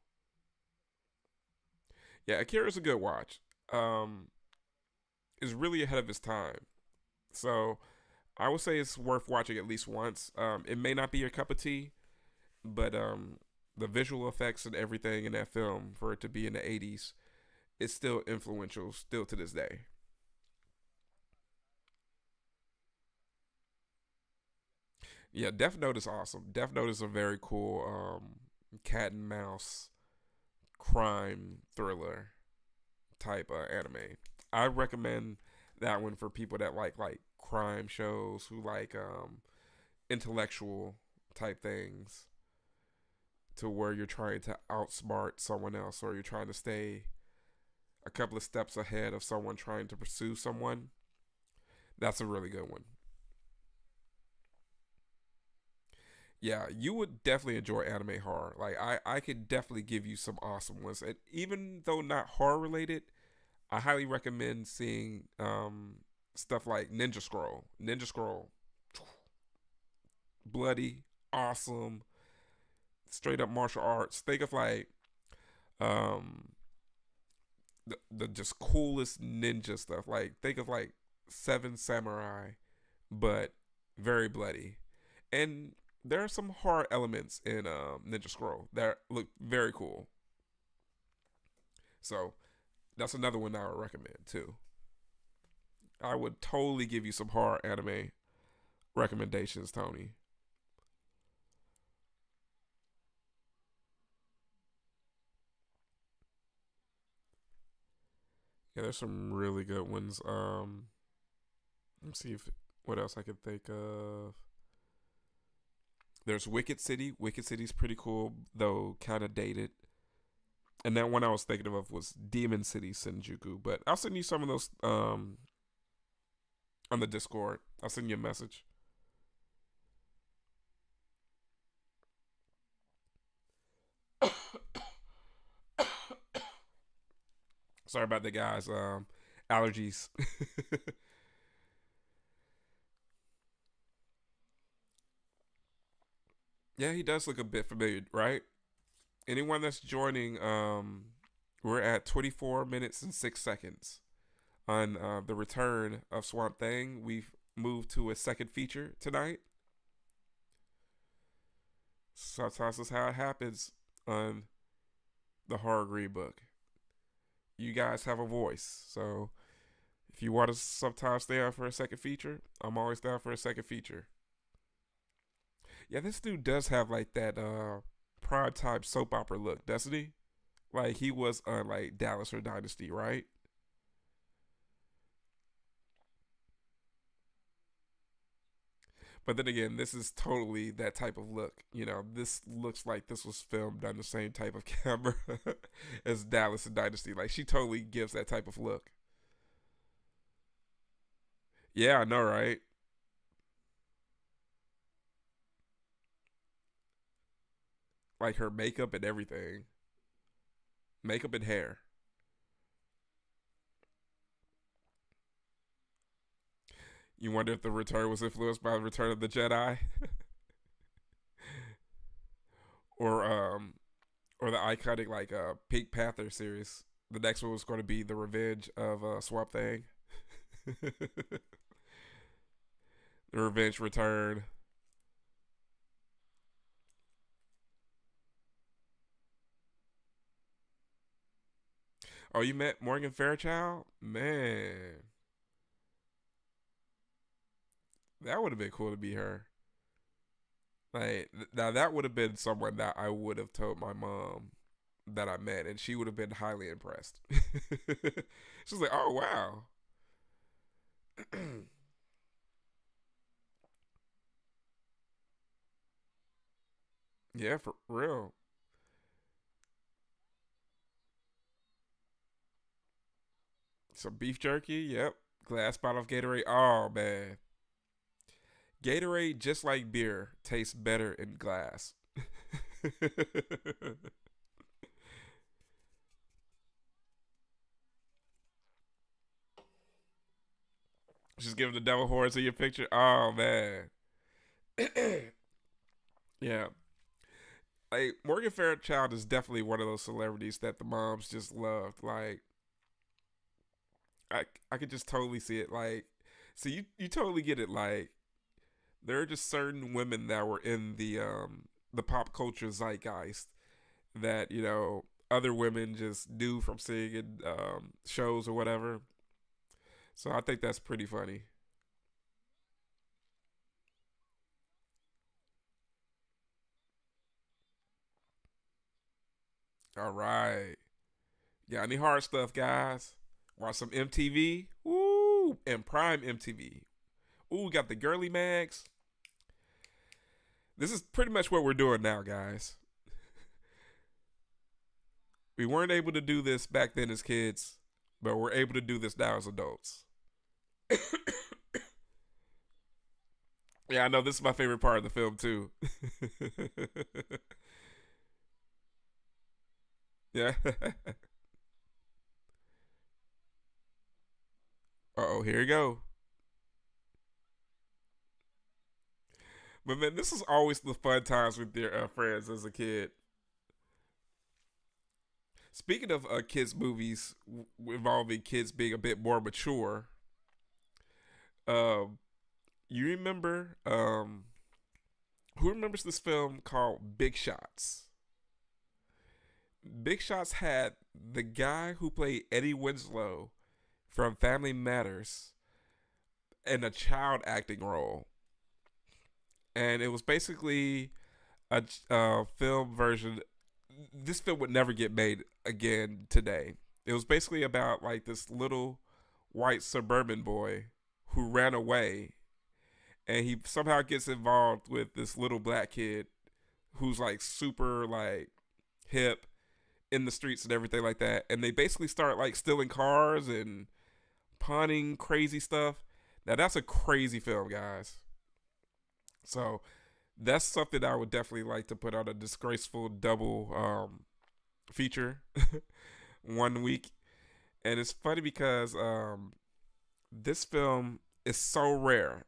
Yeah, Akira's a good watch. Um, is really ahead of its time. So I would say it's worth watching at least once. It may not be your cup of tea, but the visual effects and everything in that film for it to be in the '80s, it's still influential, still to this day. Yeah, Death Note is awesome. Death Note is a very cool cat and mouse crime thriller type anime. I recommend that one for people that like crime shows, who like intellectual type things, to where you're trying to outsmart someone else or you're trying to stay a couple of steps ahead of someone trying to pursue someone. That's a really good one. Yeah, you would definitely enjoy anime horror. Like I could definitely give you some awesome ones. And even though not horror related, I highly recommend seeing stuff like Ninja Scroll. Ninja Scroll, bloody, awesome, straight up martial arts. Think of like um the just coolest ninja stuff. Like think of like Seven Samurai, but very bloody. And there are some horror elements in Ninja Scroll that look very cool. So that's another one I would recommend too. I would totally give you some horror anime recommendations, Tony. Yeah, there's some really good ones. Let's see if what else I can think of. There's Wicked City. Wicked City's pretty cool, though kind of dated. And that one I was thinking of was Demon City Senjuku. But I'll send you some of those on the Discord. I'll send you a message. Sorry about the guys. Allergies. Yeah, he does look a bit familiar, right? Anyone that's joining, we're at 24 minutes and 6 seconds on the return of Swamp Thing. We've moved to a second feature tonight. Sometimes that's how it happens on the Horror Greenbook. You guys have a voice, so if you want to sometimes stay on for a second feature, I'm always down for a second feature. Yeah, this dude does have like that prime time soap opera look, doesn't he? Like he was on like Dallas or Dynasty, right? But then again, this is totally that type of look. You know, this looks like this was filmed on the same type of camera as Dallas and Dynasty. Like she totally gives that type of look. Yeah, I know, right? Like her makeup and everything, makeup and hair. You wonder if the return was influenced by the Return of the Jedi, or or the iconic like Pink Panther series. The next one was going to be the Revenge of Swamp Thing. The Revenge Return. Oh, you met Morgan Fairchild? Man, that would have been cool to be her. Like now, that would have been someone that I would have told my mom that I met, and she would have been highly impressed. She was like, "Oh wow, yeah, for real." Some beef jerky, yep. Glass bottle of Gatorade. Oh man, Gatorade, just like beer, tastes better in glass. Just giving the devil horns in your picture. Oh man, yeah. Like Morgan Fairchild is definitely one of those celebrities that the moms just loved. Like I could just totally see it. Like, so you totally get it. Like there are just certain women that were in the pop culture zeitgeist that other women just knew from seeing in shows or whatever. So I think that's pretty funny. All right, got any hard stuff, guys? Watch some MTV. Woo! And Prime MTV. Ooh, we got the girly mags. This is pretty much what we're doing now, guys. We weren't able to do this back then as kids, but we're able to do this now as adults. Yeah, I know this is my favorite part of the film too. Yeah. Oh, here you go. But man, this is always the fun times with your friends as a kid. Speaking of kids movies involving kids being a bit more mature, um, you remember who remembers this film called Big Shots? Big Shots had the guy who played Eddie Winslow from Family Matters in a child acting role, and it was basically a film version. This film would never get made again today. It was basically about like this little white suburban boy who ran away, and he somehow gets involved with this little black kid who's like super like hip in the streets and everything like that. And they basically start like stealing cars and pawning crazy stuff. Now that's a crazy film, guys. So that's something I would definitely like to put on a disgraceful double feature one week. And it's funny because this film is so rare.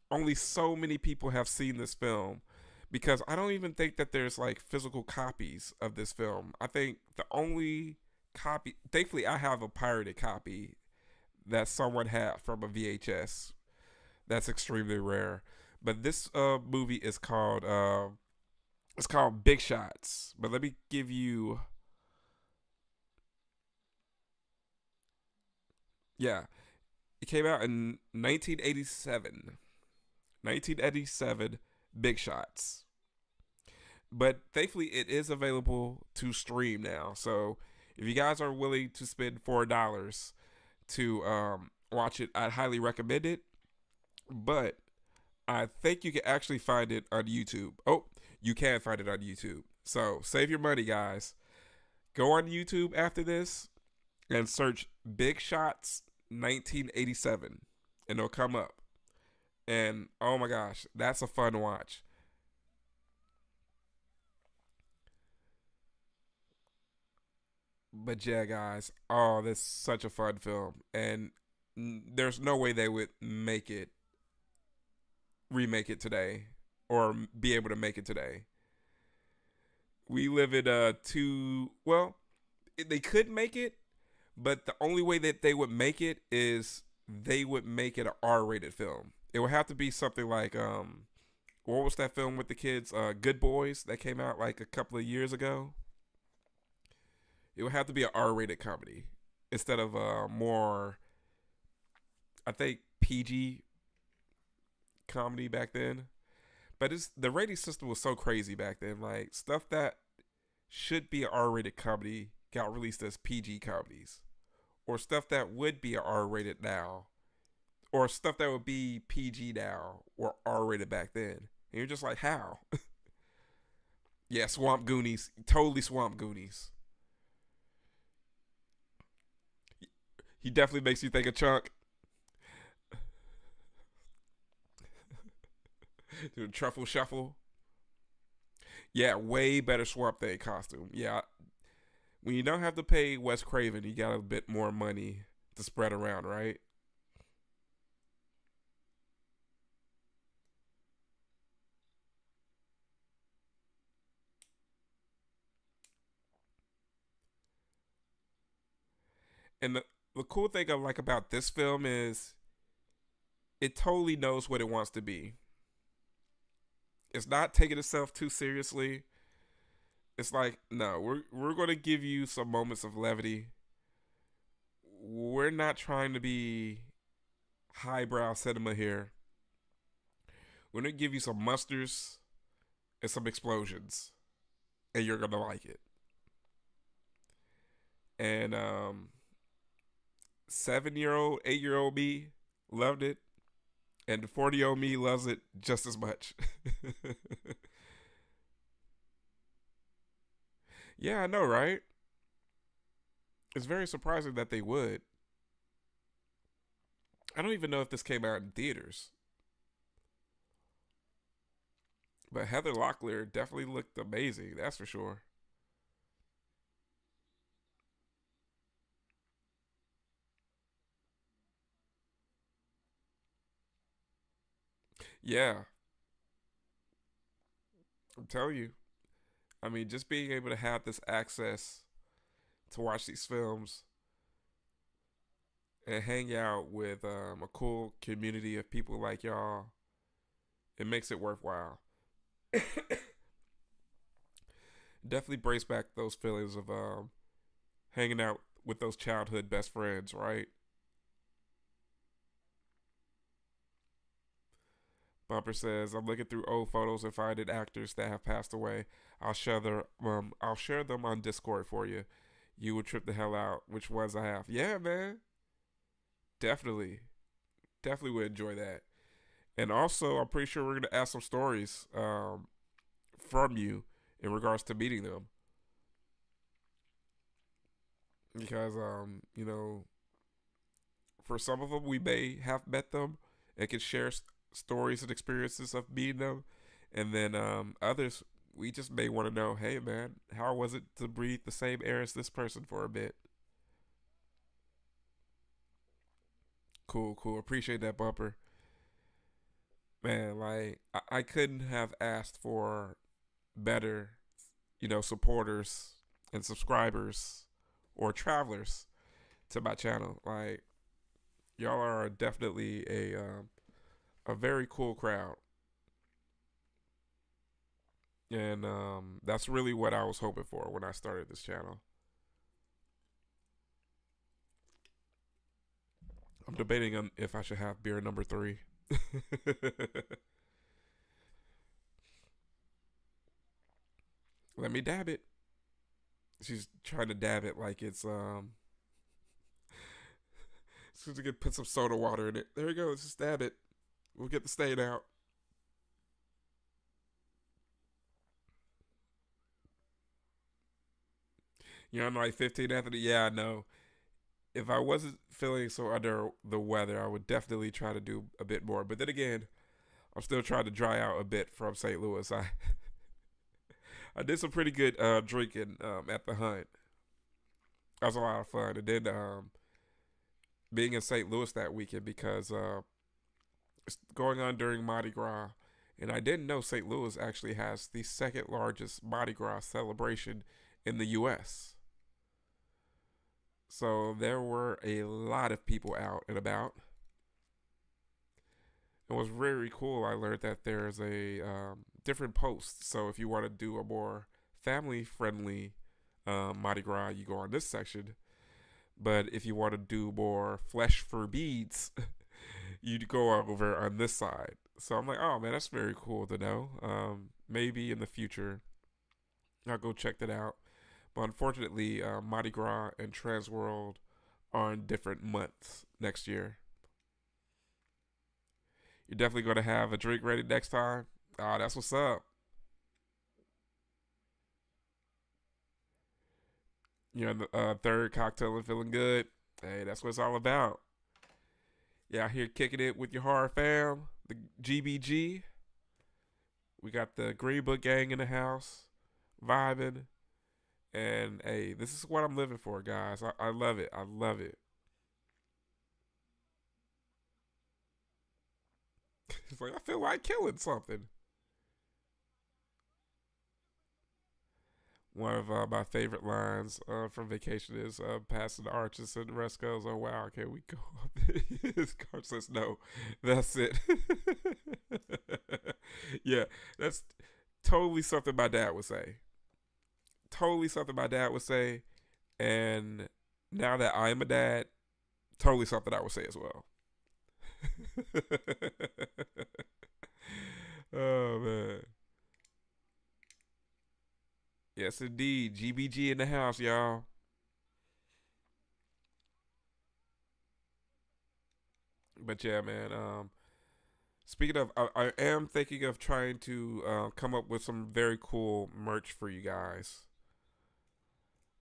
Only so many people have seen this film because I don't even think that there's like physical copies of this film. I think the only copy, thankfully, I have a pirated copy that someone had from a VHS. That's extremely rare. But this movie is called it's called Big Shots. But let me give you, yeah, it came out in 1987. 1987, Big Shots. But thankfully, it is available to stream now. So if you guys are willing to spend $4 to watch it, I'd highly recommend it. But I think you can actually find it on YouTube. Oh, you can find it on YouTube. So save your money, guys. Go on YouTube after this and search Big Shots 1987, and it'll come up. And oh my gosh, that's a fun watch. But yeah, guys, oh, that's such a fun film, and there's no way they would remake it today, or be able to make it today. We live in they could make it, but the only way that they would make it is they would make it an R-rated film. It would have to be something like what was that film with the kids? Good Boys, that came out like a couple of years ago. It would have to be an R-rated comedy instead of more, I think, PG comedy back then. But the rating system was so crazy back then. Like, stuff that should be an R-rated comedy got released as PG comedies, or stuff that would be an R-rated now, or stuff that would be PG now or R-rated back then. And you're just like, how? Yeah, Swamp Goonies, totally Swamp Goonies. He definitely makes you think of Chunk. The Truffle Shuffle. Yeah, way better Swamp Thing costume. Yeah, when you don't have to pay Wes Craven, you got a bit more money to spread around, right? And the cool thing I like about this film is it totally knows what it wants to be. It's not taking itself too seriously. It's like, no, we're gonna give you some moments of levity. We're not trying to be highbrow cinema here. We're gonna give you some monsters and some explosions, and you're gonna like it. And 7-year-old, 8-year-old me loved it, and the 40-year-old me loves it just as much. Yeah, I know, right? It's very surprising that they would. I don't even know if this came out in theaters, but Heather Locklear definitely looked amazing. That's for sure. Yeah, I'm telling you. I mean, just being able to have this access to watch these films and hang out with a cool community of people like y'all, it makes it worthwhile. Definitely brings back those feelings of hanging out with those childhood best friends, right? Bumper says, "I'm looking through old photos and finding actors that have passed away. I'll share them on Discord for you. You would trip the hell out. Which ones I have? Yeah, man, definitely, definitely would enjoy that. And also, I'm pretty sure we're gonna ask some stories from you in regards to meeting them, because For some of them, we may have met them and can share stories and experiences of meeting them. And then others, we just may want to know, hey, man, how was it to breathe the same air as this person for a bit? Cool, cool. Appreciate that, Bumper. Man, like, I couldn't have asked for better, supporters and subscribers or travelers to my channel. Like, y'all are definitely a very cool crowd. And that's really what I was hoping for when I started this channel. I'm debating on if I should have beer number 3. Let me dab it. She's trying to dab it like it's so to put some soda water in it. There we go. Let's just dab it. We'll get the stain out. I'm like 15, Anthony. Yeah, I know. If I wasn't feeling so under the weather, I would definitely try to do a bit more. But then again, I'm still trying to dry out a bit from St. Louis. I did some pretty good drinking at the hunt. That was a lot of fun. And then being in St. Louis that weekend because it's going on during Mardi Gras. And I didn't know St. Louis actually has the second largest Mardi Gras celebration in the U.S. So there were a lot of people out and about. It was very cool. I learned that there's a different post. So if you want to do a more family-friendly Mardi Gras, you go on this section. But if you want to do more flesh for beads, you'd go over on this side. So I'm like, oh man, that's very cool to know. Maybe in the future, I'll go check that out. But unfortunately, Mardi Gras and Transworld are in different months next year. You're definitely going to have a drink ready next time. Oh, that's what's up. You're in the third cocktail and feeling good. Hey, that's what it's all about. Yeah, out here kicking it with your horror fam, the GBG. We got the Greenbook gang in the house, vibing. And hey, this is what I'm living for, guys. I love it. I love it. It's like I feel like killing something. One of my favorite lines from Vacation is passing the arches and the rest goes, oh wow, can we go up? His car says no. That's it. Yeah, that's totally something my dad would say. Totally something my dad would say. And now that I'm a dad, totally something I would say as well. Oh man. Yes indeed. GBG in the house, y'all. But yeah, man. Speaking of, I am thinking of trying to come up with some very cool merch for you guys.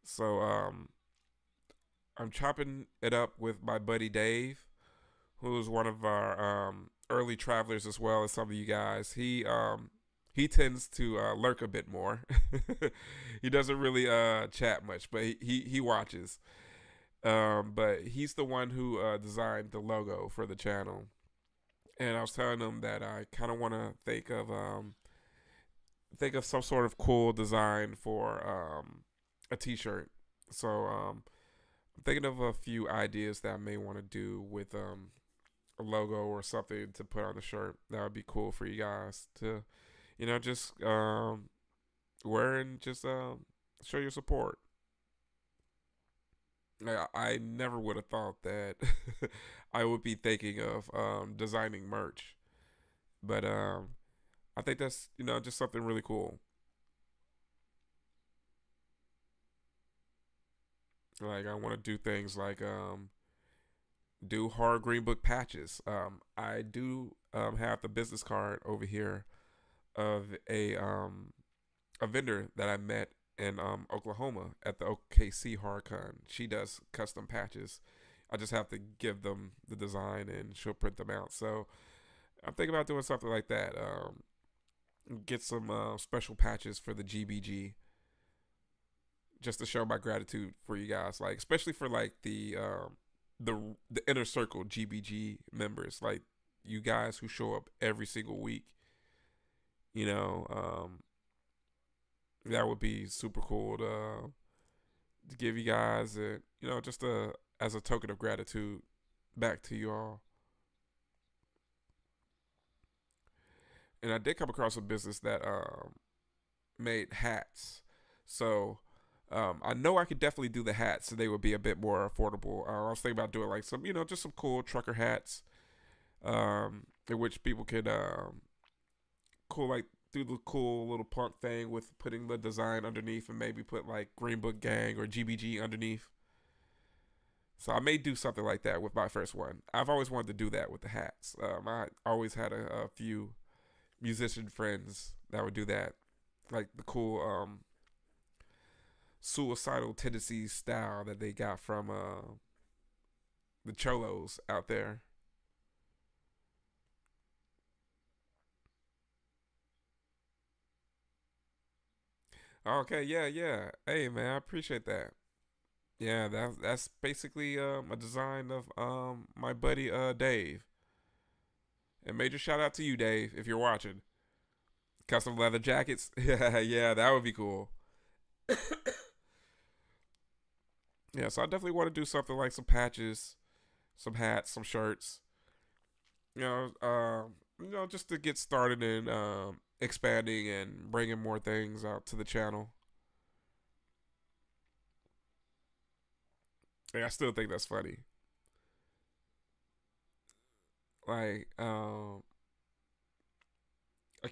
So I'm chopping it up with my buddy Dave, who is one of our early travelers as well as some of you guys. He tends to lurk a bit more. He doesn't really chat much, but he watches. But he's the one who designed the logo for the channel, and I was telling him that I kind of want to think of some sort of cool design for a T-shirt. So I'm thinking of a few ideas that I may want to do with a logo or something to put on the shirt. That would be cool for you guys to, just wear and just show your support. I never would have thought that I would be thinking of designing merch, but I think that's just something really cool. Like I want to do things like do horror green book patches. I do have the business card over here of a vendor that I met in Oklahoma at the OKC HorrorCon. She does custom patches. I just have to give them the design and she'll print them out. So I'm thinking about doing something like that. Get some special patches for the GBG just to show my gratitude for you guys, like especially for like the inner circle GBG members, like you guys who show up every single week. You know, that would be super cool to give you guys, just as a token of gratitude back to you all. And I did come across a business that made hats. So I know I could definitely do the hats, so they would be a bit more affordable. I was thinking about doing like some, just some cool trucker hats, in which people could cool like do the cool little punk thing with putting the design underneath, and maybe put like Greenbook Gang or GBG underneath. So I may do something like that with my first one. I've always wanted to do that with the hats. I always had a few musician friends that would do that, like the cool suicidal tendencies style that they got from the cholos out there. Okay, yeah, yeah. Hey man, I appreciate that. Yeah, that's basically a design of my buddy Dave. And major shout out to you, Dave, if you're watching. Custom leather jackets. Yeah, yeah, that would be cool. Yeah, so I definitely want to do something like some patches, some hats, some shirts. Just to get started in expanding and bringing more things out to the channel. Yeah, I still think that's funny. Like, I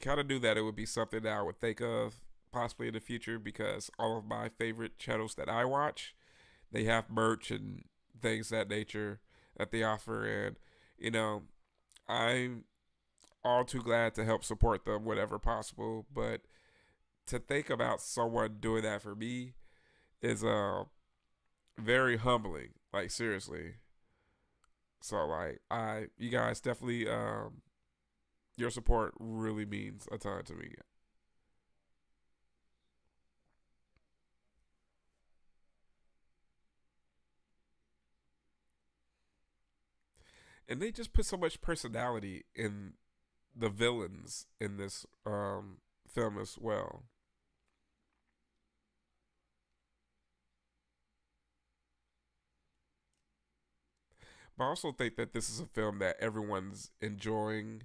kind of knew that it would be something that I would think of possibly in the future, because all of my favorite channels that I watch, they have merch and things that nature that they offer, and you know, I'm all too glad to help support them whenever possible. But to think about someone doing that for me is very humbling. Like seriously. So like you guys definitely your support really means a ton to me. And they just put so much personality in the villains in this film as well. But I also think that this is a film that everyone's enjoying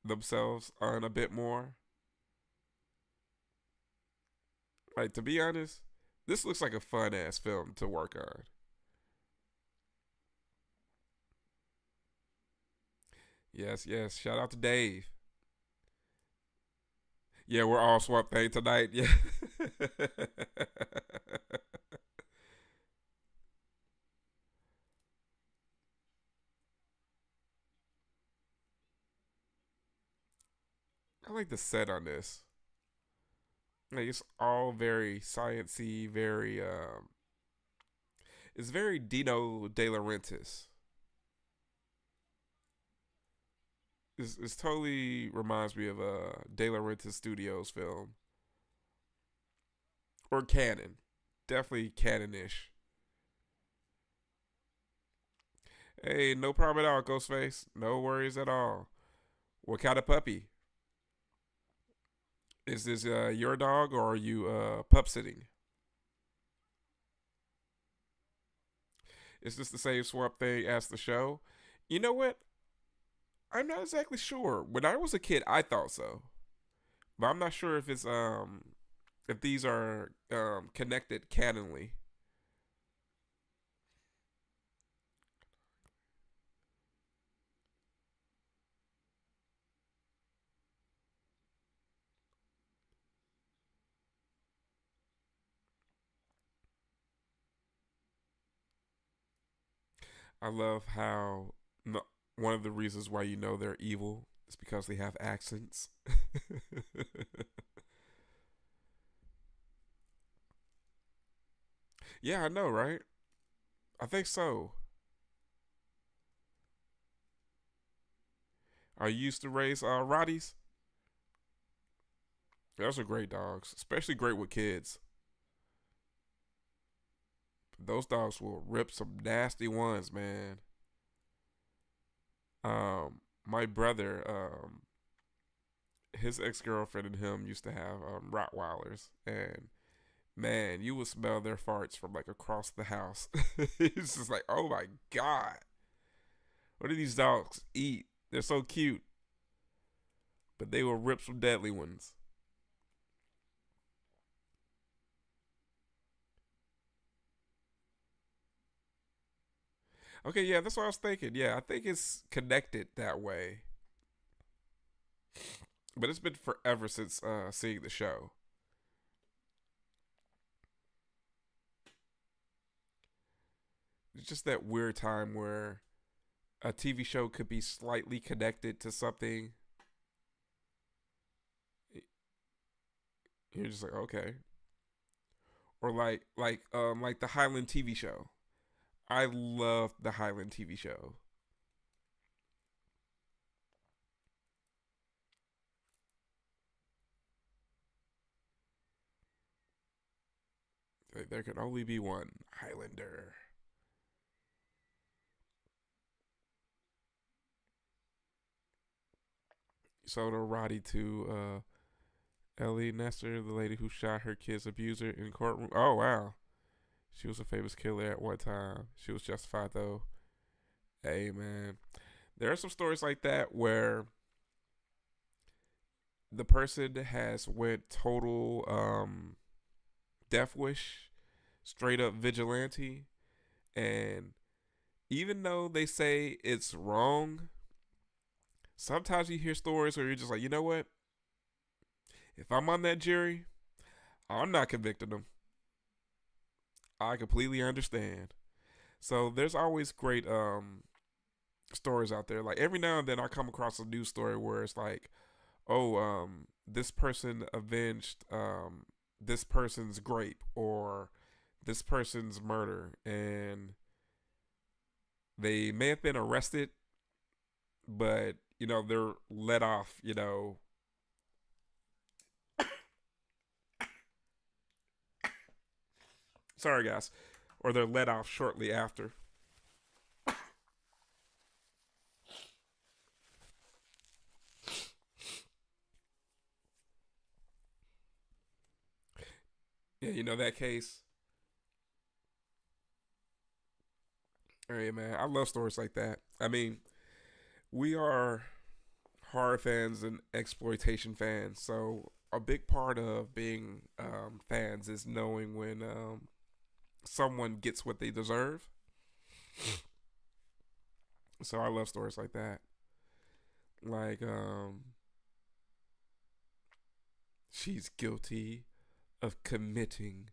themselves on a bit more. Like to be honest, this looks like a fun ass film to work on. Yes, yes. Shout out to Dave. Yeah, we're all Swamp Thing tonight. Yeah. I like the set on this. Like it's all very sciency, very it's very Dino De Laurentiis. It's totally reminds me of a De Laurentiis Studios film, or Canon. Definitely Canon-ish. Hey, no problem at all, Ghostface. No worries at all. What kind of puppy? Is this your dog, or are you pup sitting? Is this the same Swamp Thing as the show? You know what? I'm not exactly sure. When I was a kid, I thought so, but I'm not sure if these are connected canonly. I love how no, one of the reasons why you know they're evil is because they have accents. Yeah, I know, right? I think so. Are you used to raise Rotties? Those are great dogs, especially great with kids. Those dogs will rip some nasty ones, man. My brother, his ex girlfriend and him used to have Rottweilers, and man, you would smell their farts from like across the house. It's just like, oh my god, what do these dogs eat? They're so cute, but they will rip some deadly ones. Okay, yeah, that's what I was thinking. Yeah, I think it's connected that way, but it's been forever since seeing the show. It's just that weird time where a TV show could be slightly connected to something. You're just like, okay, or like the Highland TV show. I love the Highland TV show. There can only be one Highlander. Sold a Roddy to Ellie Nestor, the lady who shot her kid's abuser in courtroom. Oh wow, she was a famous killer at one time. She was justified though. Hey man, there are some stories like that where the person has went total death wish, straight up vigilante, and even though they say it's wrong, sometimes you hear stories where you're just like, you know what? If I'm on that jury, I'm not convicting them. I completely understand. So there's always great stories out there. Like every now and then I come across a news story where it's like, oh, this person avenged this person's grape or this person's murder, and they may have been arrested, but they're let off. Sorry guys, or they're let off shortly after. Yeah, that case. Hey man, I love stories like that. I mean, we are horror fans and exploitation fans, so a big part of being fans is knowing when someone gets what they deserve. So I love stories like that. Like, she's guilty of committing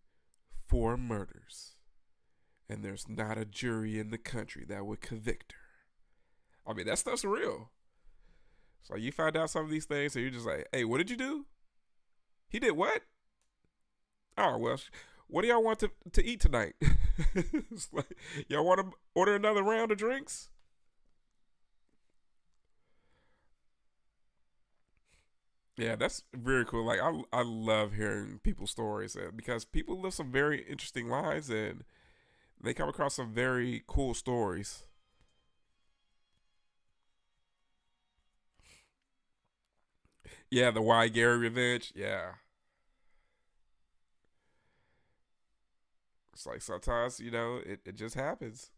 4 murders, and there's not a jury in the country that would convict her. I mean, that stuff's real. So you find out some of these things, and you're just like, hey, what did you do? He did what? Oh, well, what do y'all want to eat tonight? It's like, y'all want to order another round of drinks? Yeah, that's very cool. Like I love hearing people's stories because people live some very interesting lives and they come across some very cool stories. Yeah, the Why Gary revenge. Yeah, it's like sometimes it just happens.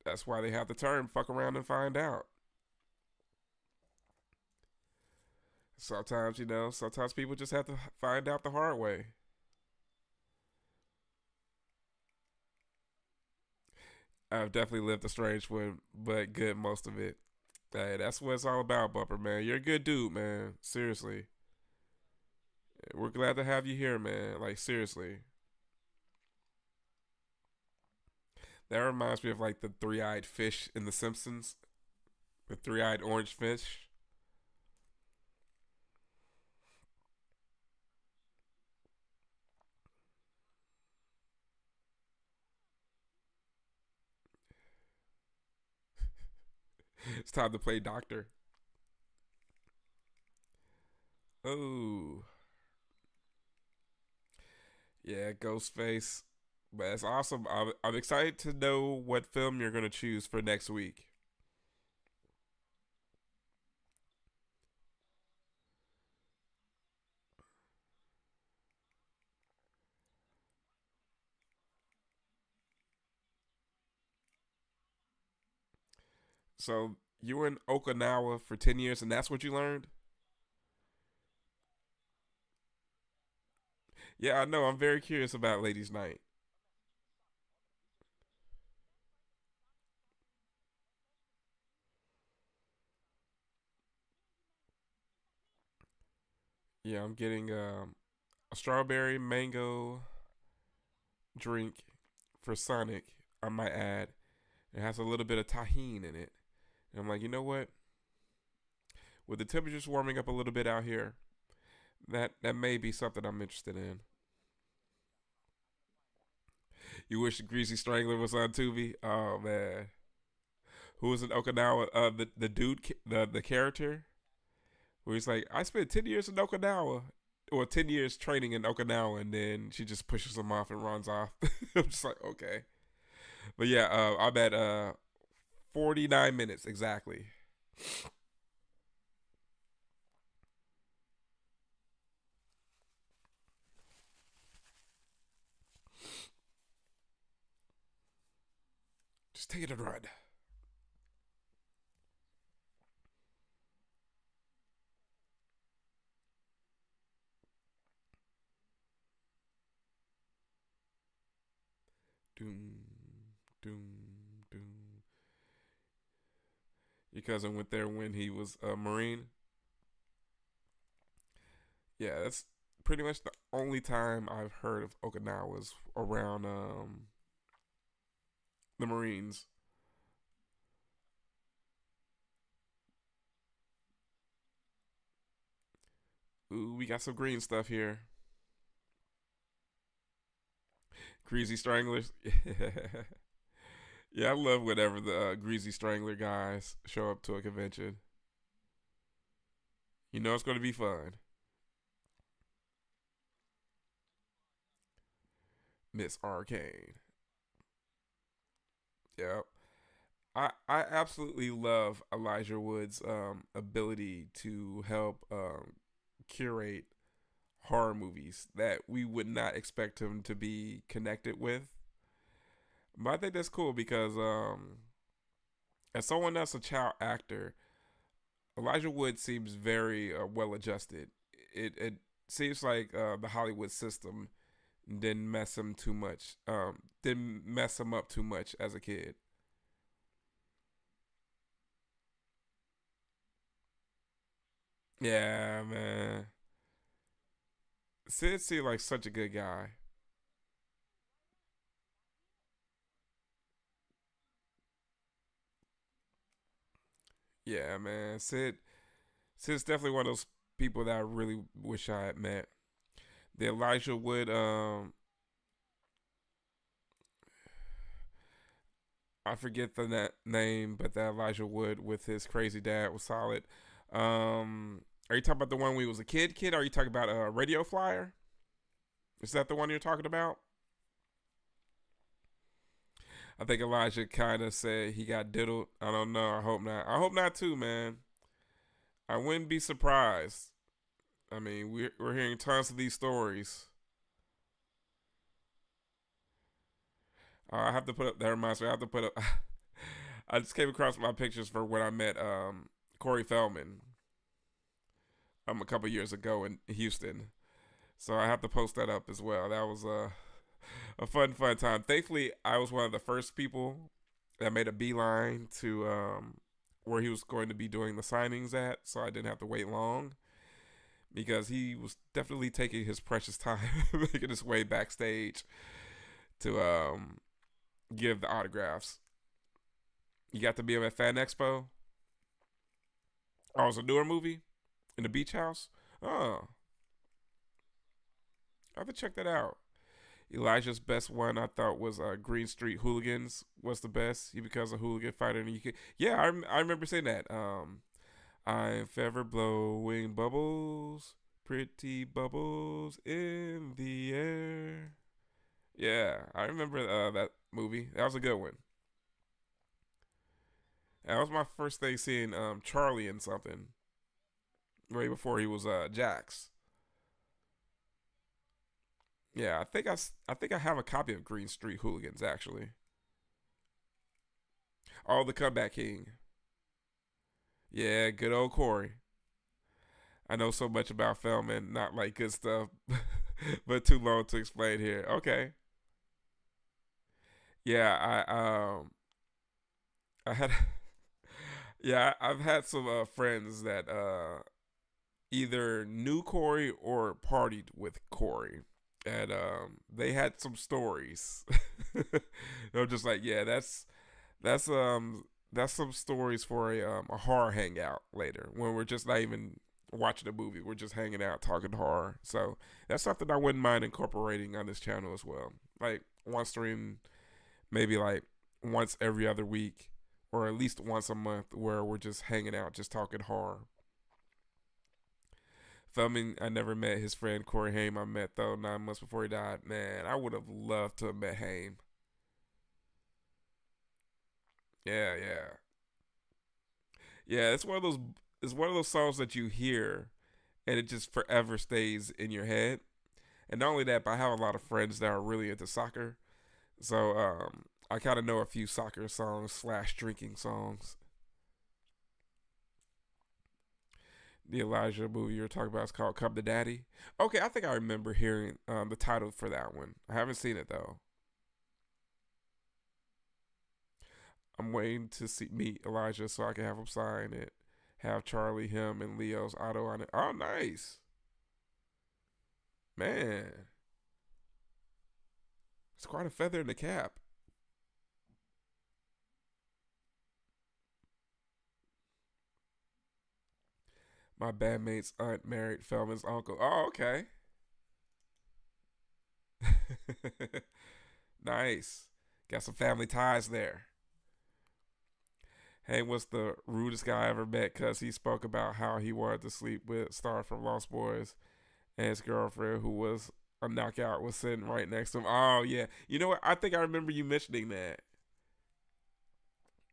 That's why they have the term "fuck around and find out." Sometimes people just have to find out the hard way. I've definitely lived a strange one, but good most of it. Hey, that's what it's all about, Bumper, man. You're a good dude, man. Seriously. We're glad to have you here, man. Like, seriously. That reminds me of, like, the three eyed fish in The Simpsons. The three eyed orange fish. It's time to play doctor. Oh, yeah, Ghostface. But it's awesome. I'm excited to know what film you're gonna choose for next week. So you were in Okinawa for 10 years, and that's what you learned. Yeah, I know. I'm very curious about Ladies' Night. Yeah, I'm getting a strawberry mango drink for Sonic. I might add. It has a little bit of tahine in it. And I'm like, you know what? With the temperatures warming up a little bit out here, that may be something I'm interested in. You wish Greasy Strangler was on Tubi? Oh man, who was in Okinawa? The dude, the character, where he's like, I spent 10 years in Okinawa, or 10 years training in Okinawa, and then she just pushes him off and runs off. I'm just like, okay, but yeah, I'm at 49 minutes exactly. Just take it and run. Doom, doom, doom. Your cousin went there when he was a Marine. Yeah, that's pretty much the only time I've heard of Okinawa was around the Marines. Ooh, we got some green stuff here. Greasy Stranglers. Yeah, I love whenever the Greasy Strangler guys show up to a convention. You know it's going to be fun. Miss Arcane. Yep. I absolutely love Elijah Wood's ability to help curate horror movies that we would not expect him to be connected with. But I think that's cool because as someone that's a child actor, Elijah Wood seems very well adjusted. It seems like the Hollywood system didn't mess him too much. Didn't mess him up too much as a kid. Yeah, man. Sid seemed like such a good guy. Yeah, man. Sid's definitely one of those people that I really wish I had met. The Elijah Wood, I forget the name, but that Elijah Wood with his crazy dad was solid. Are you talking about the one when he was a kid? Or are you talking about a Radio Flyer? Is that the one you're talking about? I think Elijah kind of said he got diddled. I don't know. I hope not. I hope not too, man. I wouldn't be surprised. I mean, we're hearing tons of these stories. I have to put up. That reminds me. I have to put up. I just came across my pictures for when I met Corey Feldman a couple years ago in Houston. So I have to post that up as well. That was a fun time. Thankfully, I was one of the first people that made a beeline to where he was going to be doing the signings at, so I didn't have to wait long because he was definitely taking his precious time making his way backstage to give the autographs. You got to be at Fan Expo. Oh, it was a newer movie in the beach house. Oh, I have to check that out. Elijah's best one I thought was Green Street Hooligans was the best. He becomes a hooligan fighter, and you could, yeah, I remember saying that. I'm forever blowing bubbles, pretty bubbles in the air. Yeah, I remember that movie. That was a good one. That was my first thing seeing Charlie in something way before he was Jax. Yeah, I think I have a copy of Green Street Hooligans actually. Oh, the Comeback King. Yeah, good old Corey. I know so much about film and not like good stuff, but too long to explain here. Okay. Yeah, I had yeah, I've had some friends that either knew Corey or partied with Corey, and they had some stories. They're just like, yeah, that's some stories for a horror hangout later when we're just not even watching a movie. We're just hanging out talking horror. So that's something I wouldn't mind incorporating on this channel as well. Like once during maybe like once every other week or at least once a month where we're just hanging out, just talking horror. Filming, I never met his friend Corey Haim. I met though 9 months before he died. Man, I would have loved to have met Haim. Yeah, yeah, yeah. It's one of those. It's one of those songs that you hear, and it just forever stays in your head. And not only that, but I have a lot of friends that are really into soccer, so I kind of know a few soccer songs slash drinking songs. The Elijah movie you're talking about is called "Come to Daddy." Okay, I think I remember hearing the title for that one. I haven't seen it though. I'm waiting to see meet Elijah so I can have him sign it. Have Charlie, him, and Leo's auto on it. Oh, nice, man. It's quite a feather in the cap. My bandmate's aunt married Feldman's uncle. Oh, okay. Nice. Got some family ties there. Hank was the rudest guy I ever met because he spoke about how he wanted to sleep with Star from Lost Boys and his girlfriend, who was a knockout, was sitting right next to him. Oh, yeah. You know what? I think I remember you mentioning that.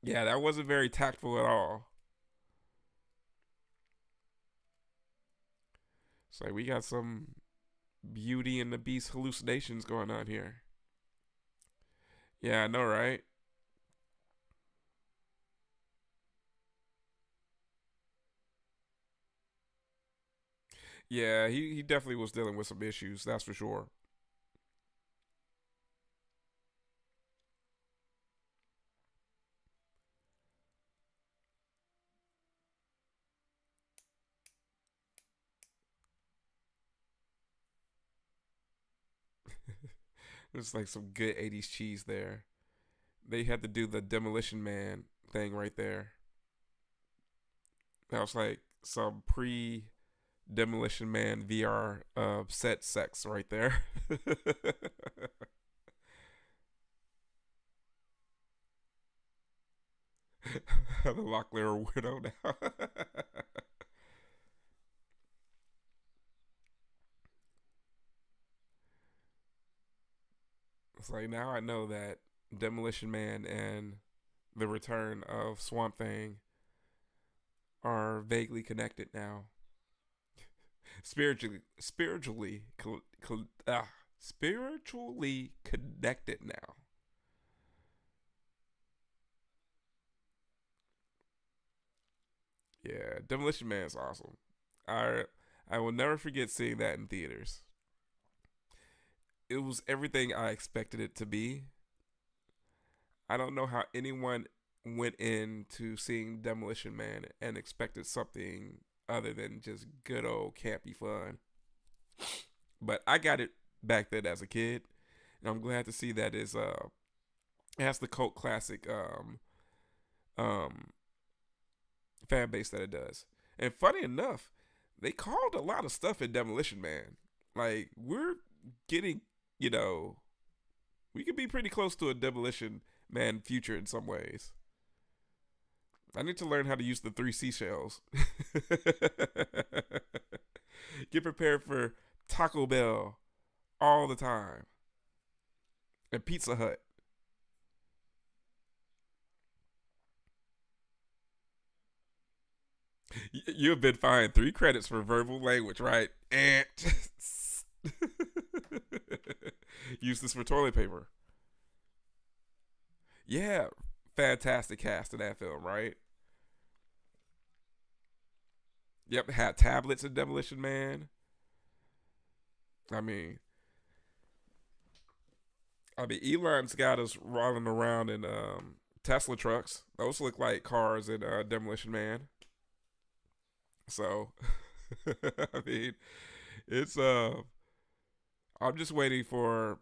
Yeah, that wasn't very tactful at all. So we got some Beauty and the Beast hallucinations going on here. Yeah, I know, right? Yeah, he definitely was dealing with some issues, that's for sure. There's like some good 80s cheese there. They had to do the Demolition Man thing right there. That was like some pre Demolition Man VR set sex right there. The Locklear widow now. It's like now I know that Demolition Man and the return of Swamp Thing are vaguely connected now. Spiritually connected now. Yeah, Demolition Man is awesome. I I will never forget seeing that in theaters. It was everything I expected it to be. I don't know how anyone went into seeing Demolition Man and expected something other than just good old campy fun. But I got it back then as a kid, and I'm glad to see that it has the cult classic um fan base that it does. And funny enough, they called a lot of stuff in Demolition Man. Like we're getting, you know, We could be pretty close to a Demolition Man future in some ways. I need to learn how to use the three seashells. Get prepared for Taco Bell all the time and Pizza Hut. You have been fined 3 credits for verbal language, right? And use this for toilet paper. Yeah, fantastic cast in that film, right? Yep, had tablets in Demolition Man. I mean, Elon's got us rolling around in Tesla trucks. Those look like cars in Demolition Man. So, I mean, it's I'm just waiting for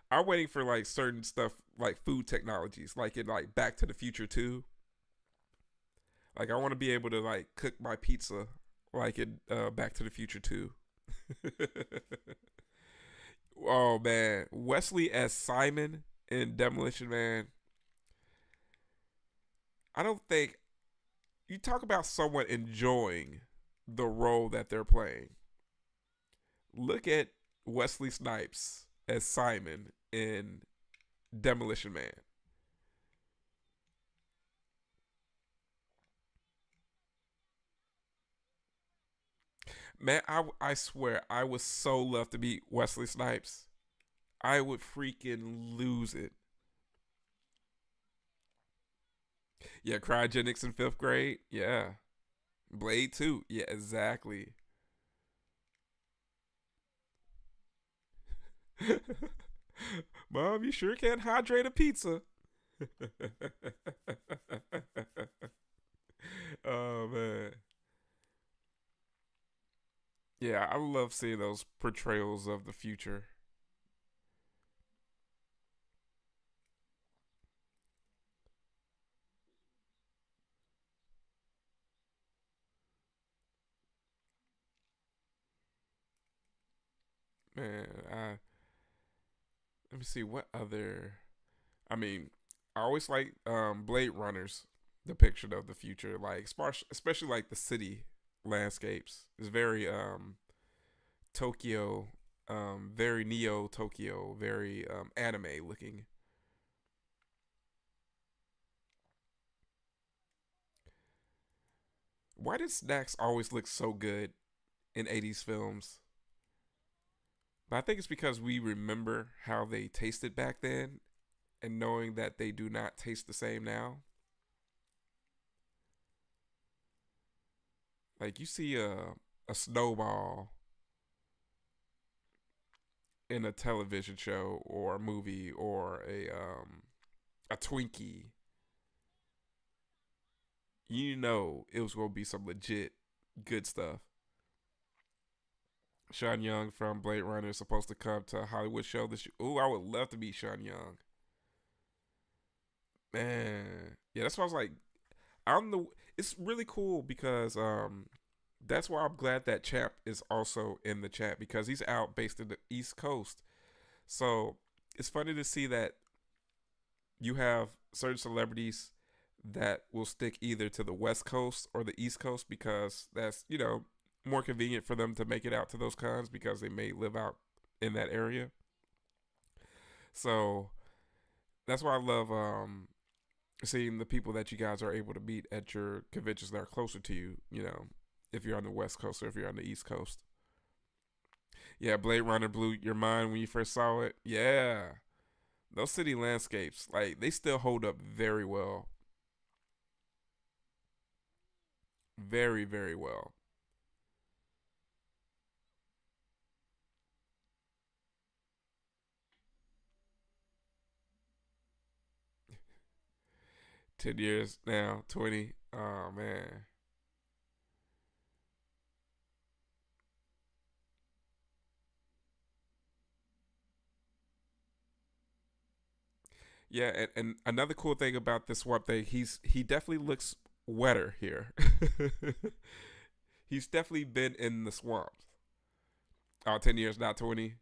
I'm waiting for like certain stuff like food technologies, like in like Back to the Future 2. Like I want to be able to like cook my pizza like in Back to the Future 2. Oh man, Wesley as Simon in Demolition Man. I don't think you talk about someone enjoying the role that they're playing. Look at Wesley Snipes as Simon in Demolition Man. Man, I swear, I would so love to meet Wesley Snipes. I would freaking lose it. Yeah, cryogenics in 5th grade. Yeah. Blade 2. Yeah, exactly. Mom, you sure can't hydrate a pizza. Oh, man. Yeah, I love seeing those portrayals of the future. Man, let me see what other. I mean, I always like Blade Runner's depiction of the future, like especially like the city landscapes. It's very Tokyo, very Neo Tokyo, very anime looking. Why did snacks always look so good in 80s films? But I think it's because we remember how they tasted back then and knowing that they do not taste the same now. Like you see a snowball in a television show or a movie or a Twinkie, you know it was gonna be some legit good stuff. Sean Young from Blade Runner is supposed to come to a Hollywood show this year. Ooh, I would love to meet Sean Young. Man, yeah, that's why I was like, I'm the. It's really cool because that's why I'm glad that Champ is also in the chat because he's out based in the East Coast. So it's funny to see that you have certain celebrities that will stick either to the West Coast or the East Coast because that's more convenient for them to make it out to those cons because they may live out in that area. So that's why I love seeing the people that you guys are able to meet at your conventions that are closer to you. If you're on the West Coast or if you're on the East Coast. Yeah, Blade Runner blew your mind when you first saw it. Yeah, those city landscapes, like they still hold up very well, very very well. 10 years now, 20. Oh man. Yeah, and another cool thing about this swap thing, he definitely looks wetter here. He's definitely been in the swamps. Oh, 10 years, not 20.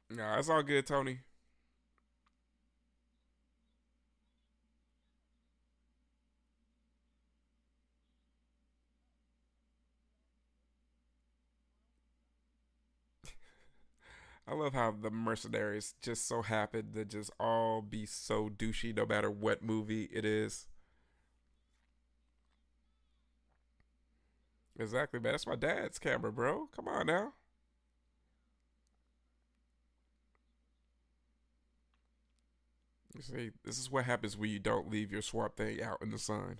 Nah, it's all good, Tony. I love how the mercenaries just so happen to just all be so douchey no matter what movie it is. Exactly, man. That's my dad's camera, bro. Come on now. You see, this is what happens when you don't leave your swap thing out in the sun.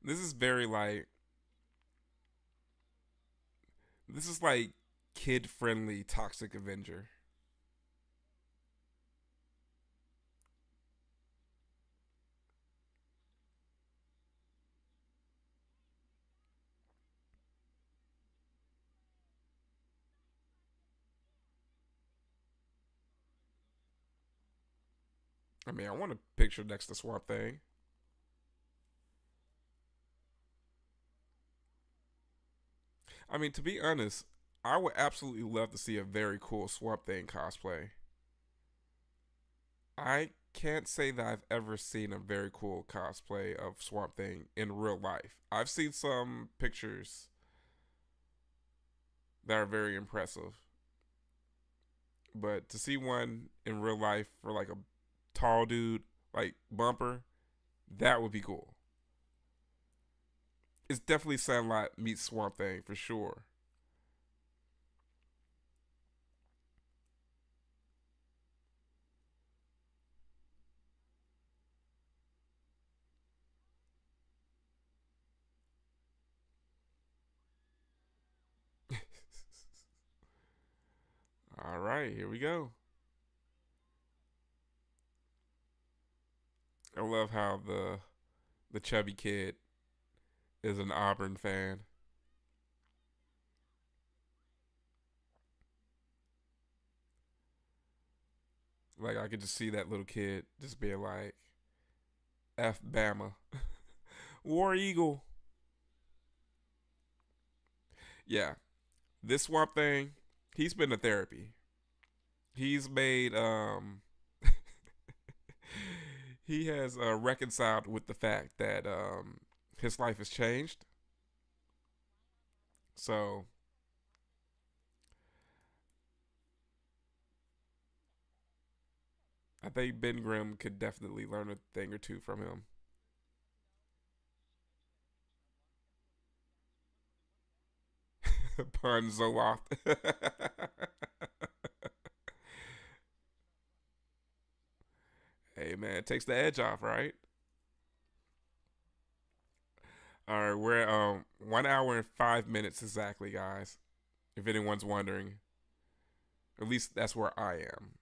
This is very like this is like kid friendly Toxic Avenger. I mean, I want a picture next to Swamp Thing. I mean, to be honest, I would absolutely love to see a very cool Swamp Thing cosplay. I can't say that I've ever seen a very cool cosplay of Swamp Thing in real life. I've seen some pictures that are very impressive, but to see one in real life for like a tall dude like Bumper, that would be cool. It's definitely Sandlot meets Swamp Thing for sure. All right, here we go. I love how the chubby kid is an Auburn fan. Like I could just see that little kid just being like, "F Bama, War Eagle." Yeah, this Swamp Thing, he's been to therapy. He's made he has reconciled with the fact that his life has changed. So I think Ben Grimm could definitely learn a thing or two from him. Pun Zoloft. Hey man, it takes the edge off, right? All right, we're at 1 hour and 5 minutes exactly, guys. If anyone's wondering, at least that's where I am.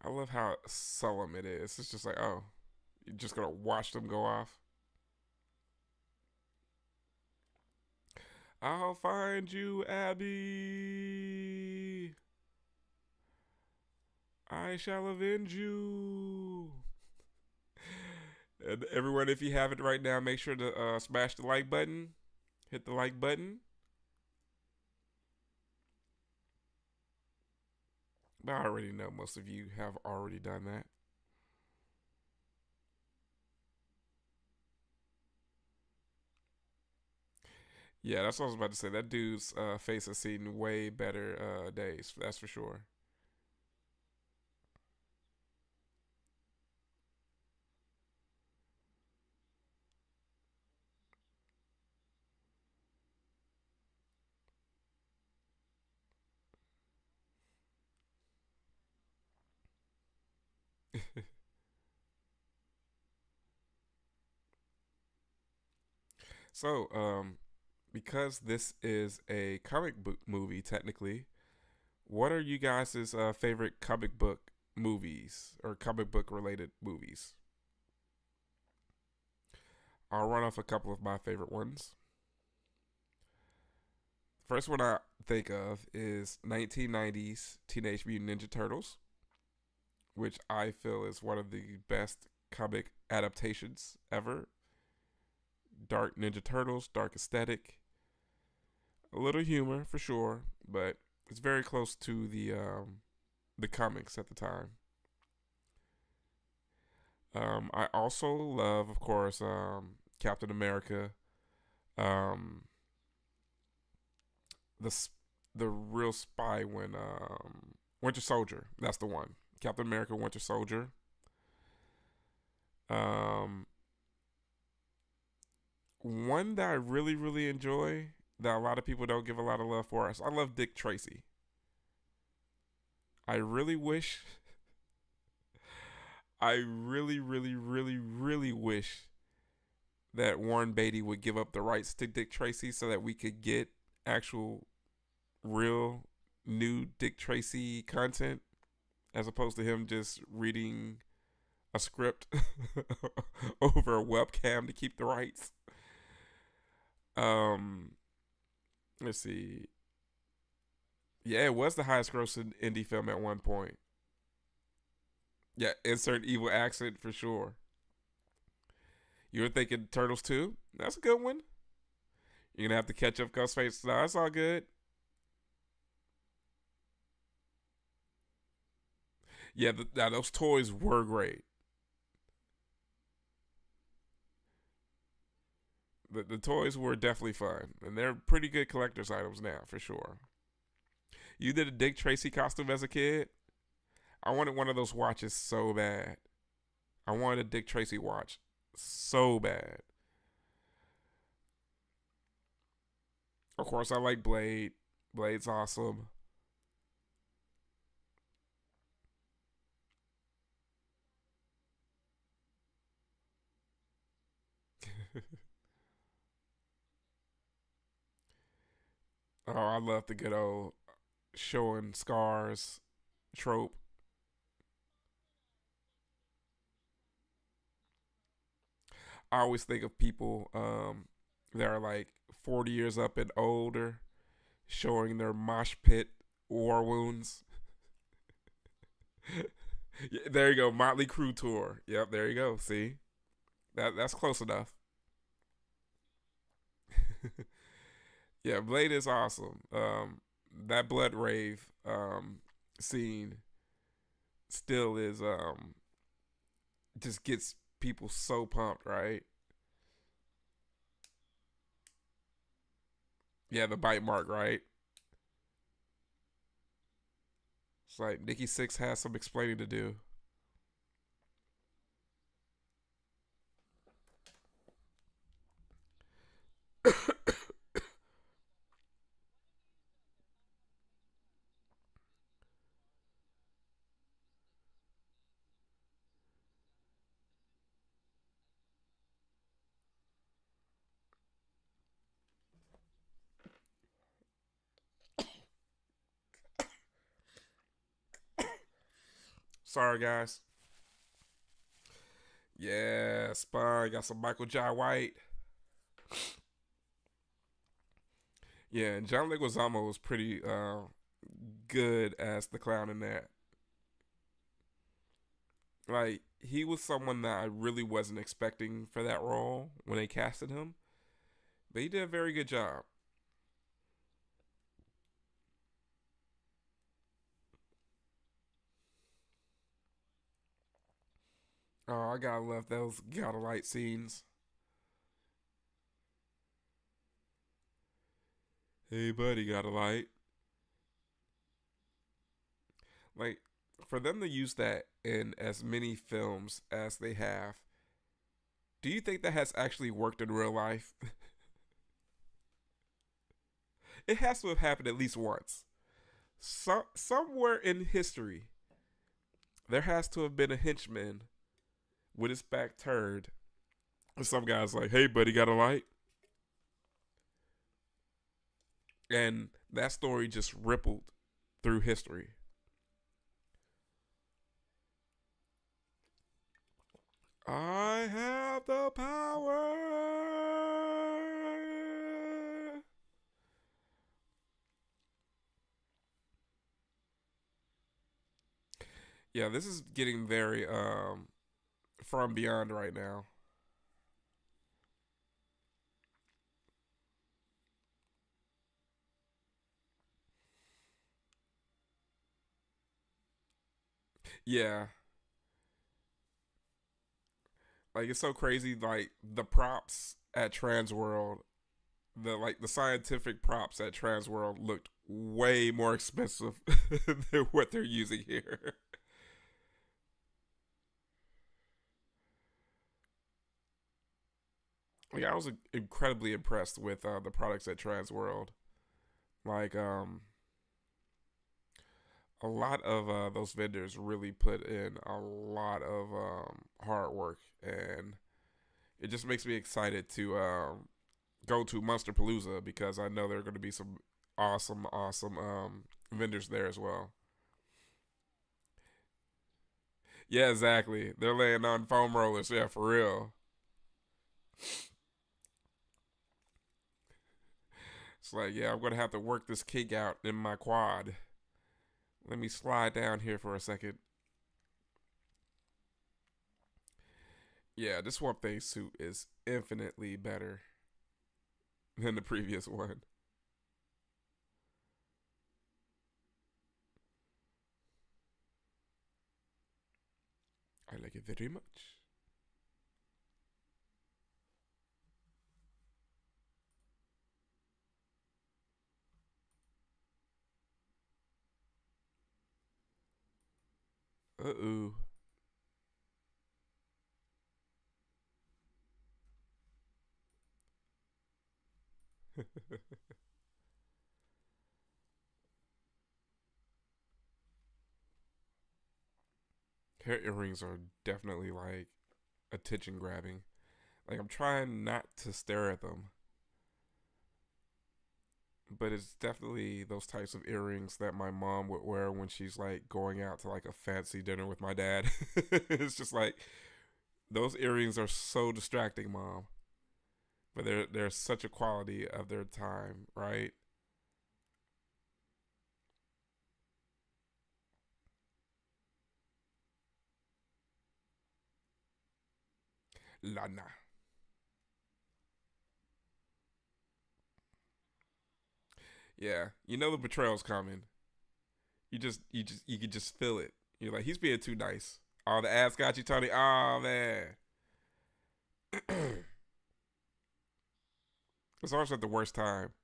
I love how solemn it is. It's just like, oh, you're just gonna watch them go off. I'll find you, Abby. I shall avenge you. And everyone, if you have it right now, make sure to smash the like button. Hit the like button. But I already know most of you have already done that. Yeah, that's what I was about to say. That dude's face has seen way better days. That's for sure. So, because this is a comic book movie, technically, what are you guys' favorite comic book movies or comic book related movies. I'll run off a couple of my favorite ones. First one I think of is 1990s Teenage Mutant Ninja Turtles, which I feel is one of the best comic adaptations ever. Dark Ninja Turtles, dark aesthetic, a little humor for sure, but it's very close to the comics at the time. I also love, of course, Captain America. Um, the the real spy when Winter Soldier. That's the one. Captain America, Winter Soldier. Um, One that I really really enjoy that a lot of people don't give a lot of love for is I love Dick Tracy. I really wish. I really really really really wish that Warren Beatty would give up the rights to Dick Tracy so that we could get actual real new Dick Tracy content as opposed to him just reading a script over a webcam to keep the rights. Um, let's see. Yeah, it was the highest grossing indie film at one point. Yeah, insert evil accent for sure. You were thinking Turtles 2? That's a good one. You're going to have to catch up Ghostface. No, that's all good. Yeah, those toys were great. The toys were definitely fun. And they're pretty good collector's items now, for sure. You did a Dick Tracy costume as a kid? I wanted one of those watches so bad. I wanted a Dick Tracy watch so bad. Of course, I like Blade. Blade's awesome. Oh, I love the good old showing scars trope. I always think of people that are like 40 years up and older showing their mosh pit war wounds. Yeah, there you go, Motley Crue tour. Yep, there you go. See, that's close enough. Yeah, Blade is awesome. That blood rave scene still is just gets people so pumped, right? Yeah, the bite mark, right? It's like Nikki Six has some explaining to do. Sorry, guys. Yeah, Spawn got some Michael Jai White. Yeah, and John Leguizamo was pretty good as the clown in that. Like he was someone that I really wasn't expecting for that role when they casted him, but he did a very good job. Oh, I gotta love those gotta light scenes. Hey, buddy, got a light. Like for them to use that in as many films as they have, do you think that has actually worked in real life? It has to have happened at least once. Somewhere in history, there has to have been a henchman with his back turned. And some guy's like, hey, buddy, got a light? And that story just rippled through history. I have the power. Yeah, this is getting very from beyond right now. Yeah, like it's so crazy. Like the props at Transworld, the scientific props at Transworld looked way more expensive than what they're using here. Like I was incredibly impressed with the products at Transworld. Like a lot of those vendors really put in a lot of hard work, and it just makes me excited to go to Monster Palooza because I know there are going to be some awesome vendors there as well. Yeah, exactly. They're laying on foam rollers. Yeah, for real. It's like, yeah, I'm gonna have to work this kink out in my quad. Let me slide down here for a second. Yeah, this Swamp Thing suit is infinitely better than the previous one. I like it very much. Uh oh. Hair earrings are definitely like attention grabbing. Like I'm trying not to stare at them, but it's definitely those types of earrings that my mom would wear when she's like going out to like a fancy dinner with my dad. It's just like those earrings are so distracting, mom. But they're such a quality of their time, right? Lana. Yeah, you know the betrayal's coming. You could just feel it. You're like he's being too nice. Oh, the ass got you, Tony. Oh man. It's always at the worst time.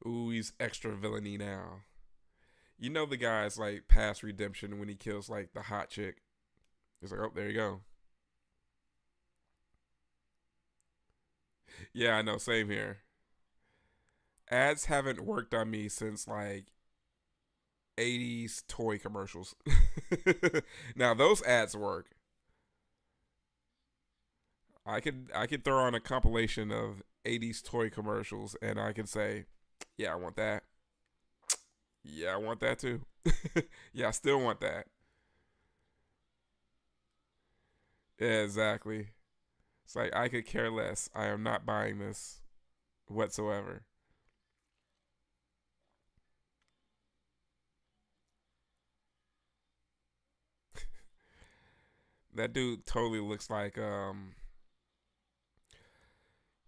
Ooh, he's extra villainy now. You know the guy's like past redemption when he kills like the hot chick. He's like, oh, there you go. Yeah, I know. Same here. Ads haven't worked on me since like 80s toy commercials. Now those ads work. I could throw on a compilation of 80s toy commercials and I can say, yeah, I want that. Yeah, I want that too. Yeah, I still want that. Yeah, exactly. It's like I could care less. I am not buying this whatsoever. That dude totally looks like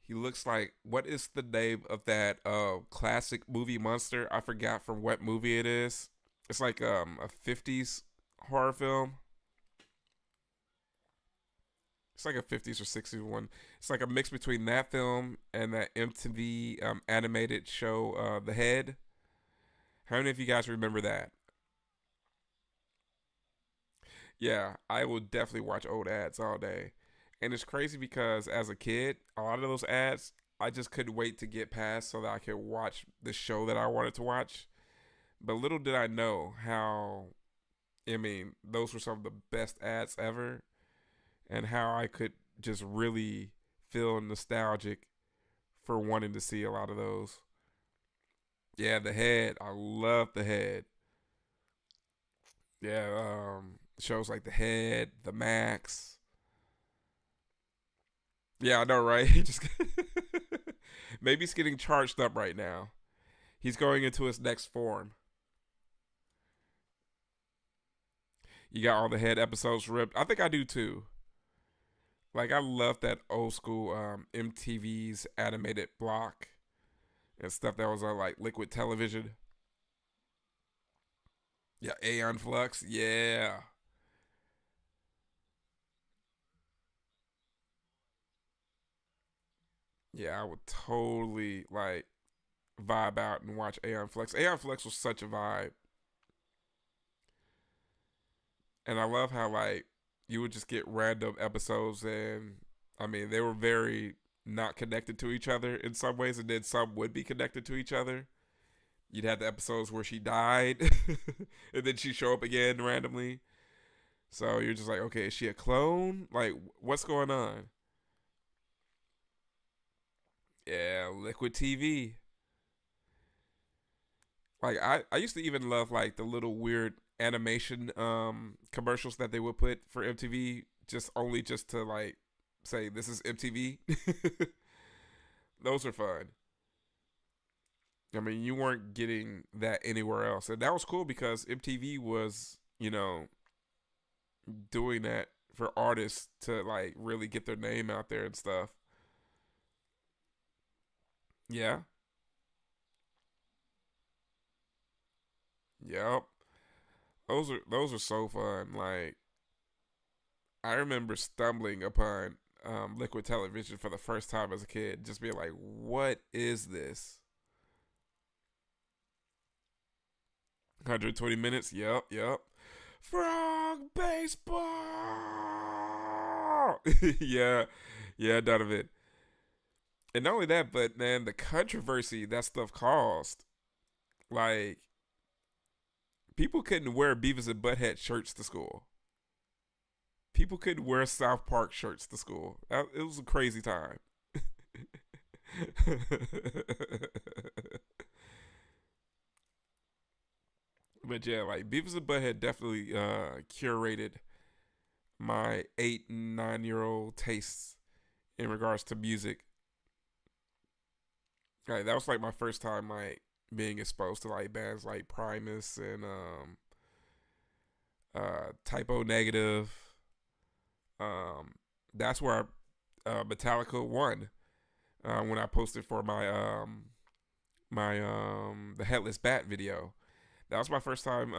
he looks like what is the name of that classic movie monster? I forgot from what movie it is. It's like a 50s horror film. It's like a 50s or 60s one. It's like a mix between that film and that MTV animated show The Head. How many of you guys remember that? Yeah, I will definitely watch old ads all day. And it's crazy because as a kid, a lot of those ads I just couldn't wait to get past so that I could watch the show that I wanted to watch. But little did I know how I mean, those were some of the best ads ever, and how I could just really feel nostalgic for wanting to see a lot of those. Yeah, the head. I love the head. Yeah, shows like the head, the Max. Yeah, I know, right? He just maybe he's getting charged up right now. He's going into his next form. You got all the head episodes ripped. I think I do too. Like I love that old school MTV's animated block and stuff that was on like Liquid Television. Yeah, Aeon Flux. Yeah. Yeah, I would totally like vibe out and watch Aeon Flux. Aeon Flux was such a vibe. And I love how like you would just get random episodes and I mean they were very not connected to each other in some ways and then some would be connected to each other. You'd have the episodes where she died and then she show up again randomly. So you're just like, okay, is she a clone? Like, what's going on? Yeah, Liquid TV. Like I used to even love like the little weird animation commercials that they would put for MTV just to like say this is MTV. Those are fun. I mean, you weren't getting that anywhere else. And that was cool because MTV was, doing that for artists to like really get their name out there and stuff. Yeah. Yep. Those are so fun. Like I remember stumbling upon Liquid Television for the first time as a kid, just being like, "What is this?" 120 minutes. Yep, yep. Frog baseball. Yeah, yeah, none of it. And not only that, but man, the controversy that stuff caused. Like people couldn't wear Beavis and Butthead shirts to school. People couldn't wear South Park shirts to school. It was a crazy time. But yeah, like Beavis and Butthead definitely curated my 8 and 9 year old tastes in regards to music. Like that was like my first time like being exposed to like bands like Primus and Typo Negative. Um, that's where Metallica won when I posted for my the Headless Bat video. That was my first time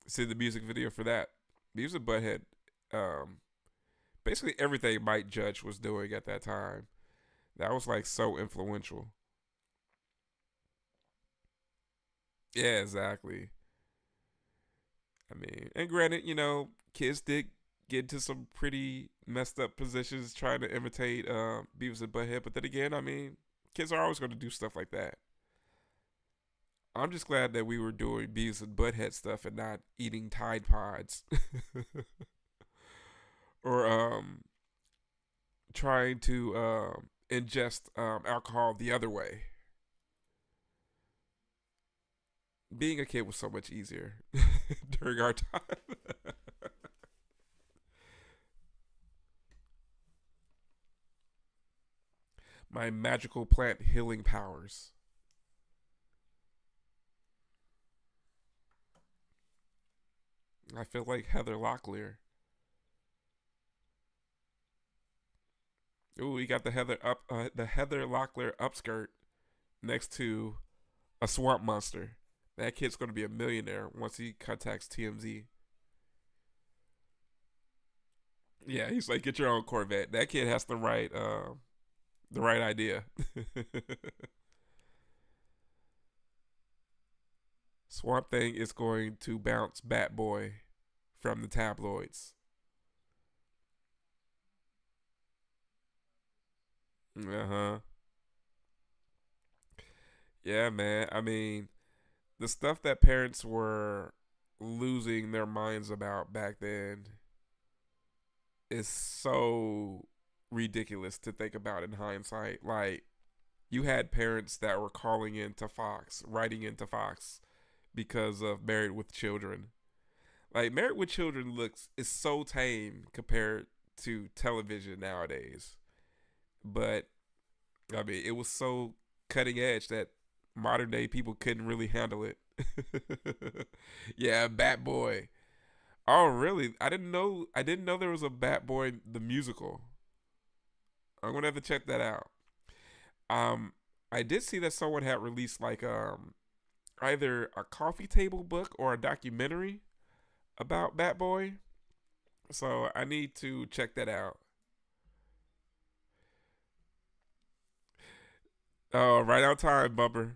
seeing the music video for that. Beavis and Butthead, um, basically everything Mike Judge was doing at that time. That was like so influential. Yeah, exactly. I mean, and granted, kids did get into some pretty messed up positions trying to imitate Beavis and Butthead, but then again, I mean, kids are always going to do stuff like that. I'm just glad that we were doing Beavis and Butthead stuff and not eating Tide Pods or trying to ingest alcohol the other way. Being a kid was so much easier during our time. My magical plant healing powers. I feel like Heather Locklear. Ooh, we got the Heather Locklear upskirt next to a swamp monster. That kid's going to be a millionaire once he contacts TMZ. Yeah, he's like, get your own Corvette. That kid has the right idea. Swamp Thing is going to bounce Bat Boy from the tabloids. Uh huh. Yeah, man. I mean, the stuff that parents were losing their minds about back then is so ridiculous to think about in hindsight. Like, you had parents that were calling into Fox, writing into Fox because of Married with Children. Like, Married with Children is so tame compared to television nowadays. But I mean, it was so cutting edge that modern day people couldn't really handle it. Yeah, Bat Boy. Oh, really? I didn't know. I didn't know there was a Bat Boy the musical. I'm gonna have to check that out. Um, I did see that someone had released like either a coffee table book or a documentary about Bat Boy. So I need to check that out. Oh, right on time, Bumper.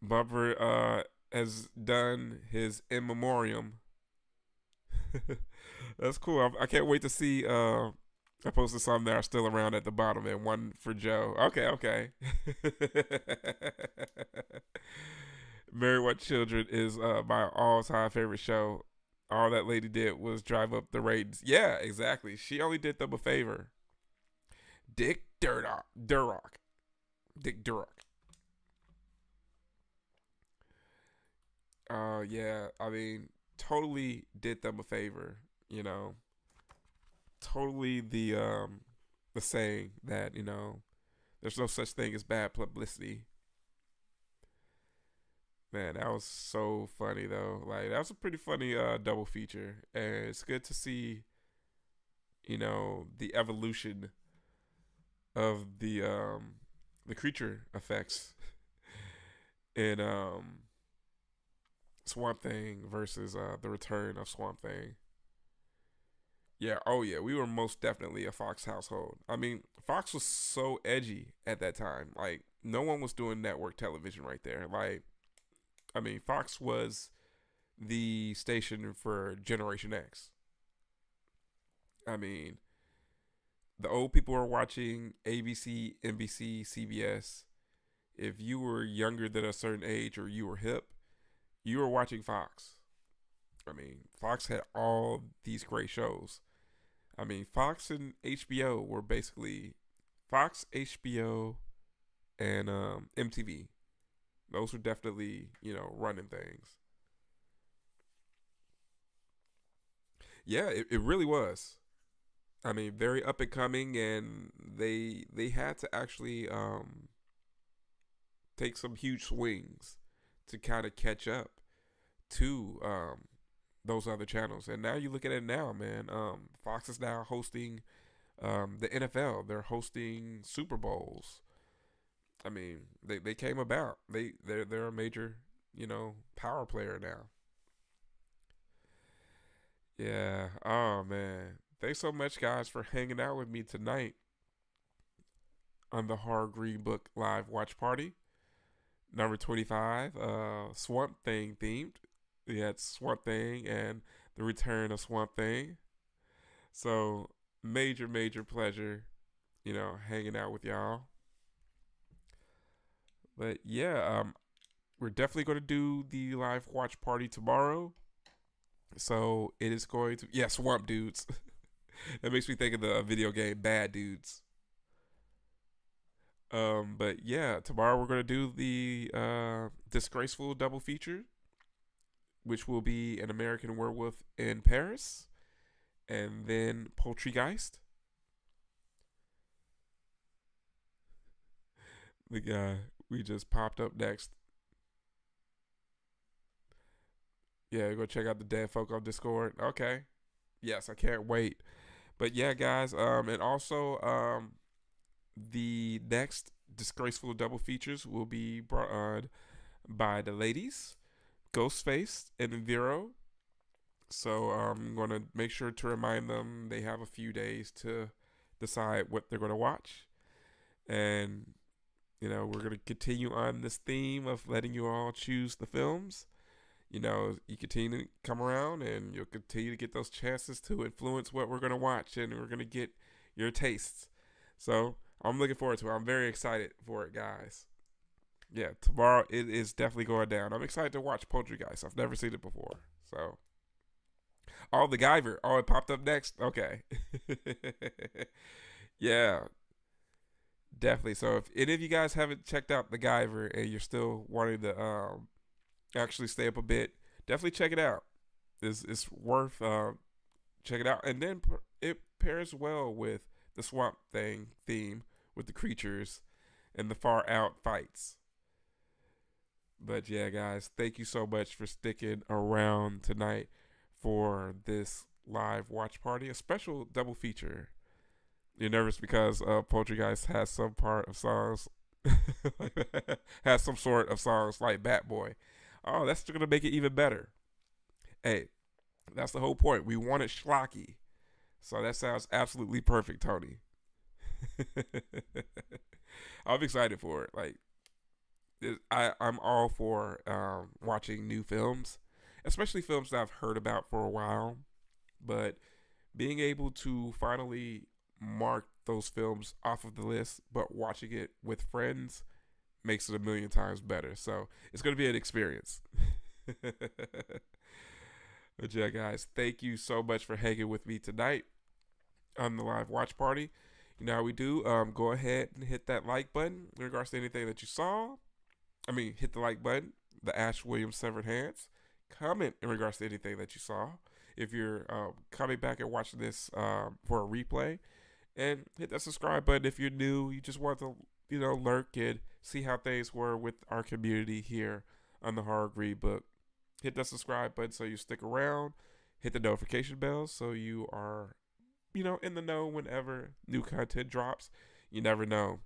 Bumper has done his in memoriam. That's cool. I can't wait to see. I posted some that are still around at the bottom and one for Joe. Okay, okay. Married with Children is my all-time favorite show. All that lady did was drive up the ratings. Yeah, exactly. She only did them a favor. Dick Durock. Dick Durock. Yeah, I mean, totally did them a favor, you know. Totally the saying that, there's no such thing as bad publicity. Man, that was so funny though. Like, that was a pretty funny double feature. And it's good to see, the evolution of the creature effects in Swamp Thing versus the return of Swamp Thing. Yeah, oh yeah, we were most definitely a Fox household. I mean, Fox was so edgy at that time. Like, no one was doing network television right there. Like, I mean, Fox was the station for Generation X. I mean, the old people were watching ABC, NBC, CBS. If you were younger than a certain age or you were hip, you were watching Fox. I mean, Fox had all these great shows. I mean, Fox and HBO were basically Fox, HBO, and MTV. Those were definitely, running things. Yeah, it really was. I mean, very up and coming, and they had to actually take some huge swings to kind of catch up to those other channels. And now you look at it now, man. Fox is now hosting the NFL. They're hosting Super Bowls. I mean, they came about. They're a major, power player now. Yeah. Oh man. Thanks so much, guys, for hanging out with me tonight on the Horror Green Book live watch party. Number 25, Swamp Thing themed. We had Swamp Thing and the return of Swamp Thing. So major, major pleasure, hanging out with y'all. But yeah, we're definitely going to do the live watch party tomorrow. So it is going to, yeah, Swamp Dudes. That makes me think of the video game Bad Dudes. But yeah, tomorrow we're gonna do the disgraceful double feature, which will be An American Werewolf in Paris, and then Poultrygeist. The guy we just popped up next. Yeah, go check out the Dead Folk on Discord. Okay. Yes, I can't wait. But yeah, guys, and also the next disgraceful double features will be brought on by the ladies, Ghostface and Vero. So I'm going to make sure to remind them they have a few days to decide what they're going to watch. And, we're going to continue on this theme of letting you all choose the films. You continue to come around and you'll continue to get those chances to influence what we're going to watch, and we're going to get your tastes. So I'm looking forward to it. I'm very excited for it, guys. Yeah, tomorrow it is definitely going down. I'm excited to watch Poultrygeist. I've never seen it before. So Oh, the Guyver. Oh, it popped up next. Okay. Yeah, definitely. So if any of you guys haven't checked out the Guyver and you're still wanting to actually stay up a bit, definitely check it out. It's worth check it out. And then it pairs well with the Swamp Thing theme with the creatures and the far out fights. But yeah, guys, thank you so much for sticking around tonight for this live watch party, a special double feature. You're nervous because Poultry Guys has some part of songs, has some sort of songs like Bat Boy. Oh, that's going to make it even better. Hey, that's the whole point. We want it schlocky. So that sounds absolutely perfect, Tony. I'm excited for it. Like, I'm all for watching new films, especially films that I've heard about for a while. But being able to finally mark those films off of the list, but watching it with friends makes it a million times better. So it's going to be an experience. But yeah, guys, thank you so much for hanging with me tonight on the live watch party. You know how we do. Go ahead and hit that like button in regards to anything that you saw. Hit the like button, the Ash Williams Severed Hands. Comment in regards to anything that you saw. If you're coming back and watching this for a replay, and hit that subscribe button if you're new. You just want to, lurk and see how things were with our community here on the Horror Greenbook. Hit that subscribe button so you stick around. Hit the notification bell so you are, in the know whenever new content drops. You never know.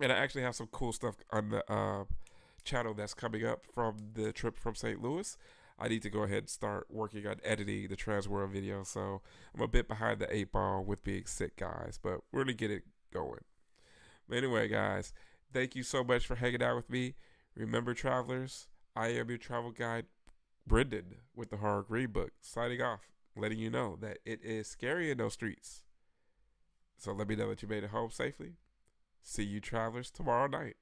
And I actually have some cool stuff on the channel that's coming up from the trip from St. Louis. I need to go ahead and start working on editing the Transworld video. So I'm a bit behind the 8 ball with being sick, guys. But we're going to get it going. But anyway, guys, thank you so much for hanging out with me. Remember, travelers, I am your travel guide, Brendan, with the Horror Greenbook, signing off, letting you know that it is scary in those streets. So let me know that you made it home safely. See you, travelers, tomorrow night.